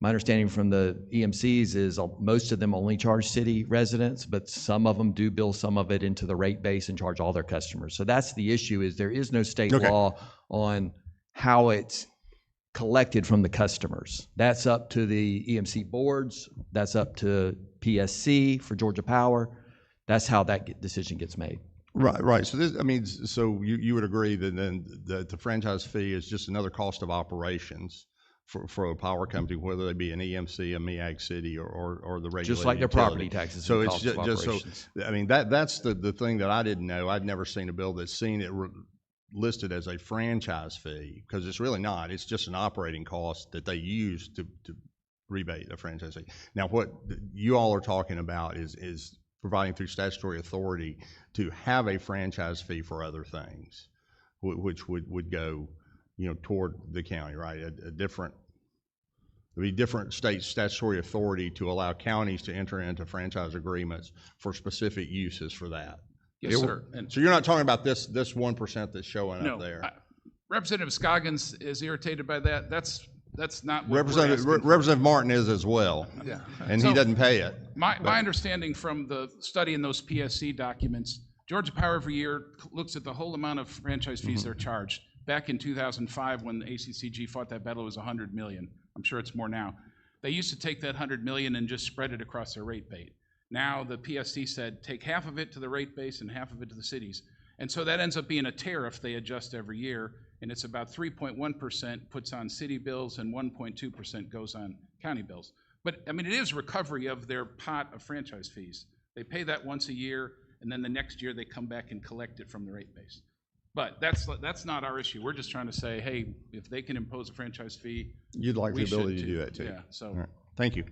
My understanding from the EMCs is most of them only charge city residents, but some of them do bill some of it into the rate base and charge all their customers. So that's the issue, is there is no state law on how it's collected from the customers. That's up to the EMC boards. That's up to PSC for Georgia Power. That's how that decision gets made. Right. So so you would agree that the franchise fee is just another cost of operations for a power company, whether they be an EMC, a MEAG city, or the regulated just like their utility. property taxes. So it's just that's the thing that I didn't know. I'd never seen a bill that's seen it listed as a franchise fee, because it's really not. It's just an operating cost that they use to rebate, a franchise fee. Now, what you all are talking about is providing through statutory authority to have a franchise fee for other things, which would go, toward the county, right? A different, there'd be different state statutory authority to allow counties to enter into franchise agreements for specific uses for that. Yes, sir. So you're not talking about this 1% that's showing up there. Representative Scoggins is irritated by that. That's not what we're asking for. Representative Martin is as well. Yeah. And So, he doesn't pay it. My understanding from the study in those PSC documents, Georgia Power every year looks at the whole amount of franchise fees they're charged. Back in 2005, when the ACCG fought that battle, it was $100 million. I'm sure it's more now. They used to take that $100 million and just spread it across their rate base. Now the PSC said, take half of it to the rate base and half of it to the cities. And so that ends up being a tariff they adjust every year, and it's about 3.1% puts on city bills and 1.2% goes on county bills. But, I mean, it is recovery of their pot of franchise fees. They pay that once a year, and then the next year they come back and collect it from the rate base. But that's not our issue. We're just trying to say, hey, if they can impose a franchise fee, you'd like the ability to do that too. Yeah, so. All right. Thank you.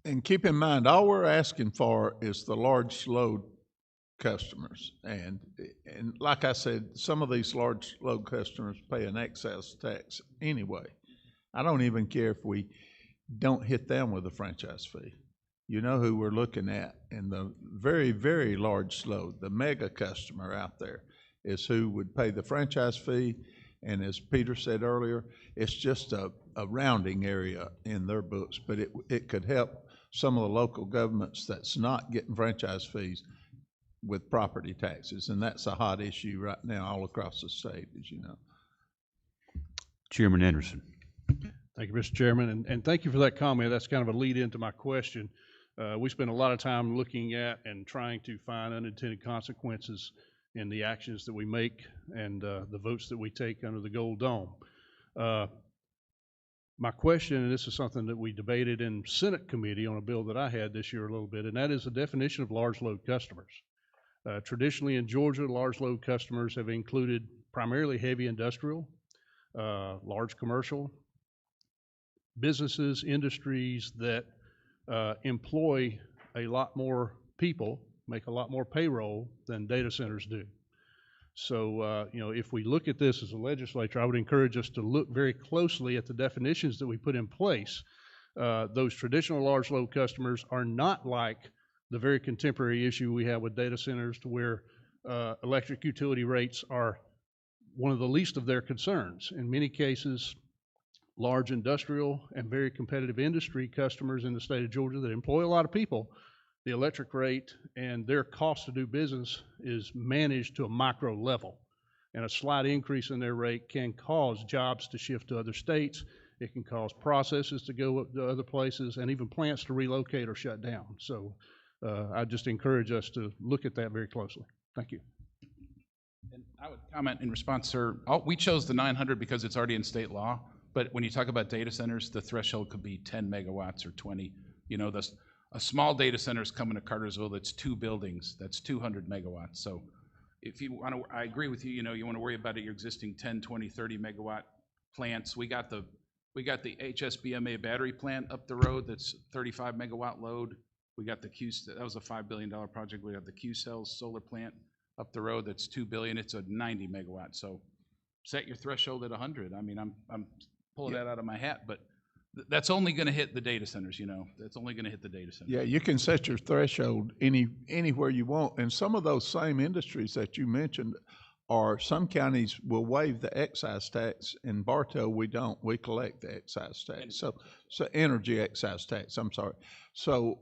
And keep in mind, all we're asking for is the large load customers. And like I said, some of these large load customers pay an excess tax anyway. I don't even care if we don't hit them with a franchise fee. You know who we're looking at, and the very, very large load, the mega customer out there is who would pay the franchise fee. And as Peter said earlier, it's just a rounding area in their books, but it could help some of the local governments that's not getting franchise fees with property taxes, and that's a hot issue right now all across the state, as you know. Chairman Anderson. Thank you, Mr. Chairman, and thank you for that comment. That's kind of a lead into my question. We spend a lot of time looking at and trying to find unintended consequences in the actions that we make and the votes that we take under the Gold Dome. My question, and this is something that we debated in Senate committee on a bill that I had this year a little bit, and that is the definition of large load customers. Traditionally in Georgia, large load customers have included primarily heavy industrial, large commercial, businesses, industries that employ a lot more people, make a lot more payroll than data centers do. So, if we look at this as a legislature, I would encourage us to look very closely at the definitions that we put in place. Those traditional large load customers are not like the very contemporary issue we have with data centers, to where electric utility rates are one of the least of their concerns. In many cases, large industrial and very competitive industry customers in the state of Georgia that employ a lot of people, the electric rate and their cost to do business is managed to a micro level. And a slight increase in their rate can cause jobs to shift to other states. It can cause processes to go to other places, and even plants to relocate or shut down. So I just encourage us to look at that very closely. Thank you. And I would comment in response, sir. We chose the 900 because it's already in state law. But when you talk about data centers, the threshold could be 10 megawatts or 20. A small data center is coming to Cartersville that's 2 buildings, that's 200 megawatts. So if you want to, I agree with you, you want to worry about your existing 10, 20, 30 megawatt plants. We got the HSBMA battery plant up the road that's 35 megawatt load. We got the that was a $5 billion project. We have the Q-Cells solar plant up the road that's $2 billion. It's a 90 megawatt. So set your threshold at 100. I mean, I'm pulling that out of my hat, but that's only going to hit the data centers, That's only going to hit the data centers. Yeah, you can set your threshold anywhere you want. And some of those same industries that you mentioned some counties will waive the excise tax. In Bartow, we don't. We collect the excise tax. So energy excise tax, I'm sorry. So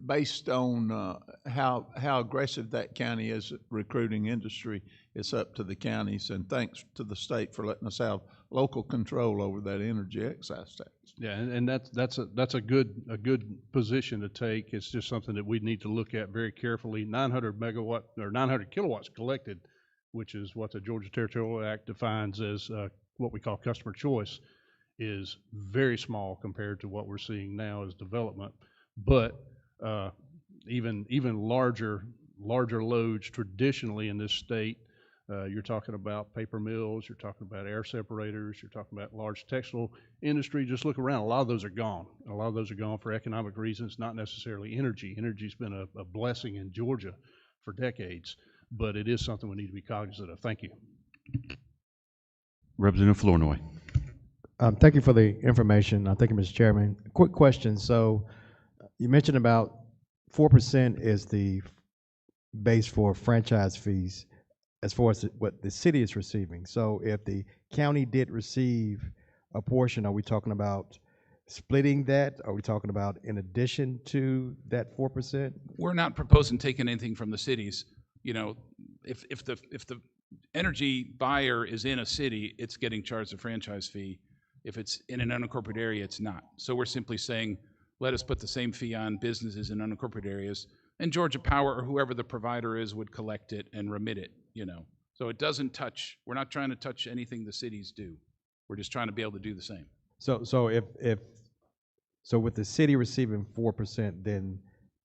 based on how aggressive that county is at recruiting industry, it's up to the counties. And thanks to the state for letting us have local control over that energy excise tax. Yeah, and that's a good position to take. It's just something that we need to look at very carefully. 900 megawatt or 900 kilowatts collected, which is what the Georgia Territorial Act defines as what we call customer choice, is very small compared to what we're seeing now as development. But even larger loads traditionally in this state You're talking about paper mills, you're talking about air separators, you're talking about large textile industry. Just look around. A lot of those are gone. A lot of those are gone for economic reasons, not necessarily energy. Energy's been a blessing in Georgia for decades, but it is something we need to be cognizant of. Thank you. Representative Flournoy. Thank you for the information. Thank you, Mr. Chairman. Quick question. So you mentioned about 4% is the base for franchise fees as far as what the city is receiving. So if the county did receive a portion, are we talking about splitting that? Are we talking about in addition to that 4%? We're not proposing taking anything from the cities. You know, if the energy buyer is in a city, it's getting charged a franchise fee. If it's in an unincorporated area, it's not. So we're simply saying, let us put the same fee on businesses in unincorporated areas, and Georgia Power or whoever the provider is would collect it and remit it, you know. So it doesn't touch, we're not trying to touch anything the cities do. We're just trying to be able to do the same. So with the city receiving 4%, then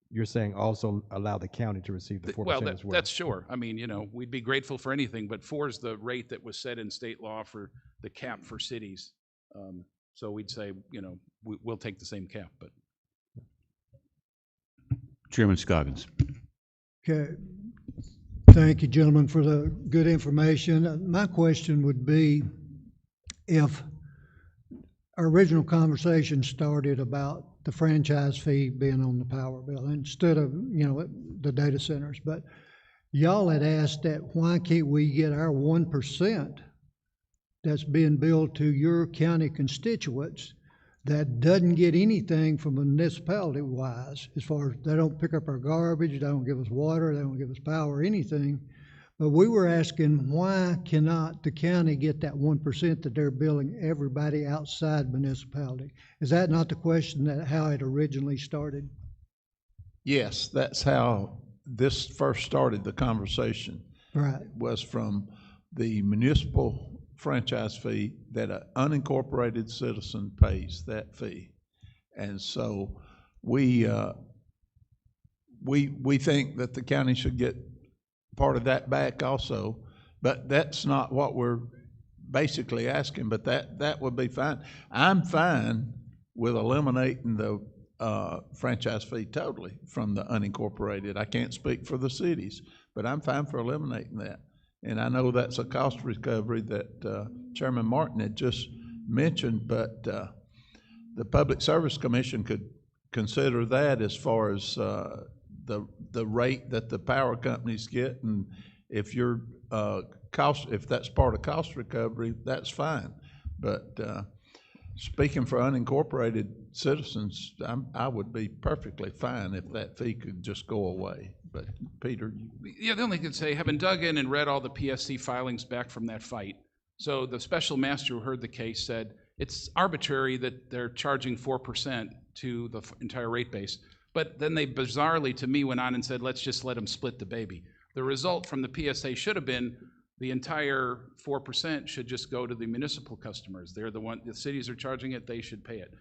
you're saying also allow the county to receive the 4% Well, as well? that's sure. I mean, you know, we'd be grateful for anything, but 4 is the rate that was set in state law for the cap for cities. So we'd say, you know, we'll take the same cap, but. Chairman Scoggins. Okay. Thank you, gentlemen, for the good information. My question would be, if our original conversation started about the franchise fee being on the power bill instead of, you know, the data centers, but y'all had asked that why can't we get our 1% that's being billed to your county constituents that doesn't get anything from a municipality-wise, as far as they don't pick up our garbage, they don't give us water, they don't give us power, anything. But we were asking, why cannot the county get that 1% that they're billing everybody outside municipality? Is that not the question that how it originally started? Yes, that's how this first started, the conversation. Right. Was from the municipal franchise fee that an unincorporated citizen pays that fee. And so we think that the county should get part of that back also, but that's not what we're basically asking, but that would be fine. I'm fine with eliminating the franchise fee totally from the unincorporated. I can't speak for the cities, but I'm fine for eliminating that. And I know that's a cost recovery that Chairman Martin had just mentioned, but the Public Service Commission could consider that as far as the rate that the power companies get, and if you're if that's part of cost recovery, that's fine. But speaking for unincorporated citizens, I would be perfectly fine if that fee could just go away. But Peter, Yeah, the only thing I could say, having dug in and read all the PSC filings back from that fight, so the special master who heard the case said it's arbitrary that they're charging 4% to the entire rate base. But then they bizarrely, to me, went on and said, let's just let them split the baby. The result from the PSA should have been the entire 4% should just go to the municipal customers. They're the cities are charging it, they should pay it.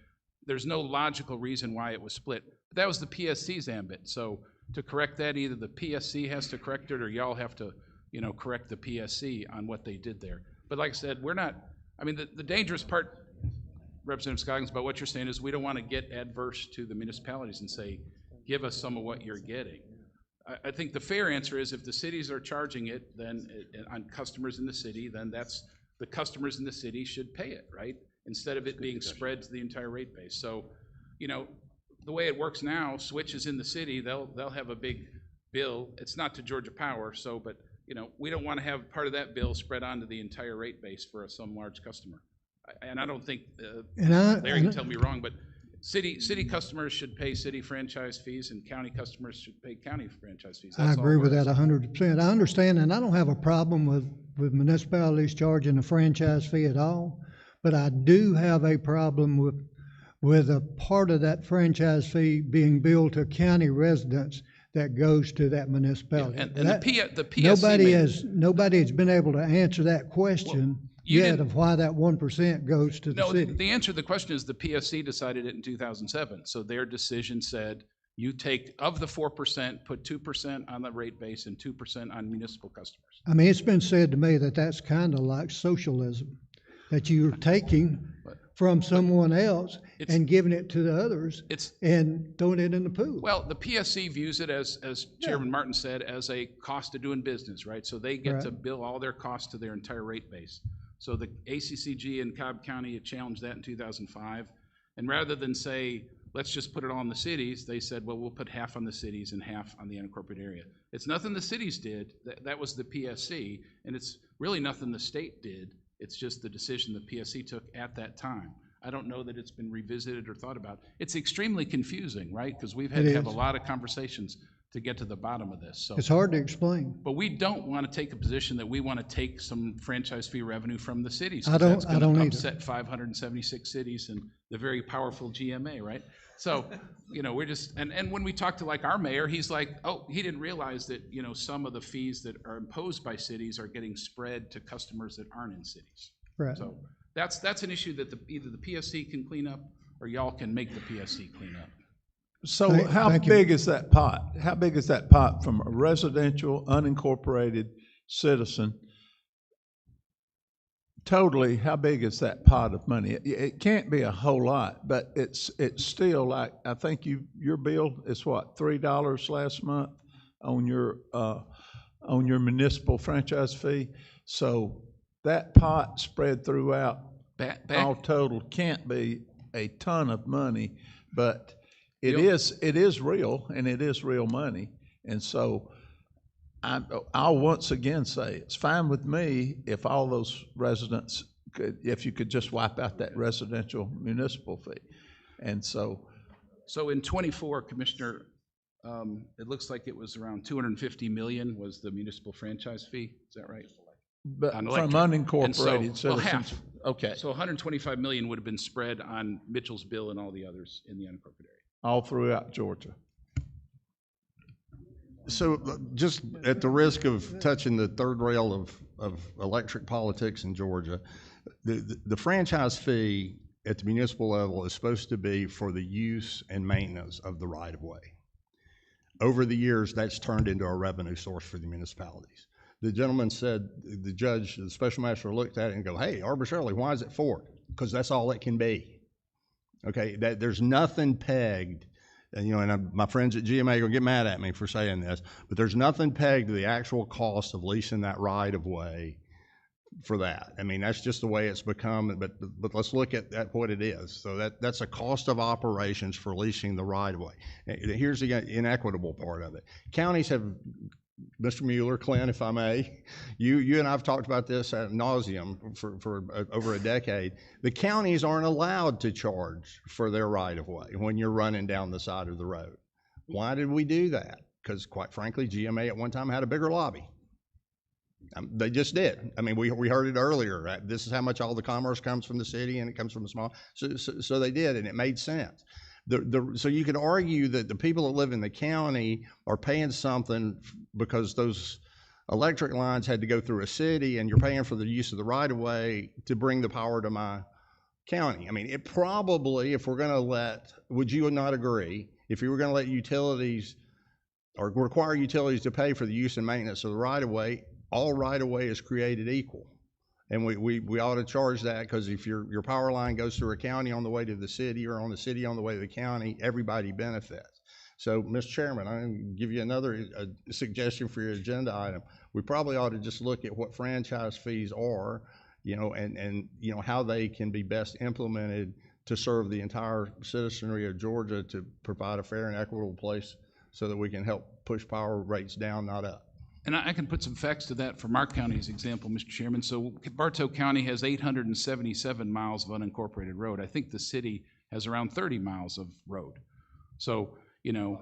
There's no logical reason why it was split. But that was the PSC's ambit. So to correct that, either the PSC has to correct it or y'all have to, you know, correct the PSC on what they did there. But like I said, we're not, I mean, the dangerous part, Representative Scoggins, about what you're saying is we don't want to get adverse to the municipalities and say, give us some of what you're getting. I think the fair answer is if the cities are charging it, then on customers in the city, then that's the customers in the city should pay it, right? Instead of it being spread to the entire rate base. So, you know, the way it works now, Switch is in the city, they'll have a big bill. It's not to Georgia Power, so, but, you know, we don't want to have part of that bill spread onto the entire rate base for some large customer. And I don't think, Larry can tell me wrong, but city customers should pay city franchise fees and county customers should pay county franchise fees. I agree with that 100%. I understand, and I don't have a problem with municipalities charging a franchise fee at all, but I do have a problem with a part of that franchise fee being billed to county residents that goes to that municipality. Yeah, and the PSC nobody has been able to answer that question yet of why that 1% goes to the city. The answer to the question is the PSC decided it in 2007. So their decision said You take, of the 4%, put 2% on the rate base and 2% on municipal customers. I mean, it's been said to me that that's kind of like socialism, that you're taking from someone else and giving it to the others and throwing it in the pool. Well, the PSC views it as Chairman Martin said, as a cost of doing business, right? So they get to bill all their costs to their entire rate base. So the ACCG in Cobb County had challenged that in 2005. And rather than say, let's just put it all in the cities, they said, well, we'll put half on the cities and half on the unincorporated area. It's nothing the cities did. That was the PSC. And it's really nothing the state did. It's just the decision the PSC took at that time. I don't know that it's been revisited or thought about. It's extremely confusing, right? Because we've had to have a lot of conversations to get to the bottom of this. So it's hard to explain. But we don't want to take a position that we want to take some franchise fee revenue from the cities. I don't either. Upset 576 cities and the very powerful GMA, right? So, you know, we're just, and when we talk to like our mayor, he's like, oh, he didn't realize that, you know, some of the fees that are imposed by cities are getting spread to customers that aren't in cities. Right. So that's an issue that either the PSC can clean up or y'all can make the PSC clean up. So how big is that pot? How big is that pot from a residential, unincorporated citizen? Totally, how big is that pot of money? It can't be a whole lot, but it's still like, I think your bill is what, $3 last month on your municipal franchise fee? So that pot spread throughout all total can't be a ton of money, but it is real, and it is real money. And so I'll once again say, it's fine with me if all those residents if you could just wipe out that residential municipal fee. And so in 24, Commissioner, it looks like it was around 250 million was the municipal franchise fee. Is that right? But from unincorporated citizens. Well, half. Okay. So 125 million would have been spread on Mitchell's bill and all the others in the unincorporated area. All throughout Georgia. So just at the risk of touching the third rail of electric politics in Georgia, the franchise fee at the municipal level is supposed to be for the use and maintenance of the right-of-way. Over the years, that's turned into a revenue source for the municipalities. The gentleman said, the judge, the special master looked at it and go, hey, arbitrarily, why is it for it? Because that's all it can be. Okay, there's nothing pegged, and, you know, and my friends at GMA are gonna get mad at me for saying this, but there's nothing pegged to the actual cost of leasing that right-of-way for that. I mean, that's just the way it's become, but let's look at what it is. So that's a cost of operations for leasing the right-of-way. Here's the inequitable part of it. Counties have, Mr. Mueller, Clint, if I may, you and I have talked about this ad nauseum for over a decade. The counties aren't allowed to charge for their right-of-way when you're running down the side of the road. Why did we do that? Because quite frankly, GMA at one time had a bigger lobby. They just did. I mean, we heard it earlier. Right? This is how much all the commerce comes from the city, and it comes from the small. So they did, and it made sense. So you could argue that the people that live in the county are paying something because those electric lines had to go through a city, and you're paying for the use of the right-of-way to bring the power to my county. I mean, it probably, if we're going to let, would you not agree, if you were going to let utilities or require utilities to pay for the use and maintenance of the right-of-way, all right-of-way is created equal. And we ought to charge that, because if your power line goes through a county on the way to the city, or on the city on the way to the county, everybody benefits. So, Mr. Chairman, I'm going to give you another suggestion for your agenda item. We probably ought to just look at what franchise fees are, you know, and you know, how they can be best implemented to serve the entire citizenry of Georgia, to provide a fair and equitable place so that we can help push power rates down, not up. And I can put some facts to that from our county's example, Mr. Chairman. So Bartow County has 877 miles of unincorporated road. I think the city has around 30 miles of road. So, you know,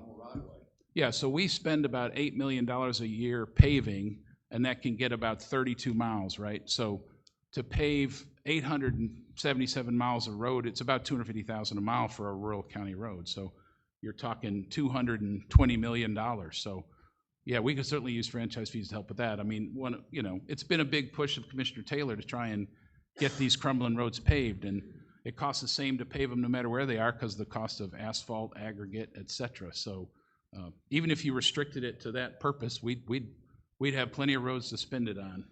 yeah, so we spend about $8 million a year paving, and that can get about 32 miles, right? So to pave 877 miles of road, it's about $250,000 a mile for a rural county road. So you're talking $220 million. So yeah, we could certainly use franchise fees to help with that. I mean, you know, it's been a big push of Commissioner Taylor to try and get these crumbling roads paved, and it costs the same to pave them no matter where they are because of the cost of asphalt, aggregate, et cetera. So even if you restricted it to that purpose, we'd have plenty of roads to spend it on.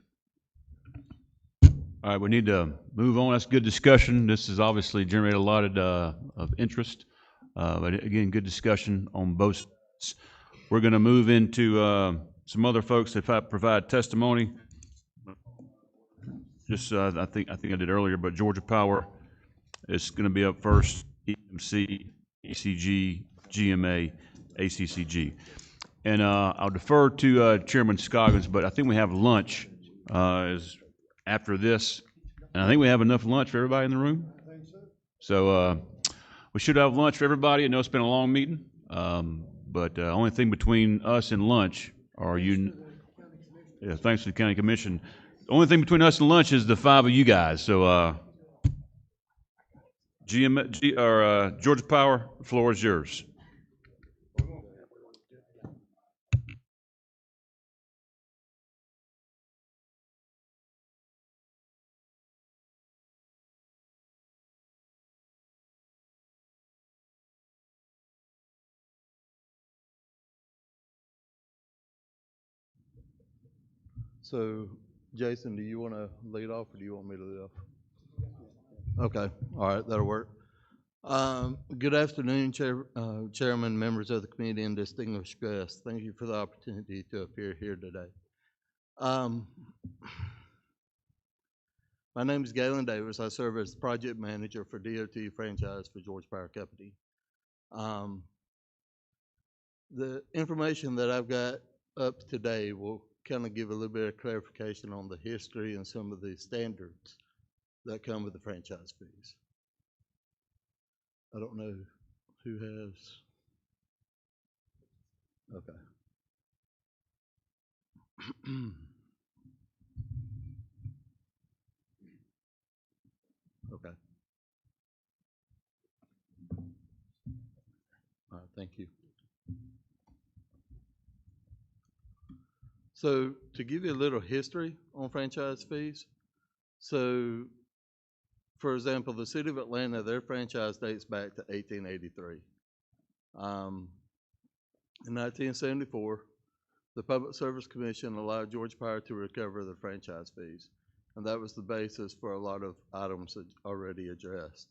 All right, we need to move on. That's good discussion. This has obviously generated a lot of interest. But again, good discussion on both sides. We're going to move into some other folks that provide testimony. Just, I think I did earlier, but Georgia Power is going to be up first. EMC, ECG, GMA, ACCG. And I'll defer to Chairman Scoggins, but I think we have lunch is after this. And I think we have enough lunch for everybody in the room. I think so. So we should have lunch for everybody. I know it's been a long meeting, but only thing between us and lunch are you. Yeah, thanks to the County Commission. The only thing between us and lunch is the 5 of you guys. So Georgia Power, the floor is yours. So, Jason, do you want to lead off or do you want me to lead off? Okay, all right, that'll work. Good afternoon, Chairman, members of the committee, and distinguished guests. Thank you for the opportunity to appear here today. My name is Galen Davis. I serve as project manager for DOT franchise for Georgia Power Company. The information that I've got up today will kind of give a little bit of clarification on the history and some of the standards that come with the franchise fees. I don't know who has. Okay. Okay. All right, thank you. So to give you a little history on franchise fees, so for example, the City of Atlanta, their franchise dates back to 1883. In 1974, the Public Service Commission allowed Georgia Power to recover the franchise fees, and that was the basis for a lot of items already addressed.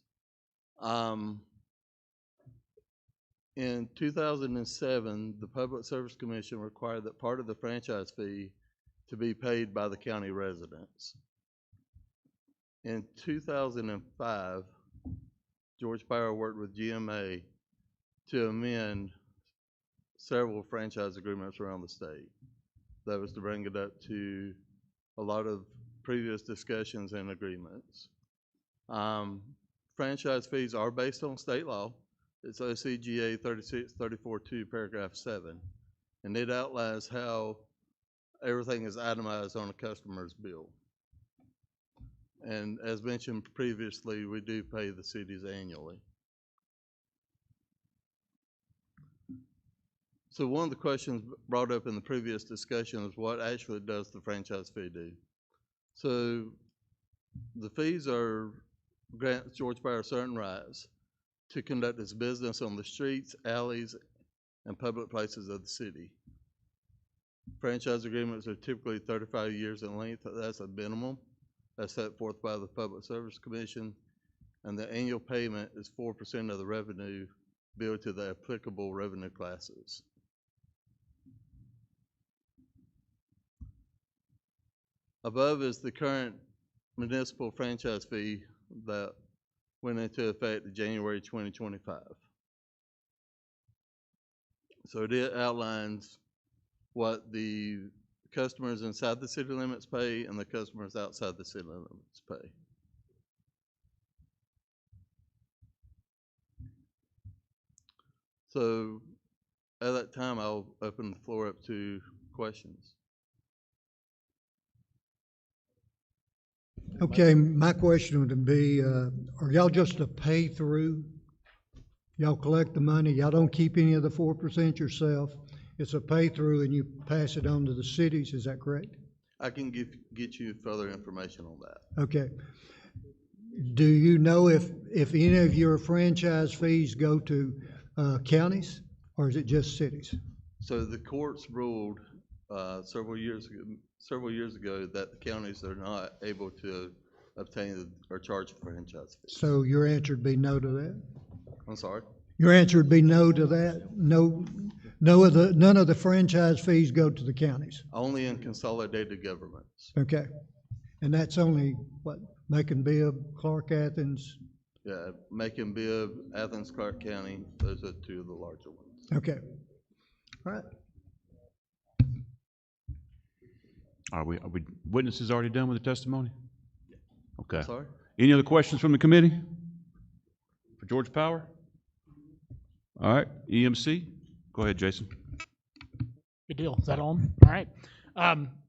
In 2007, the Public Service Commission required that part of the franchise fee to be paid by the county residents. In 2005, Georgia Power worked with GMA to amend several franchise agreements around the state. That was to bring it up to a lot of previous discussions and agreements. Franchise fees are based on state law. It's OCGA 3634-2, paragraph 7, and it outlines how everything is itemized on a customer's bill. And as mentioned previously, we do pay the cities annually. So one of the questions brought up in the previous discussion is what actually does the franchise fee do? So the fees grant Georgia Power certain rights to conduct its business on the streets, alleys, and public places of the city. Franchise agreements are typically 35 years in length. That's a minimum. That's set forth by the Public Service Commission, and the annual payment is 4% of the revenue billed to the applicable revenue classes. Above is the current municipal franchise fee that went into effect in January 2025. So it outlines what the customers inside the city limits pay and the customers outside the city limits pay. So at that time, I'll open the floor up to questions. Okay, my question would be, are y'all just a pay-through? Y'all collect the money, y'all don't keep any of the 4% yourself. It's a pay-through and you pass it on to the cities, is that correct? I can get you further information on that. Okay. Do you know if any of your franchise fees go to counties, or is it just cities? So the courts ruled several years ago that the counties are not able to obtain or charge franchise fees. So your answer would be no to that? I'm sorry? Your answer would be no to that? None of the franchise fees go to the counties? Only in consolidated governments. Okay. And that's only, what, Macon, Bibb, Clark, Athens? Yeah, Macon, Bibb, Athens, Clark County, those are two of the larger ones. Okay. All right. Are we witnesses already done with the testimony? Okay. Sorry? Any other questions from the committee? For Georgia Power? All right, EMC, go ahead, Jason. Good deal. Is that on? All right.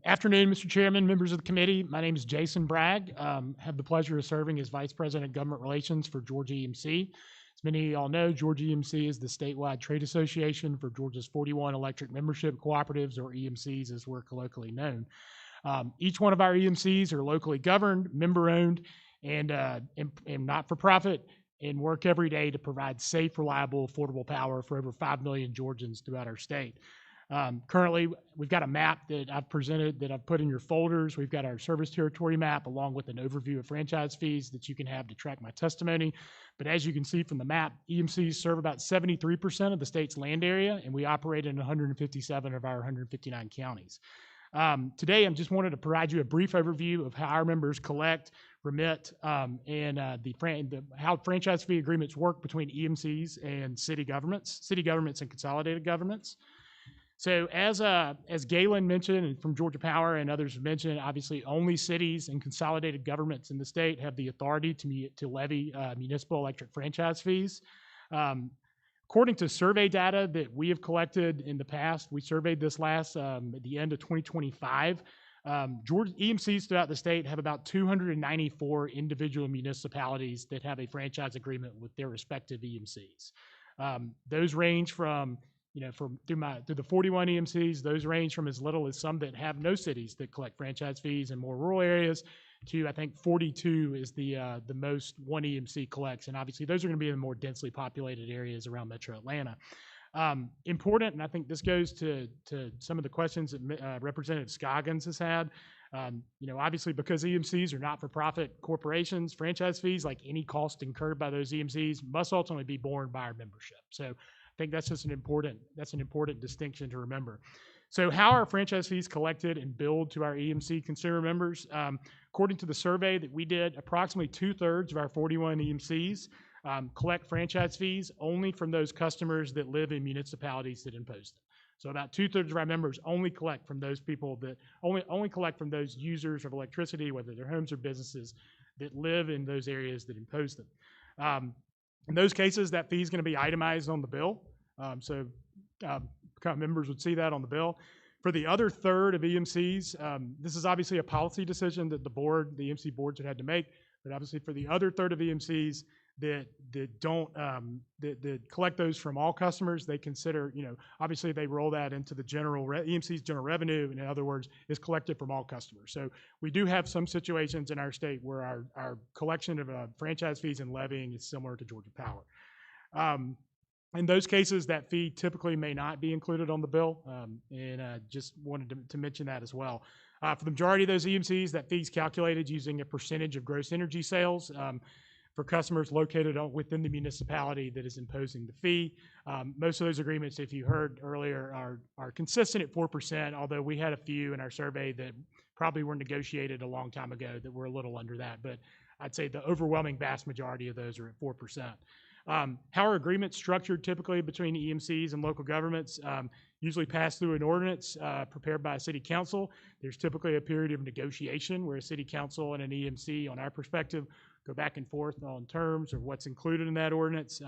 Afternoon, Mr. Chairman, members of the committee. My name is Jason Bragg. Have the pleasure of serving as Vice President of Government Relations for Georgia EMC. As many of y'all know, Georgia EMC is the statewide trade association for Georgia's 41 electric membership cooperatives, or EMCs as we're colloquially known. Each one of our EMCs are locally governed, member-owned, and not-for-profit, and work every day to provide safe, reliable, affordable power for over 5 million Georgians throughout our state. Currently, we've got a map that I've presented that I've put in your folders. We've got our service territory map along with an overview of franchise fees that you can have to track my testimony. But as you can see from the map, EMCs serve about 73% of the state's land area, and we operate in 157 of our 159 counties. Today, I just wanted to provide you a brief overview of how our members collect, remit, and how franchise fee agreements work between EMCs and city governments and consolidated governments. So as Galen mentioned, and from Georgia Power and others have mentioned, obviously only cities and consolidated governments in the state have the authority to levy municipal electric franchise fees. According to survey data that we have collected in the past, we surveyed this last at the end of 2025. Georgia EMCs throughout the state have about 294 individual municipalities that have a franchise agreement with their respective EMCs. Those range from through the 41 EMCs, those range from as little as some that have no cities that collect franchise fees in more rural areas to, I think, 42 is the most one EMC collects. And obviously, those are going to be in the more densely populated areas around Metro Atlanta. Important, and I think this goes to some of the questions that Representative Scoggins has had. Obviously, because EMCs are not-for-profit corporations, franchise fees, like any cost incurred by those EMCs, must ultimately be borne by our membership. So I think that's just an important distinction to remember. So how are franchise fees collected and billed to our EMC consumer members? According to the survey that we did, approximately 2/3 of our 41 EMCs collect franchise fees only from those customers that live in municipalities that impose them. So about 2/3 of our members only collect from those people that only collect from those users of electricity, whether they're homes or businesses, that live in those areas that impose them. In those cases, that fee is going to be itemized on the bill. So members would see that on the bill. For the other third of EMCs, this is obviously a policy decision that the EMC boards had to make. But obviously, for the other third of EMCs that collect those from all customers, they consider, obviously they roll that into the EMC's general revenue, and in other words, is collected from all customers. So we do have some situations in our state where our collection of franchise fees and levying is similar to Georgia Power. In those cases, that fee typically may not be included on the bill, and just wanted to mention that as well. For the majority of those EMCs, that fee is calculated using a percentage of gross energy sales for customers located within the municipality that is imposing the fee. Most of those agreements, if you heard earlier, are consistent at 4%, although we had a few in our survey that probably were negotiated a long time ago that were a little under that. But I'd say the overwhelming vast majority of those are at 4%. How are agreements structured typically between EMCs and local governments? Usually passed through an ordinance prepared by a city council. There's typically a period of negotiation where a city council and an EMC, on our perspective, go back and forth on terms or what's included in that ordinance.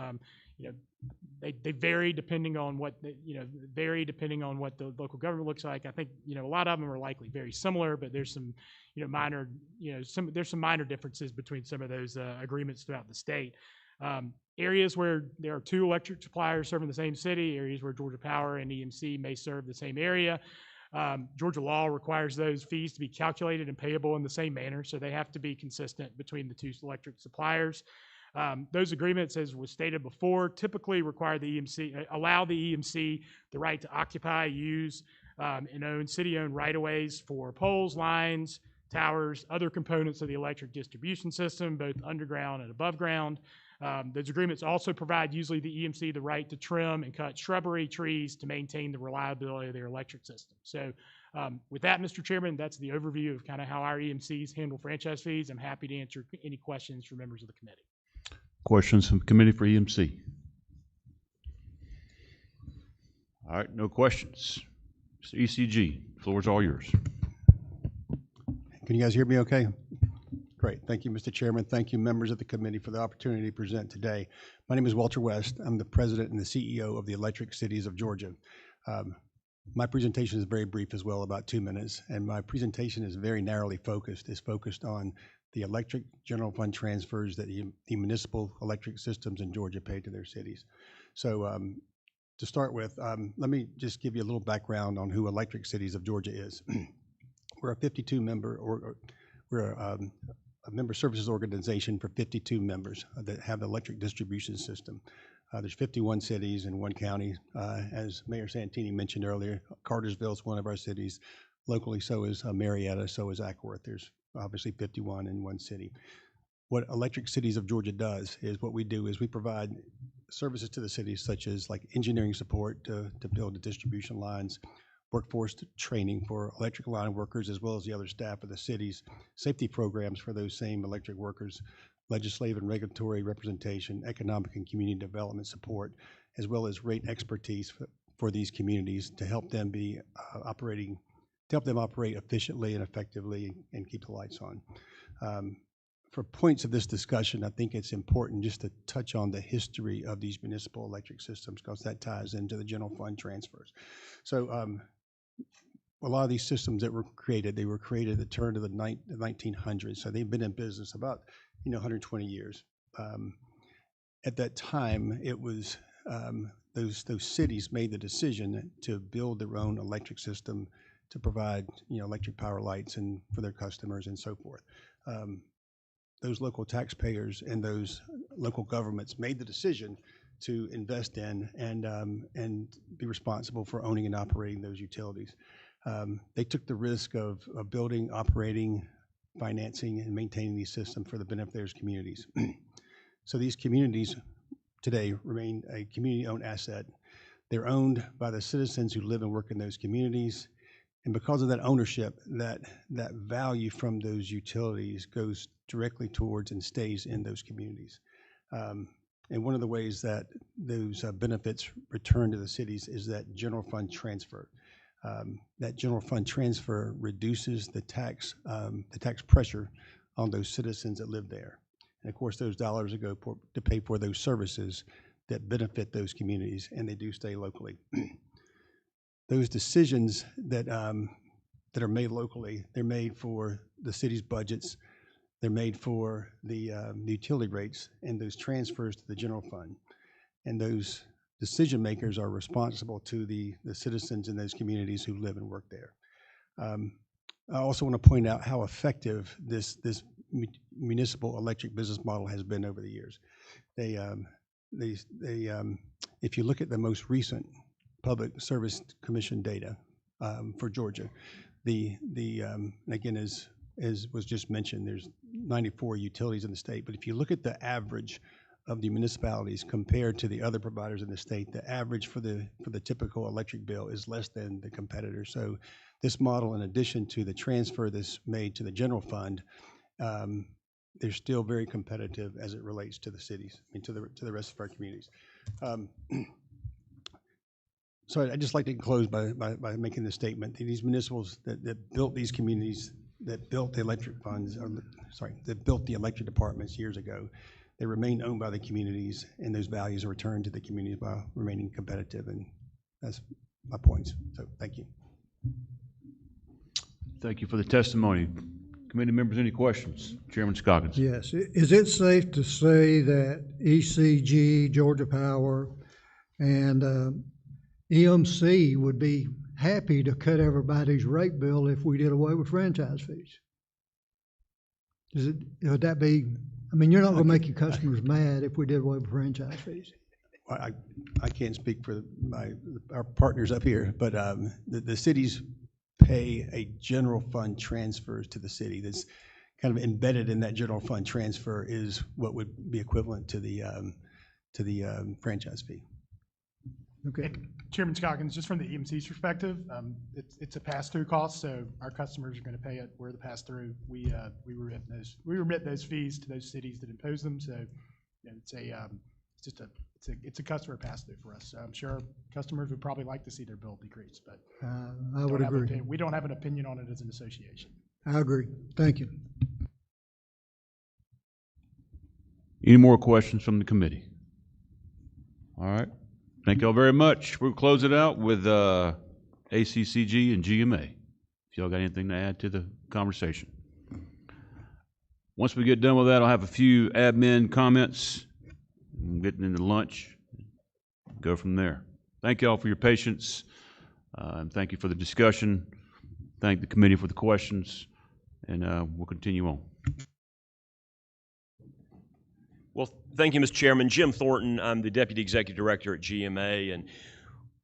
They vary depending on what the local government looks like. I think a lot of them are likely very similar, but there's some minor differences between some of those agreements throughout the state. Areas where there are two electric suppliers serving the same city, areas where Georgia Power and EMC may serve the same area. Georgia law requires those fees to be calculated and payable in the same manner, so they have to be consistent between the two electric suppliers. Those agreements, as was stated before, typically require the EMC, allow the EMC the right to occupy, use, and own city-owned right-of-ways for poles, lines, towers, other components of the electric distribution system, both underground and above ground. Those agreements also provide usually the EMC the right to trim and cut shrubbery, trees to maintain the reliability of their electric system. So with that, Mr. Chairman, that's the overview of kind of how our EMCs handle franchise fees. I'm happy to answer any questions from members of the committee. Questions from committee for EMC? All right, no questions. Mr. ECG, the floor is all yours. Can you guys hear me okay? Great. Thank you, Mr. Chairman. Thank you, members of the committee, for the opportunity to present today. My name is Walter West. I'm the president and the CEO of the Electric Cities of Georgia. My presentation is very brief as well, about 2 minutes, and my presentation is very narrowly focused. It's focused on the electric general fund transfers that the municipal electric systems in Georgia pay to their cities. So to start with, let me just give you a little background on who Electric Cities of Georgia is. We're a 52-member, we're a member services organization for 52 members that have the electric distribution system. There's 51 cities in one county. As Mayor Santini mentioned earlier, Cartersville is one of our cities. Locally, so is Marietta, so is Ackworth. There's obviously 51 in one city. What Electric Cities of Georgia does is what we do is we provide services to the cities, such as like engineering support to build the distribution lines, workforce training for electric line workers as well as the other staff of the cities, safety programs for those same electric workers, legislative and regulatory representation, economic and community development support, as well as rate expertise for these communities to help them be operate efficiently and effectively and keep the lights on. For points of this discussion, I think it's important just to touch on the history of these municipal electric systems because that ties into the general fund transfers. So a lot of these systems that were created, they were created at the turn of the 1900s. So they've been in business about 120 years. At that time, it was those cities made the decision to build their own electric system to provide electric power lights and for their customers and so forth. Those local taxpayers and those local governments made the decision to invest in and be responsible for owning and operating those utilities. They took the risk of building, operating, financing, and maintaining these systems for the benefit of their communities. So these communities today remain a community-owned asset. They're owned by the citizens who live and work in those communities. And because of that ownership, that value from those utilities goes directly towards and stays in those communities. And one of the ways that those benefits return to the cities is that general fund transfer. That general fund transfer reduces the tax pressure on those citizens that live there. And of course, those dollars go to pay for those services that benefit those communities, and they do stay locally. Those decisions that are made locally, they're made for the city's budgets, they're made for the utility rates, and those transfers to the general fund. And those decision makers are responsible to the citizens in those communities who live and work there. I also want to point out how effective this municipal electric business model has been over the years. If you look at the most recent Public Service Commission data for Georgia, again, as was just mentioned, there's 94 utilities in the state, but if you look at the average of the municipalities compared to the other providers in the state, the average for the typical electric bill is less than the competitor. So this model, in addition to the transfer that's made to the general fund, they're still very competitive as it relates to the cities, to the rest of our communities. So I'd just like to close by making the statement that these municipals that built these communities, that built the electric funds, that built the electric departments years ago, they remain owned by the communities, and those values are returned to the communities by remaining competitive, and that's my points. So thank you. Thank you for the testimony. Committee members, any questions? Chairman Scoggins. Yes. Is it safe to say that ECG, Georgia Power, and EMC would be happy to cut everybody's rate bill if we did away with franchise fees. Would that be, I mean, you're not gonna make your customers mad if we did away with franchise fees. Well, I can't speak for our partners up here, but the cities pay a general fund transfers to the city. That's kind of embedded in that general fund transfer is what would be equivalent to the franchise fee. Okay. Chairman Scoggins, just from the EMC's perspective, it's a pass-through cost, so our customers are going to pay it. We're the pass-through. We remit those fees to those cities that impose them. So you know, it's a customer pass-through for us. So I'm sure customers would probably like to see their bill decrease, but I would agree. We don't have an opinion on it as an association. I agree. Thank you. Any more questions from the committee? All right. Thank y'all very much. We'll close it out with ACCG and GMA. If y'all got anything to add to the conversation. Once we get done with that, I'll have a few admin comments. I'm getting into lunch. Go from there. Thank y'all for your patience, and thank you for the discussion. Thank the committee for the questions, and we'll continue on. Well, thank you, Mr. Chairman. Jim Thornton, I'm the Deputy Executive Director at GMA, and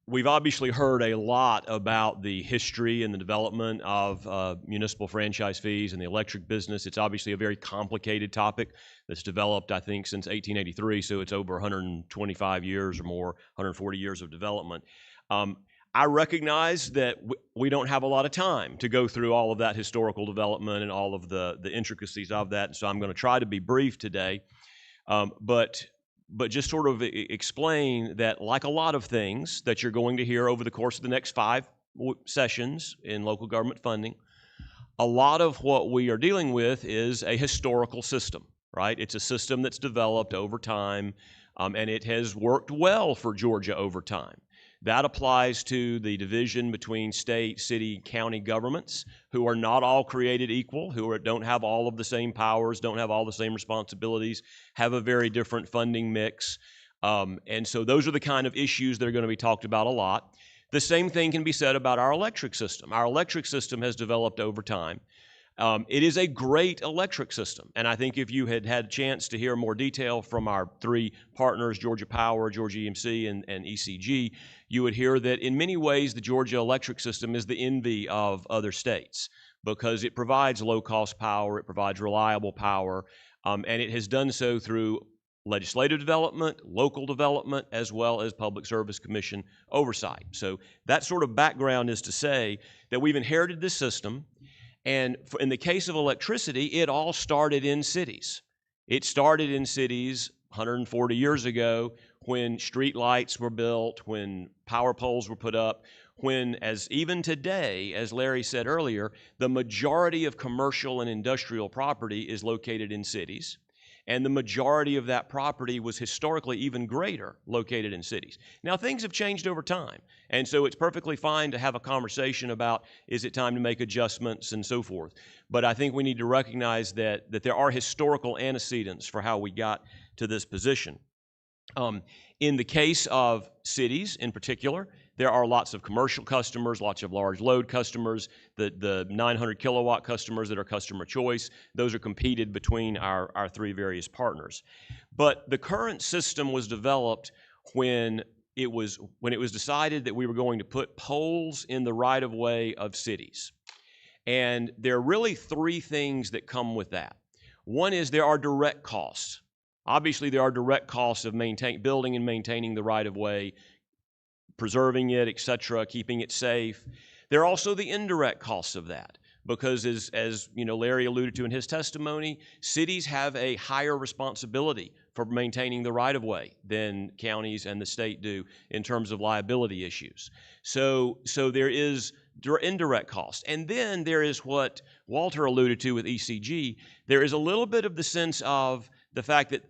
we've obviously heard a lot about the history and the development of municipal franchise fees and the electric business. It's obviously a very complicated topic that's developed, I think, since 1883, so it's over 125 years or more, 140 years of development. I recognize that we don't have a lot of time to go through all of that historical development and all of the intricacies of that, and so I'm going to try to be brief today. But just sort of explain that, like a lot of things that you're going to hear over the course of the next 5 sessions in local government funding, a lot of what we are dealing with is a historical system, right? It's a system that's developed over time, and it has worked well for Georgia over time. That applies to the division between state, city, county governments, who are not all created equal, who don't have all of the same powers, don't have all the same responsibilities, have a very different funding mix. And so those are the kind of issues that are going to be talked about a lot. The same thing can be said about our electric system. Our electric system has developed over time. It is a great electric system, and I think if you had had a chance to hear more detail from our 3 partners, Georgia Power, Georgia EMC, and ECG, you would hear that in many ways the Georgia electric system is the envy of other states because it provides low-cost power, it provides reliable power, and it has done so through legislative development, local development, as well as Public Service Commission oversight. So that sort of background is to say that we've inherited this system. And in the case of electricity, it all started in cities. It started in cities 140 years ago when street lights were built, when power poles were put up, when, as even today, as Larry said earlier, the majority of commercial and industrial property is located in cities. And the majority of that property was historically even greater located in cities. Now, things have changed over time, and so it's perfectly fine to have a conversation about, is it time to make adjustments and so forth. But I think we need to recognize that there are historical antecedents for how we got to this position. In the case of cities in particular, there are lots of commercial customers, lots of large load customers, the 900 kilowatt customers that are customer choice. Those are competed between our 3 various partners. But the current system was developed when it was decided that we were going to put poles in the right-of-way of cities. And there are really 3 things that come with that. One is there are direct costs. Obviously, there are direct costs of building and maintaining the right-of-way, preserving it, et cetera, keeping it safe. There are also the indirect costs of that, because as you know, Larry alluded to in his testimony, cities have a higher responsibility for maintaining the right-of-way than counties and the state do in terms of liability issues. So there is indirect cost. And then there is what Walter alluded to with ECG. There is a little bit of the sense of the fact that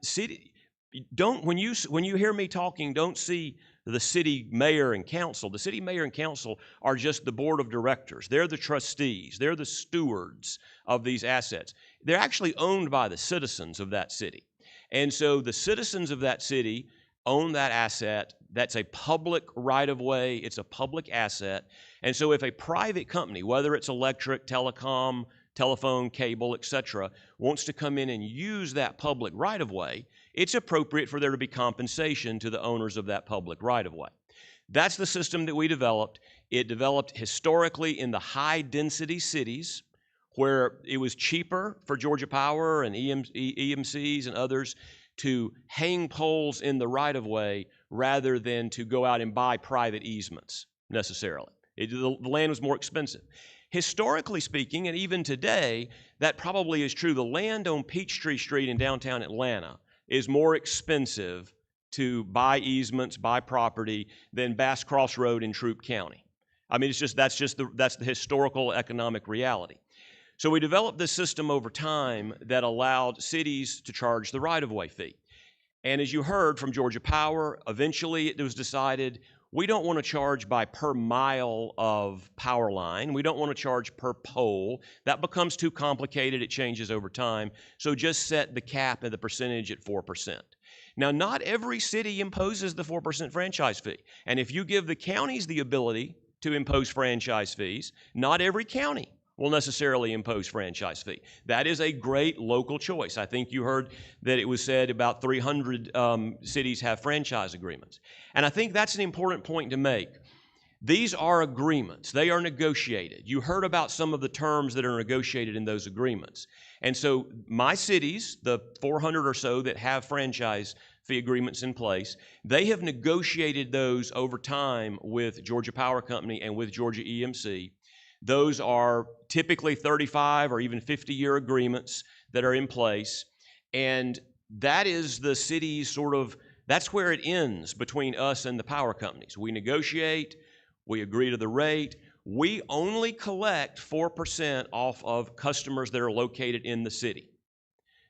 when you hear me talking, don't see the city mayor and council. The city mayor and council are just the board of directors. They're the trustees. They're the stewards of these assets. They're actually owned by the citizens of that city. And so the citizens of that city own that asset. That's a public right-of-way. It's a public asset. And so if a private company, whether it's electric, telecom, telephone, cable, et cetera, wants to come in and use that public right-of-way, it's appropriate for there to be compensation to the owners of that public right-of-way. That's the system that we developed. It developed historically in the high-density cities where it was cheaper for Georgia Power and EMCs and others to hang poles in the right-of-way rather than to go out and buy private easements necessarily. The land was more expensive. Historically speaking, and even today, that probably is true. The land on Peachtree Street in downtown Atlanta is more expensive to buy easements, buy property, than Bass Cross Road in Troup County. I mean, that's the historical economic reality. So we developed this system over time that allowed cities to charge the right-of-way fee. And as you heard from Georgia Power, eventually it was decided we don't want to charge by per mile of power line. We don't want to charge per pole. That becomes too complicated. It changes over time. So just set the cap and the percentage at 4%. Now, not every city imposes the 4% franchise fee. And if you give the counties the ability to impose franchise fees, not every county will necessarily impose franchise fee. That is a great local choice. I think you heard that it was said about 300 cities have franchise agreements. And I think that's an important point to make. These are agreements. They are negotiated. You heard about some of the terms that are negotiated in those agreements. And so my cities, the 400 or so that have franchise fee agreements in place, they have negotiated those over time with Georgia Power Company and with Georgia EMC. Those are typically 35 or even 50-year agreements that are in place. And that is the city's that's where it ends between us and the power companies. We negotiate, we agree to the rate. We only collect 4% off of customers that are located in the city.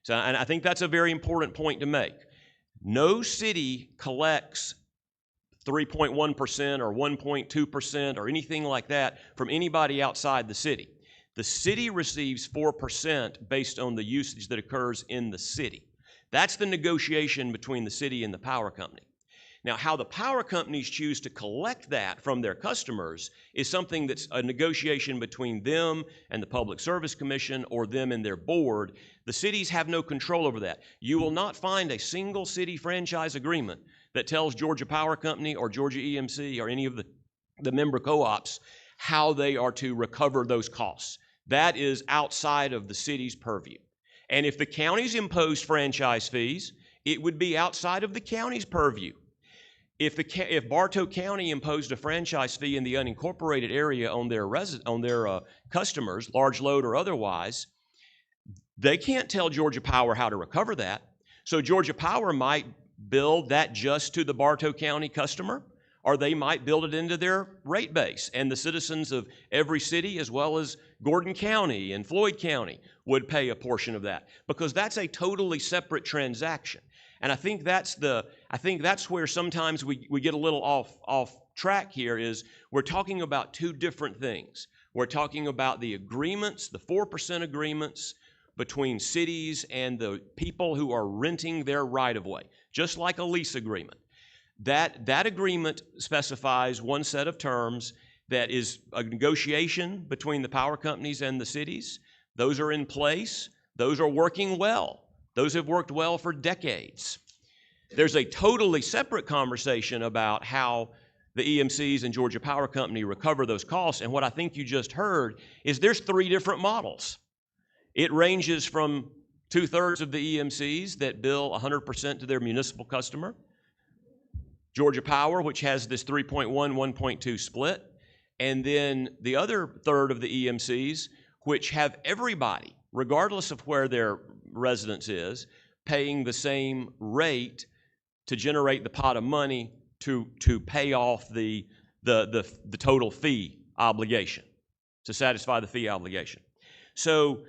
So, and I think that's a very important point to make. No city collects 3.1% or 1.2% or anything like that from anybody outside the city. The city receives 4% based on the usage that occurs in the city. That's the negotiation between the city and the power company. Now, how the power companies choose to collect that from their customers is something that's a negotiation between them and the Public Service Commission or them and their board. The cities have no control over that. You will not find a single city franchise agreement that tells Georgia Power Company or Georgia EMC or any of the member co-ops how they are to recover those costs. That is outside of the city's purview. And if the counties imposed franchise fees, it would be outside of the county's purview. If Bartow County imposed a franchise fee in the unincorporated area on their customers, large load or otherwise, they can't tell Georgia Power how to recover that. So Georgia Power might bill that just to the Bartow County customer, or they might build it into their rate base, and the citizens of every city, as well as Gordon County and Floyd County, would pay a portion of that, because that's a totally separate transaction. And I think that's where sometimes we get a little off track here. Is we're talking about two different things. We're talking about the agreements, the 4% agreements between cities and the people who are renting their right-of-way, just like a lease agreement. That agreement specifies one set of terms that is a negotiation between the power companies and the cities. Those are in place. Those are working well. Those have worked well for decades. There's a totally separate conversation about how the EMCs and Georgia Power Company recover those costs, and what I think you just heard is there's 3 different models. It ranges from 2/3 of the EMCs that bill 100% to their municipal customer, Georgia Power, which has this 3.1, 1.2 split, and then the other third of the EMCs, which have everybody, regardless of where their residence is, paying the same rate to generate the pot of money to pay off the total fee obligation, to satisfy the fee obligation. So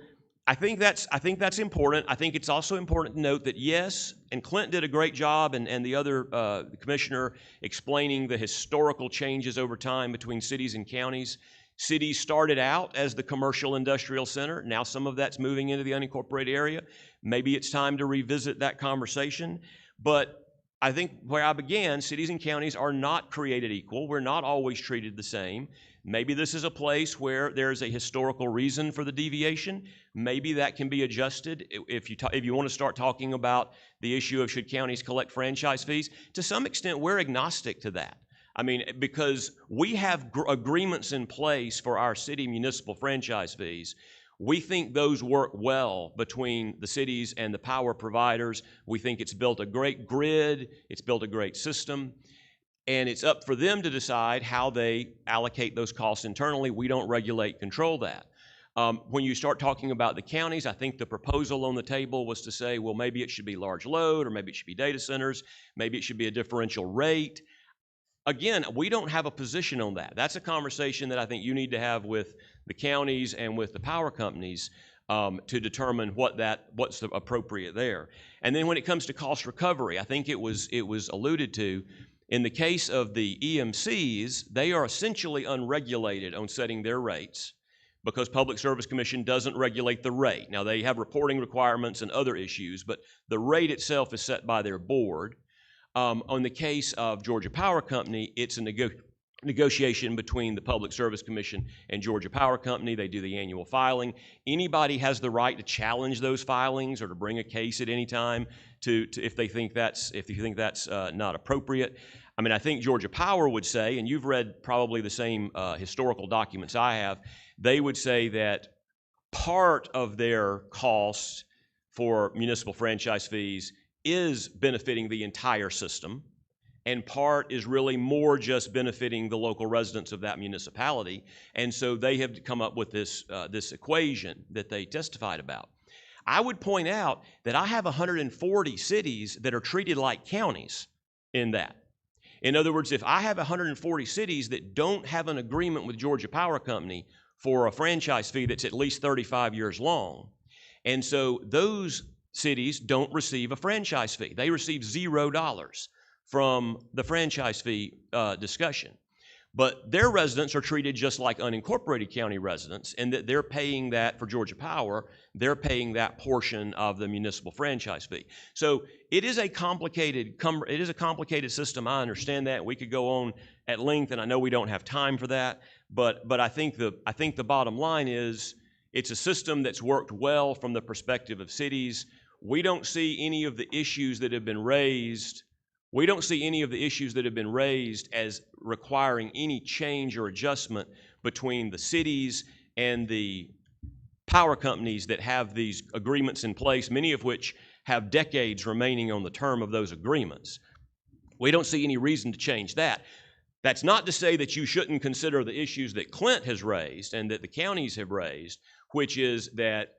I think that's important. I think it's also important to note that yes, and Clint did a great job, and the other the commissioner explaining the historical changes over time between cities and counties. Cities started out as the commercial industrial center. Now some of that's moving into the unincorporated area. Maybe it's time to revisit that conversation. But I think where I began, cities and counties are not created equal. We're not always treated the same. Maybe this is a place where there's a historical reason for the deviation. Maybe that can be adjusted. If you want to start talking about the issue of should counties collect franchise fees, to some extent we're agnostic to that. I mean, because we have agreements in place for our city municipal franchise fees. We think those work well between the cities and the power providers. We think it's built a great grid, it's built a great system, and it's up for them to decide how they allocate those costs internally. We don't regulate, control that. When you start talking about the counties, I think the proposal on the table was to say, well, maybe it should be large load, or maybe it should be data centers, maybe it should be a differential rate. Again, we don't have a position on that. That's a conversation that I think you need to have with the counties and with the power companies to determine what's the appropriate there. And then when it comes to cost recovery, I think it was alluded to. In the case of the EMCs, they are essentially unregulated on setting their rates because Public Service Commission doesn't regulate the rate. Now, they have reporting requirements and other issues, but the rate itself is set by their board. On the case of Georgia Power Company, it's a negotiation between the Public Service Commission and Georgia Power Company. They do the annual filing. Anybody has the right to challenge those filings or to bring a case at any time if they think that's not appropriate. I mean, I think Georgia Power would say, and you've read probably the same historical documents I have, they would say that part of their costs for municipal franchise fees is benefiting the entire system, and part is really more just benefiting the local residents of that municipality. And so they have come up with this equation that they testified about. I would point out that I have 140 cities that are treated like counties in that. In other words, if I have 140 cities that don't have an agreement with Georgia Power Company for a franchise fee that's at least 35 years long, and so those cities don't receive a franchise fee. They receive $0 from the franchise fee discussion. But their residents are treated just like unincorporated county residents, and that they're paying that for Georgia Power, they're paying that portion of the municipal franchise fee. So it is a complicated system. I understand that. We could go on at length, and I know we don't have time for that. But I think the bottom line is it's a system that's worked well from the perspective of cities. We don't see any of the issues that have been raised. We don't see any of the issues that have been raised as requiring any change or adjustment between the cities and the power companies that have these agreements in place, many of which have decades remaining on the term of those agreements. We don't see any reason to change that. That's not to say that you shouldn't consider the issues that Clint has raised and that the counties have raised, which is that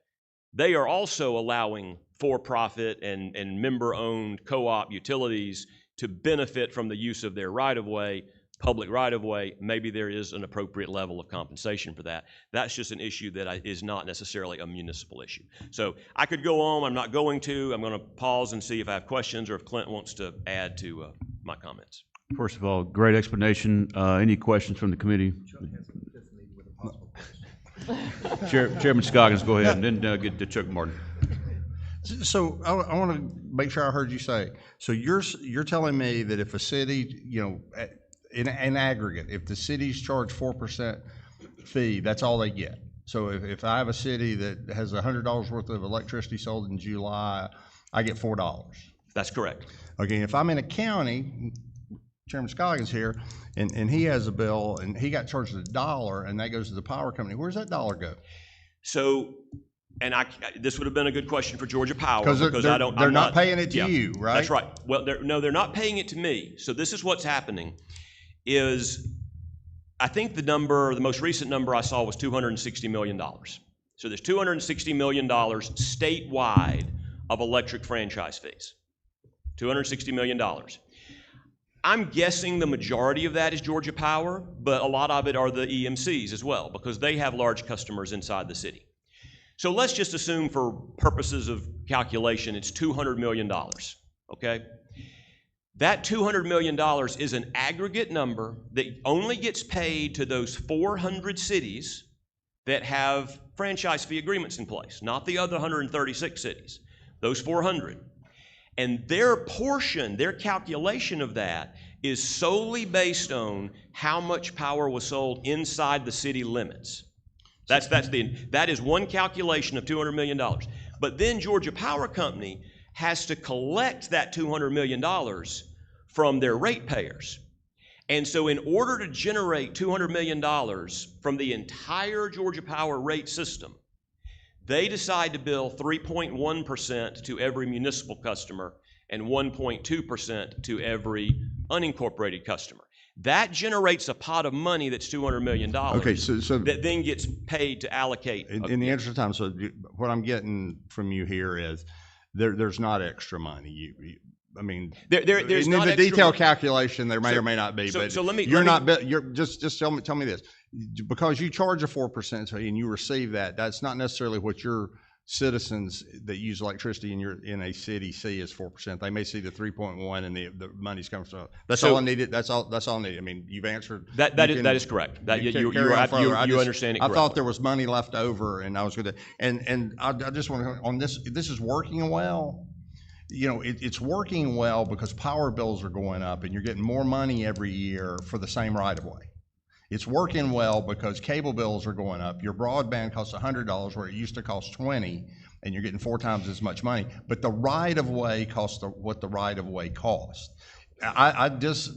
they are also allowing for-profit and member-owned co-op utilities to benefit from the use of their right-of-way, public right-of-way. Maybe there is an appropriate level of compensation for that. That's just an issue that is not necessarily a municipal issue. So I could go on. I'm not going to. I'm going to pause and see if I have questions or if Clint wants to add to my comments. First of all, great explanation. Any questions from the committee? Chairman Scoggins, go ahead, and then get to Chuck Martin. So I want to make sure I heard you say, so you're telling me that if a city, in aggregate, if the cities charge 4% fee, that's all they get. So if I have a city that has $100 worth of electricity sold in July, I get $4. That's correct. Okay, if I'm in a county, Chairman Scoggins here, and he has a bill and he got charged $1 and that goes to the power company, where's that dollar go? So, and this would have been a good question for Georgia Power because they're not paying it to you, right? That's right. Well, they're not paying it to me. So this is what's happening is I think the most recent number I saw was $260 million. So there's $260 million statewide of electric franchise fees. $260 million. I'm guessing the majority of that is Georgia Power, but a lot of it are the EMCs as well, because they have large customers inside the city. So let's just assume for purposes of calculation, it's $200 million, okay? That $200 million is an aggregate number that only gets paid to those 400 cities that have franchise fee agreements in place, not the other 136 cities, those 400. And their portion, their calculation of that is solely based on how much power was sold inside the city limits. That is one calculation of $200 million. But then Georgia Power Company has to collect that $200 million from their ratepayers. And so in order to generate $200 million from the entire Georgia Power rate system, they decide to bill 3.1% to every municipal customer and 1.2% to every unincorporated customer. That generates a pot of money that's $200 million Okay, so that then gets paid to allocate. in the interest of time, so what I'm getting from you here is there's not extra money. I mean, there's in not the extra detailed money. calculation there may or may not be, but you're just tell me this, because you charge a 4% fee and you receive that's not necessarily what your citizens that use electricity in a city see as 4%. They may see the 3.1 and the money's coming from. That's all I needed. That's all I need. I mean, you've answered. That is correct. You understand it correctly. I thought there was money left over, and I was going to. And I just want to on this. This is working well. You know, it's working well because power bills are going up, and you're getting more money every year for the same right of way. It's working well because cable bills are going up. Your broadband costs $100 where it used to cost $20, and you're getting 4 times as much money. But the right of way costs what the right of way costs. I would just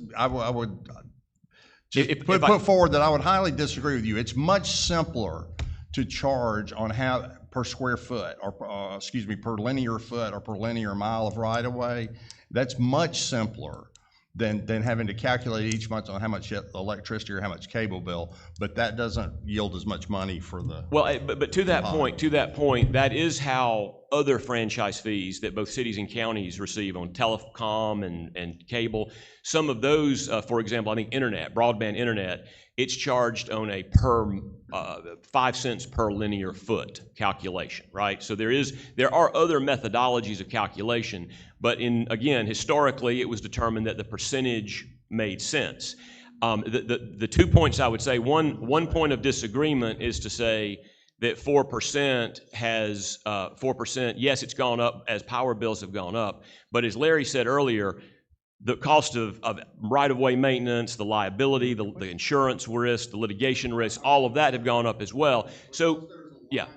put forward that I would highly disagree with you. It's much simpler to charge on how per square foot or per linear foot or per linear mile of right of way. That's much simpler than having to calculate each month on how much electricity or how much cable bill, but that doesn't yield as much money for the. Well, but to that point, that is how other franchise fees that both cities and counties receive on telecom and cable. Some of those, for example, I think broadband internet, it's charged on a 5 cents per linear foot calculation, right? So there are other methodologies of calculation, but again, historically, it was determined that the percentage made sense. The 2 points I would say, one point of disagreement is to say that 4% has 4%. Yes, it's gone up as power bills have gone up, but as Larry said earlier, the cost of right-of-way maintenance, the liability, the insurance risk, the litigation risk, all of that have gone up as well. So, yeah.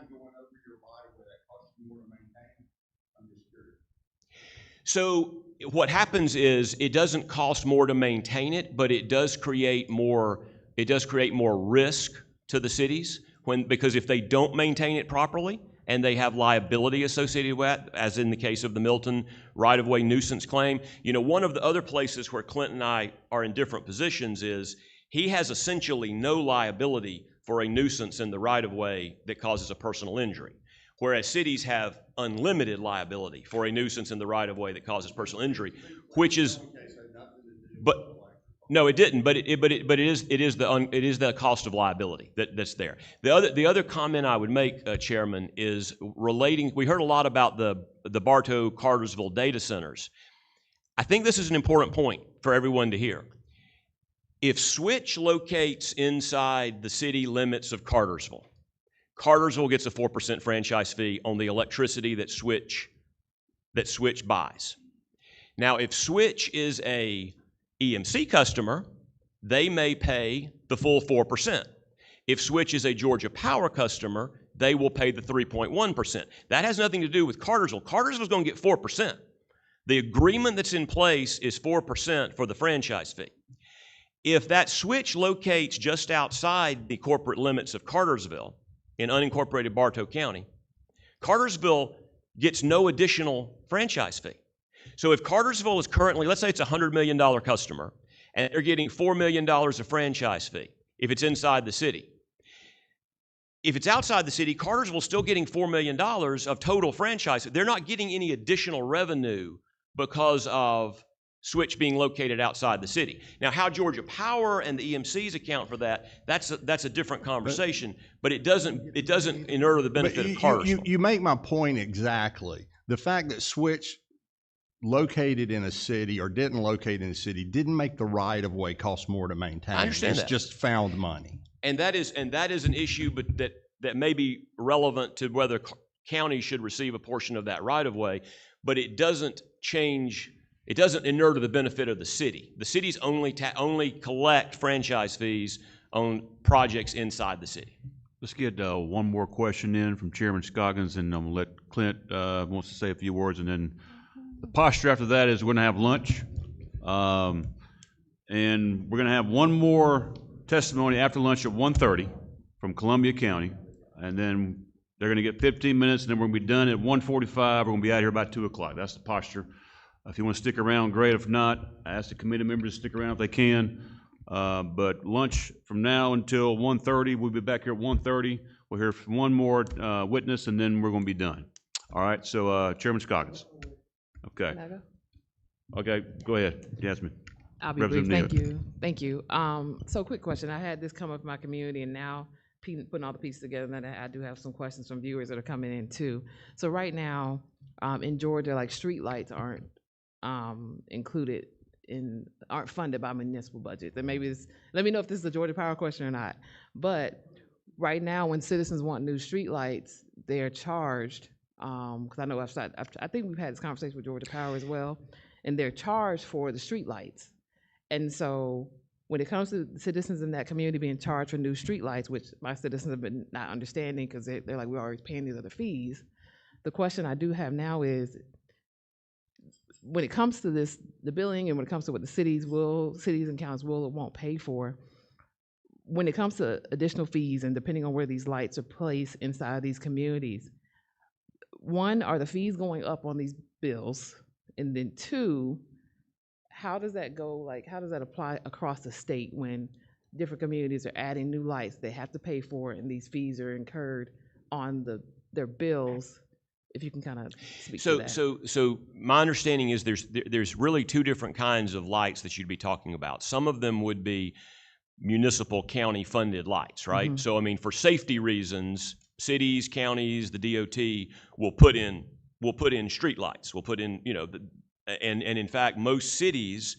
So what happens is it doesn't cost more to maintain it, but it does create more risk to the cities because if they don't maintain it properly, and they have liability associated with that, as in the case of the Milton right-of-way nuisance claim. You know, one of the other places where Clint and I are in different positions is he has essentially no liability for a nuisance in the right-of-way that causes a personal injury, whereas cities have unlimited liability for a nuisance in the right-of-way that causes personal injury, which is, but no, it didn't. But it is the cost of liability that's there. The other comment I would make, Chairman, is relating. We heard a lot about the Bartow Cartersville data centers. I think this is an important point for everyone to hear. If Switch locates inside the city limits of Cartersville, Cartersville gets a 4% franchise fee on the electricity that Switch buys. Now, if Switch is a EMC customer, they may pay the full 4%. If Switch is a Georgia Power customer, they will pay the 3.1%. That has nothing to do with Cartersville. Cartersville's going to get 4%. The agreement that's in place is 4% for the franchise fee. If that Switch locates just outside the corporate limits of Cartersville in unincorporated Bartow County, Cartersville gets no additional franchise fee. So if Cartersville is currently, let's say it's a $100 million customer, and they're getting $4 million of franchise fee if it's inside the city. If it's outside the city, Cartersville's still getting $4 million of total franchise. They're not getting any additional revenue because of Switch being located outside the city. Now, how Georgia Power and the EMCs account for that, that's a different conversation, but it doesn't inure to the benefit of Cartersville. You make my point exactly. The fact that Switch located in a city or didn't locate in a city didn't make the right of way cost more to maintain. I understand it's just found money. And that is an issue, but that may be relevant to whether county should receive a portion of that right-of-way, but it doesn't change, it doesn't inure to the benefit of the city. The cities only collect franchise fees on projects inside the city. Let's get one more question in from Chairman Scoggins, and I'm going to let Clint wants to say a few words, and then the posture after that is we're going to have lunch. And we're going to have one more testimony after lunch at 1:30 from Columbia County, and then they're going to get 15 minutes, and then we're going to be done at 1:45. We're going to be out here about 2 o'clock. That's the posture. If you want to stick around, great. If not, I ask the committee members to stick around if they can. But lunch from now until 1:30. We'll be back here at 1:30. We'll hear from one more witness, and then we're going to be done. All right, so Chairman Scoggins. Okay. Okay, go ahead, Jasmine. I'll be brief. Thank you. Thank you. So quick question. I had this come up in my community, and now putting all the pieces together, and I do have some questions from viewers that are coming in too. So right now, in Georgia, like street lights aren't included aren't funded by municipal budgets. And maybe let me know if this is a Georgia Power question or not. But right now, when citizens want new street lights, they're charged, because I know I think we've had this conversation with Georgia Power as well, and they're charged for the street lights. And so when it comes to citizens in that community being charged for new street lights, which my citizens have been not understanding because they're like, we're already paying these other fees. The question I do have now is, when it comes to this, the billing, and when it comes to what the cities and counties will or won't pay for, when it comes to additional fees and depending on where these lights are placed inside these communities, one, are the fees going up on these bills? And then two, how does that go, like, how does that apply across the state when different communities are adding new lights they have to pay for and these fees are incurred on their bills? If you can kind of speak to that. So my understanding is there's really two different kinds of lights that you'd be talking about. Some of them would be municipal county funded lights, right? Mm-hmm. So I mean, for safety reasons, cities, counties, the DOT will put in street lights. We'll put in, and in fact, most cities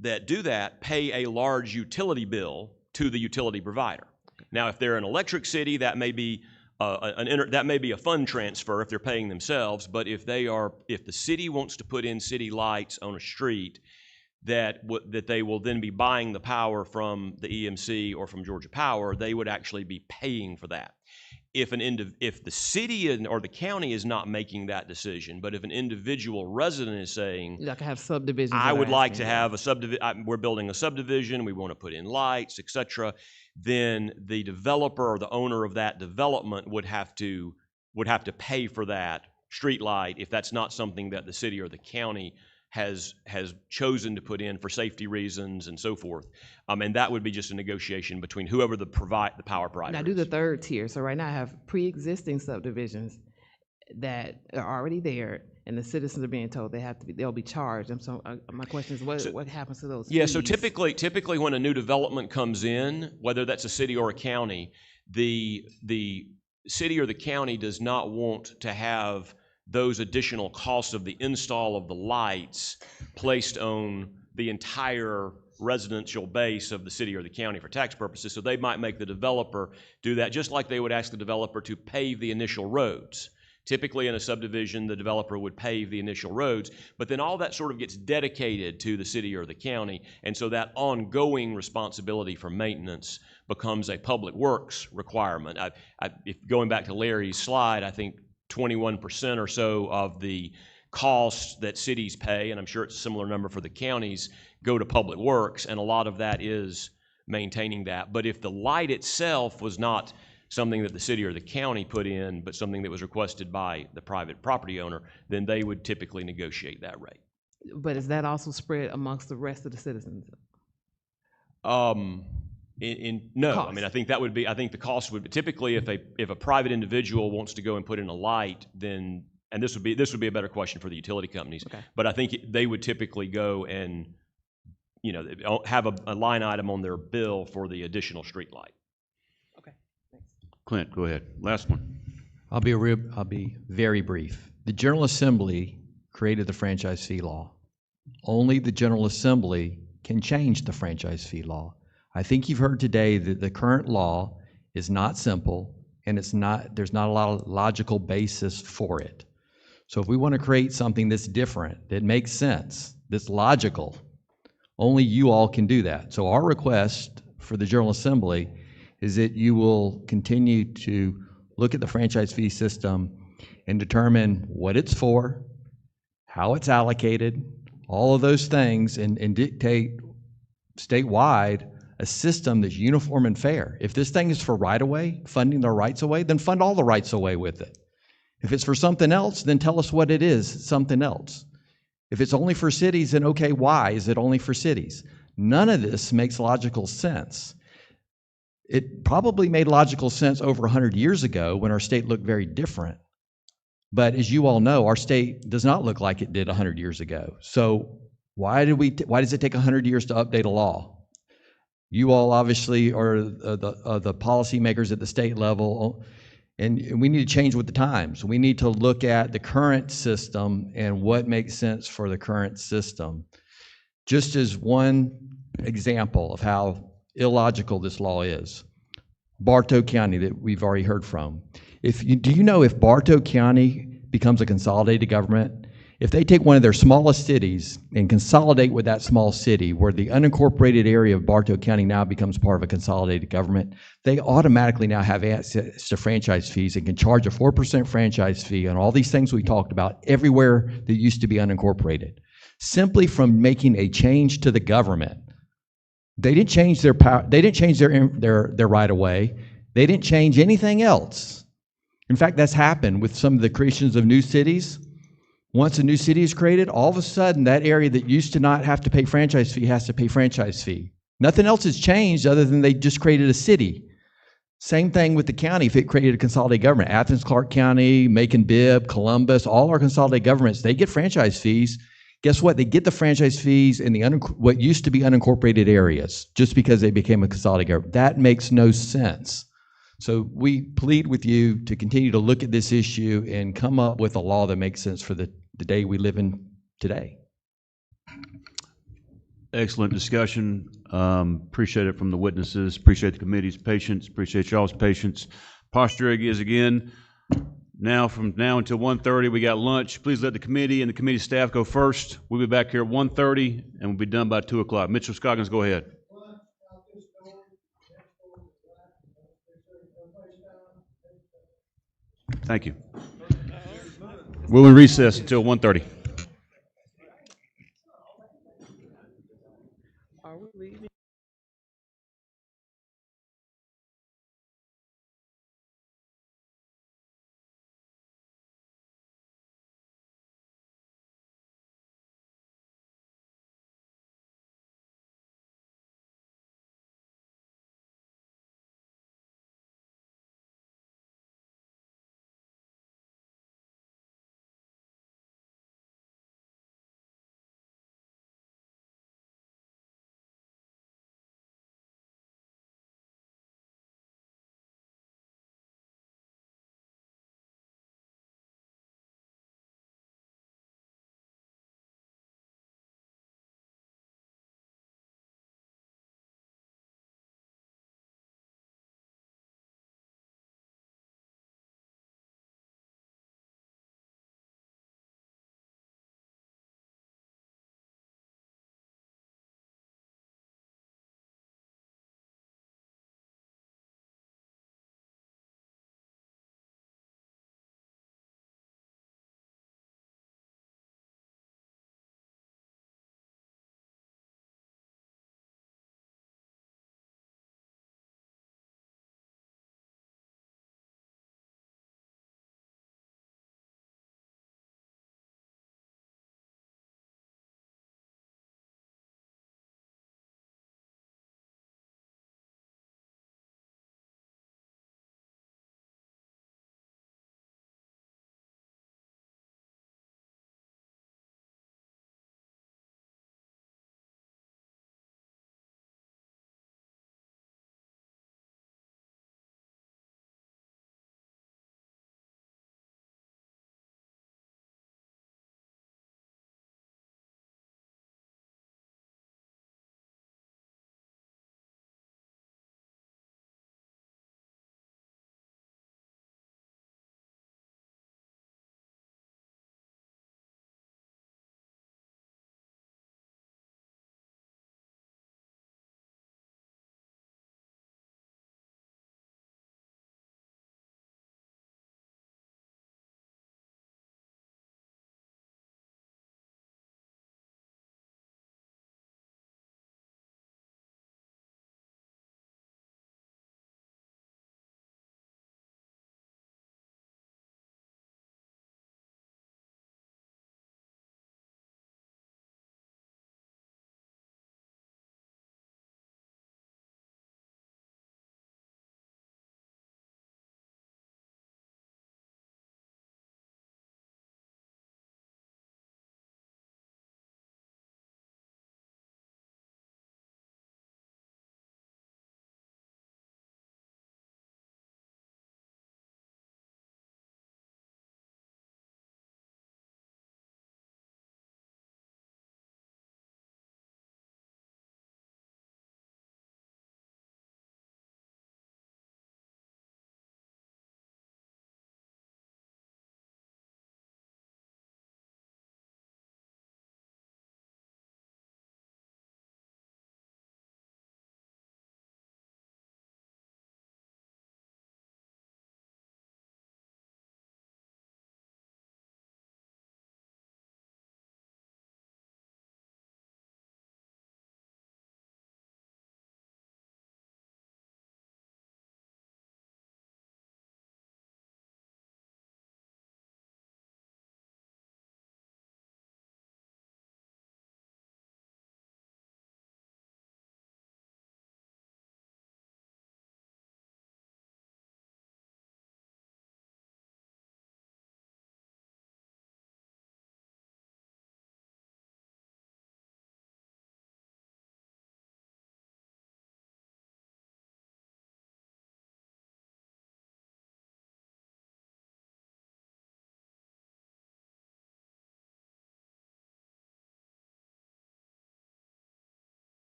that do that pay a large utility bill to the utility provider. Now, if they're an electric city, that may be that may be a fund transfer if they're paying themselves, but if the city wants to put in city lights on a street, that they will then be buying the power from the EMC or from Georgia Power, they would actually be paying for that. If the city or the county is not making that decision, but if an individual resident is saying, like, I have subdivisions, I would like to have a subdivision, we're building a subdivision, we want to put in lights, etc., then the developer or the owner of that development would have to pay for that street light if that's not something that the city or the county has chosen to put in for safety reasons and so forth. And that would be just a negotiation between whoever the power provider Now, do the third tier. So right now I have pre-existing subdivisions that are already there, and the citizens are being told they'll be charged. And so my question is, what happens to those fees? Yeah, so typically when a new development comes in, whether that's a city or a county, the city or the county does not want to have those additional costs of the install of the lights placed on the entire residential base of the city or the county for tax purposes. So they might make the developer do that, just like they would ask the developer to pave the initial roads. Typically in a subdivision, the developer would pave the initial roads, but then all that sort of gets dedicated to the city or the county, and so that ongoing responsibility for maintenance becomes a public works requirement. If going back to Larry's slide, I think 21% or so of the costs that cities pay, and I'm sure it's a similar number for the counties, go to public works, and a lot of that is maintaining that. But if the light itself was not something that the city or the county put in, but something that was requested by the private property owner, then they would typically negotiate that rate. But is that also spread amongst the rest of the citizens? No, Cost. I mean, I think the cost would be, typically if a private individual wants to go and put in a light, then, and this would be a better question for the utility companies, okay, but I think they would typically go and, have a line item on their bill for the additional street light. Okay, thanks. Clint, go ahead. Last one. I'll be very brief. The General Assembly created the franchise fee law. Only the General Assembly can change the franchise fee law. I think you've heard today that the current law is not simple and there's not a lot of logical basis for it. So if we want to create something that's different, that makes sense, that's logical, only you all can do that. So our request for the General Assembly is that you will continue to look at the franchise fee system and determine what it's for, how it's allocated, all of those things, and dictate statewide a system that's uniform and fair. If this thing is for right-of-way, funding the rights-of-way, then fund all the rights-of-way with it. If it's for something else, then tell us what it is, something else. If it's only for cities, then okay, why is it only for cities? None of this makes logical sense. It probably made logical sense over 100 years ago when our state looked very different. But as you all know, our state does not look like it did 100 years ago. So why does it take 100 years to update a law? You all obviously are the policymakers at the state level, and we need to change with the times. We need to look at the current system and what makes sense for the current system. Just as one example of how illogical this law is, Bartow County that we've already heard from. Do you know if Bartow County becomes a consolidated government, if they take one of their smallest cities and consolidate with that small city, where the unincorporated area of Bartow County now becomes part of a consolidated government, they automatically now have access to franchise fees and can charge a 4% franchise fee on all these things we talked about everywhere that used to be unincorporated, simply from making a change to the government. They didn't change their power. They didn't change their right of way. They didn't change anything else. In fact, that's happened with some of the creations of new cities. Once a new city is created, all of a sudden that area that used to not have to pay franchise fee has to pay franchise fee. Nothing else has changed other than they just created a city. Same thing with the county if it created a consolidated government. Athens, Clarke County, Macon-Bibb, Columbus, all our consolidated governments, they get franchise fees. Guess what? They get the franchise fees in what used to be unincorporated areas just because they became a consolidated government. That makes no sense. So we plead with you to continue to look at this issue and come up with a law that makes sense for the day we live in today. Excellent discussion. Appreciate it from the witnesses. Appreciate the committee's patience. Appreciate y'all's patience. Posture is again, from now until 1:30, we got lunch. Please let the committee and the committee staff go first. We'll be back here at 1:30 and we'll be done by 2 o'clock. Mitchell Scoggins, go ahead. Thank you. We'll recess until 1:30. Are we leaving?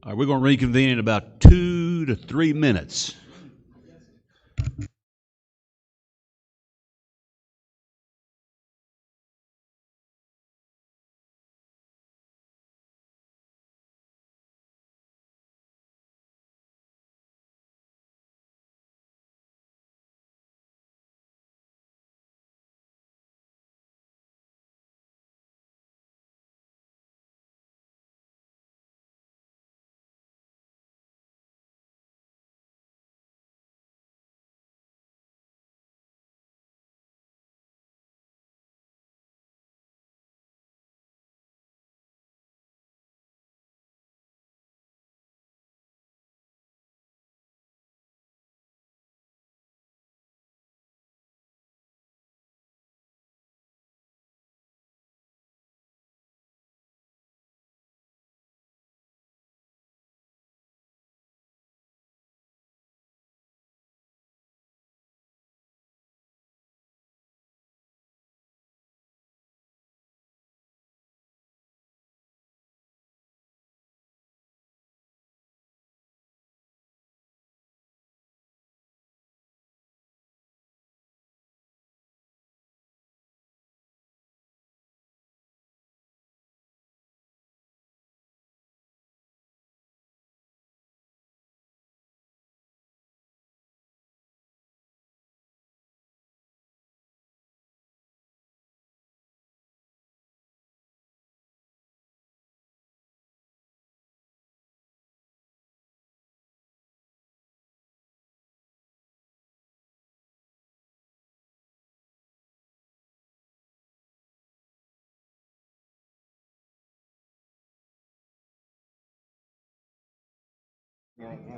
All right, we're going to reconvene in about 2 to 3 minutes.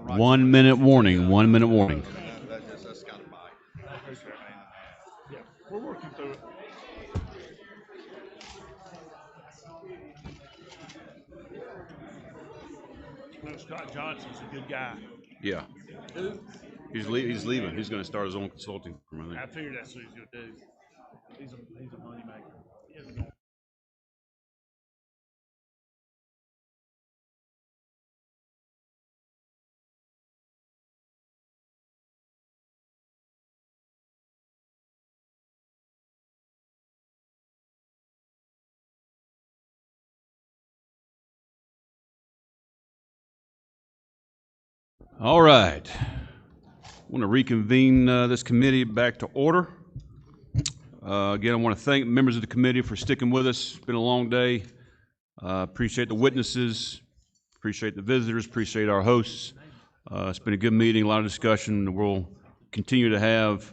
One minute warning, 1 minute warning. Yeah, we're working through it. No, Scott Johnson's a good guy. Yeah. He's leaving. He's going to start his own consulting firm, I I think. figured that's what he's gonna do. He's a moneymaker. He hasn't gone. All right. I want to reconvene this committee back to order. Again, I want to thank members of the committee for sticking with us. It's been a long day. Appreciate the witnesses, appreciate the visitors, appreciate our hosts. It's been a good meeting, a lot of discussion that we'll continue to have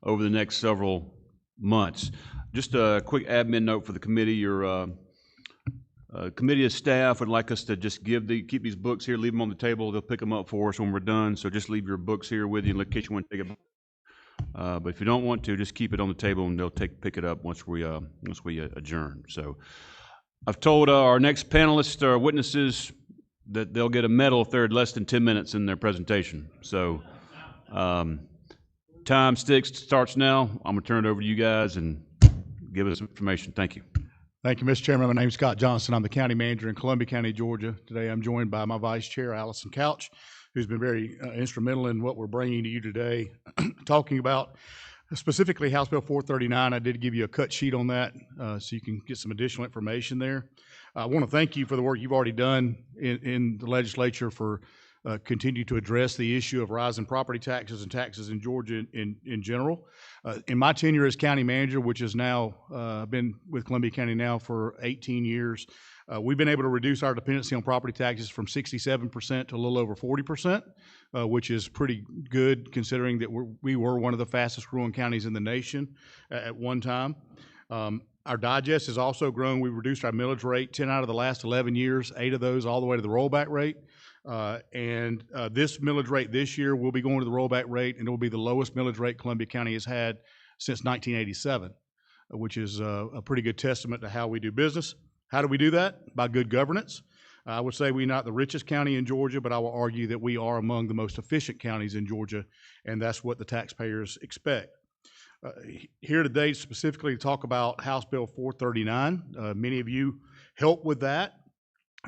over the next several months. Just a quick admin note for the committee. Your committee of staff would like us to just keep these books here, leave them on the table. They'll pick them up for us when we're done. So just leave your books here with you in case you want to take it. But if you don't want to, just keep it on the table and they'll pick it up once we adjourn. So I've told our next panelists, our witnesses, that they'll get a medal if they're less than 10 minutes in their presentation. So time starts now. I'm going to turn it over to you guys and give us information. Thank you. Thank you, Mr. Chairman. My name is Scott Johnson. I'm the county manager in Columbia County, Georgia. Today I'm joined by my vice chair, Allison Couch, who's been very instrumental in what we're bringing to you today, talking about specifically House Bill 439. I did give you a cut sheet on that so you can get some additional information there. I want to thank you for the work you've already done in the legislature for continue to address the issue of rising property taxes and taxes in Georgia in general. In my tenure as county manager, which has now been with Columbia County now for 18 years, we've been able to reduce our dependency on property taxes from 67% to a little over 40%, which is pretty good considering that we were one of the fastest growing counties in the nation at one time. Our digest has also grown. We've reduced our millage rate 10 out of the last 11 years, 8 of those all the way to the rollback rate. This millage rate this year will be going to the rollback rate, and it will be the lowest millage rate Columbia County has had since 1987, which is a pretty good testament to how we do business. How do we do that? By good governance. I would say we're not the richest county in Georgia, but I will argue that we are among the most efficient counties in Georgia, and that's what the taxpayers expect. Here today specifically to talk about House Bill 439. Many of you helped with that.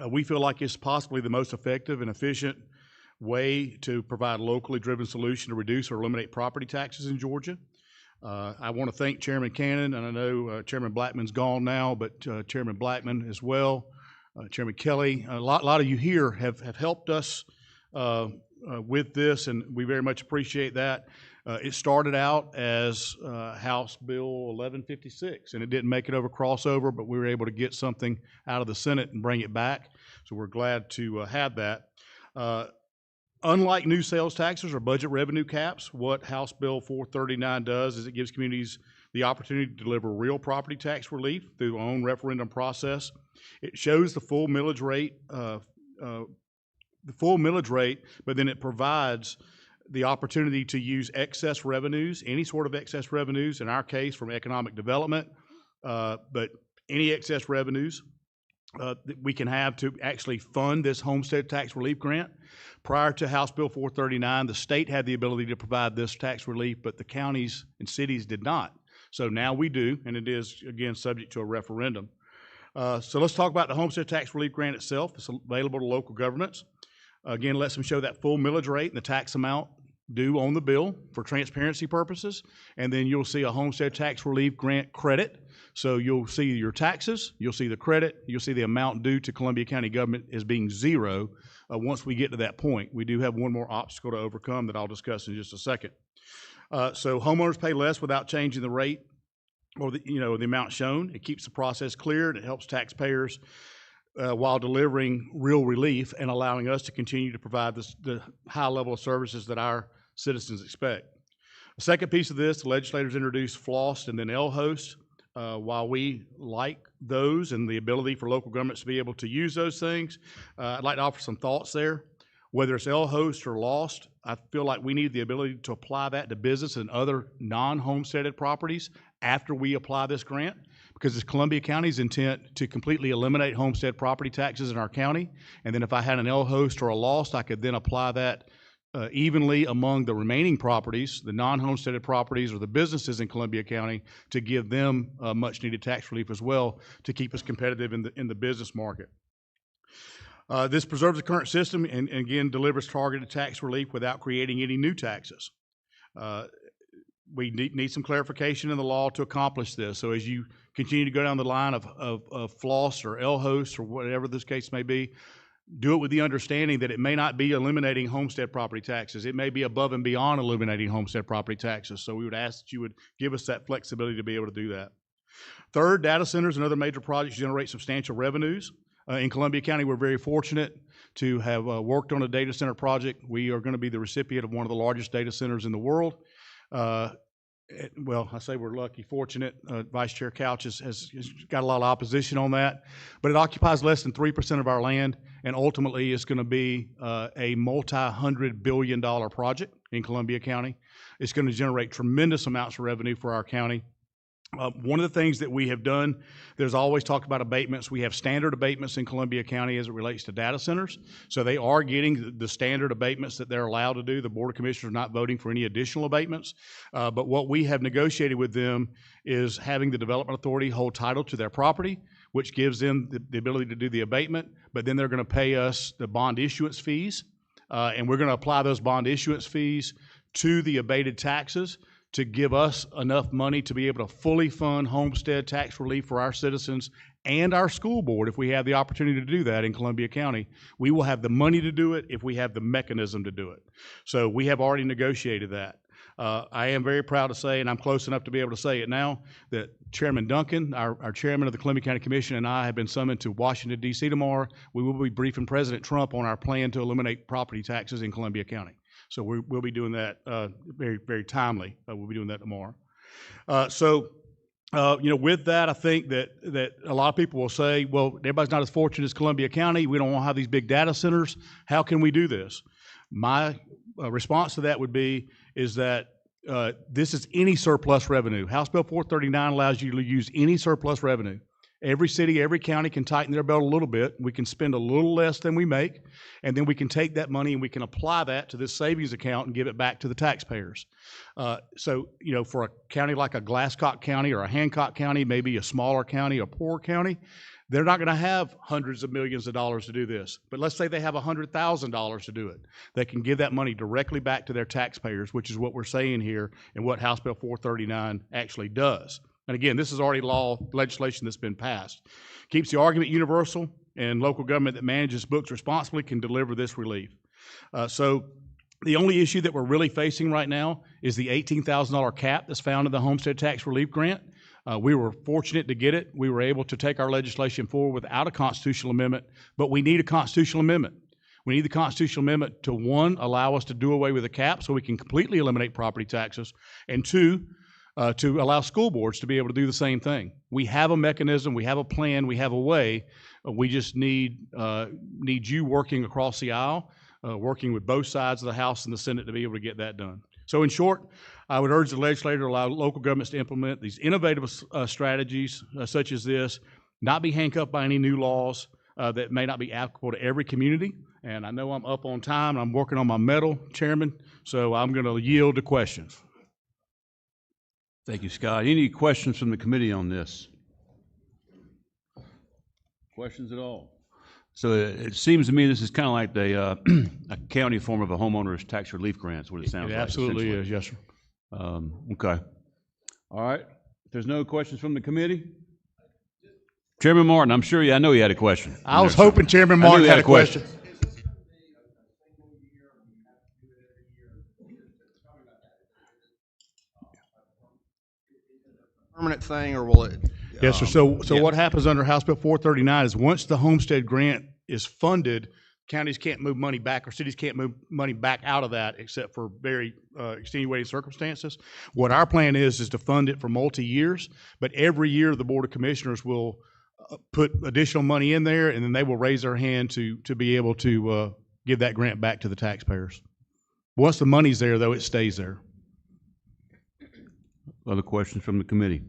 We feel like it's possibly the most effective and efficient way to provide a locally driven solution to reduce or eliminate property taxes in Georgia. I want to thank Chairman Cannon, and I know Chairman Blackman's gone now, but Chairman Blackman as well, Chairman Kelly. A lot of you here have helped us with this, and we very much appreciate that. It started out as House Bill 1156, and it didn't make it over crossover, but we were able to get something out of the Senate and bring it back, so we're glad to have that. Unlike new sales taxes or budget revenue caps, what House Bill 439 does is it gives communities the opportunity to deliver real property tax relief through their own referendum process. It shows the full millage rate, but then it provides the opportunity to use excess revenues, any sort of excess revenues, in our case from economic development, but any excess revenues that we can have to actually fund this homestead tax relief grant. Prior to House Bill 439, the state had the ability to provide this tax relief, but the counties and cities did not. So now we do, and it is, again, subject to a referendum. So let's talk about the homestead tax relief grant itself. It's available to local governments. Again, lets them show that full millage rate and the tax amount due on the bill for transparency purposes. And then you'll see a homestead tax relief grant credit. So you'll see your taxes, you'll see the credit, you'll see the amount due to Columbia County government as being zero. Once we get to that point, we do have one more obstacle to overcome that I'll discuss in just a second. So homeowners pay less without changing the rate or the amount shown. It keeps the process clear and it helps taxpayers while delivering real relief and allowing us to continue to provide the high level of services that our citizens expect. The second piece of this, the legislators introduced FLOST and then LHOST. While we like those and the ability for local governments to be able to use those things, I'd like to offer some thoughts there. Whether it's LHOST or LOST, I feel like we need the ability to apply that to business and other non-homesteaded properties after we apply this grant, because it's Columbia County's intent to completely eliminate homestead property taxes in our county. And then if I had an LHOST or a LOST, I could then apply that evenly among the remaining properties, the non-homesteaded properties or the businesses in Columbia County, to give them much needed tax relief as well to keep us competitive in the business market. This preserves the current system and again delivers targeted tax relief without creating any new taxes. We need some clarification in the law to accomplish this. So as you continue to go down the line of FLOST or LHOST or whatever this case may be, do it with the understanding that it may not be eliminating homestead property taxes. It may be above and beyond eliminating homestead property taxes. So we would ask that you would give us that flexibility to be able to do that. Third, data centers and other major projects generate substantial revenues. In Columbia County, we're very fortunate to have worked on a data center project. We are going to be the recipient of one of the largest data centers in the world. Well, I say we're lucky, fortunate. Vice Chair Couch has got a lot of opposition on that, but it occupies less than 3% of our land, and ultimately it's going to be a multi-hundred-billion-dollar project in Columbia County. It's going to generate tremendous amounts of revenue for our county. One of the things that we have done, there's always talked about abatements. We have standard abatements in Columbia County as it relates to data centers. So they are getting the standard abatements that they're allowed to do. The Board of Commissioners are not voting for any additional abatements. But what we have negotiated with them is having the Development Authority hold title to their property, which gives them the ability to do the abatement. But then they're going to pay us the bond issuance fees. And we're going to apply those bond issuance fees to the abated taxes to give us enough money to be able to fully fund homestead tax relief for our citizens and our school board. If we have the opportunity to do that in Columbia County, we will have the money to do it if we have the mechanism to do it. So we have already negotiated that. I am very proud to say, and I'm close enough to be able to say it now, that Chairman Duncan, our chairman of the Columbia County Commission, and I have been summoned to Washington, D.C. tomorrow. We will be briefing President Trump on our plan to eliminate property taxes in Columbia County. So we'll be doing that very, very timely. We'll be doing that tomorrow. With that, I think that a lot of people will say, well, everybody's not as fortunate as Columbia County. We don't want to have these big data centers. How can we do this? My response to that would be is that this is any surplus revenue. House Bill 439 allows you to use any surplus revenue. Every city, every county can tighten their belt a little bit. We can spend a little less than we make, and then we can take that money and we can apply that to this savings account and give it back to the taxpayers. For a county like a Glasscock County or a Hancock County, maybe a smaller county, a poorer county, They're not going to have hundreds of millions of dollars to do this, but let's say they have $100,000 to do it. They can give that money directly back to their taxpayers, which is what we're saying here and what House Bill 439 actually does. And again, this is already legislation that's been passed. Keeps the argument universal, and local government that manages books responsibly can deliver this relief. So the only issue that we're really facing right now is the $18,000 cap that's found in the Homestead Tax Relief Grant. We were fortunate to get it. We were able to take our legislation forward without a constitutional amendment, but we need a constitutional amendment. We need the constitutional amendment to, one, allow us to do away with the cap so we can completely eliminate property taxes, and two, to allow school boards to be able to do the same thing. We have a mechanism, we have a plan, we have a way. We just need you working across the aisle, working with both sides of the House and the Senate to be able to get that done. So in short, I would urge the legislature to allow local governments to implement these innovative strategies such as this, not be handcuffed by any new laws that may not be applicable to every community. And I know I'm up on time. I'm working on my medal, Chairman, so I'm going to yield to questions. Thank you, Scott. Any questions from the committee on this? Questions at all? So it seems to me this is kind of like a county form of a homeowner's tax relief grant, is what it sounds like. It absolutely is, yes, sir. Okay. All right. If there's no questions from the committee? Chairman Martin, I'm sure I know you had a question. I was hoping Chairman Martin had a question. Permanent thing, or will it? Yes, sir. So what happens under House Bill 439 is once the homestead grant is funded, counties can't move money back or cities can't move money back out of that except for very extenuating circumstances. What our plan is to fund it for multi-years, but every year the Board of Commissioners will put additional money in there, and then they will raise their hand to be able to give that grant back to the taxpayers. Once the money's there, though, it stays there. Other questions from the committee?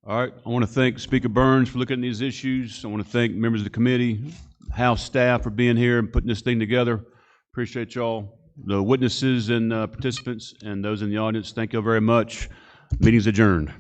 All right, I want to thank Speaker Burns for looking at these issues. I want to thank members of the committee, House staff for being here and putting this thing together. Appreciate y'all, the witnesses and participants, and those in the audience. Thank you all very much. Meeting's adjourned.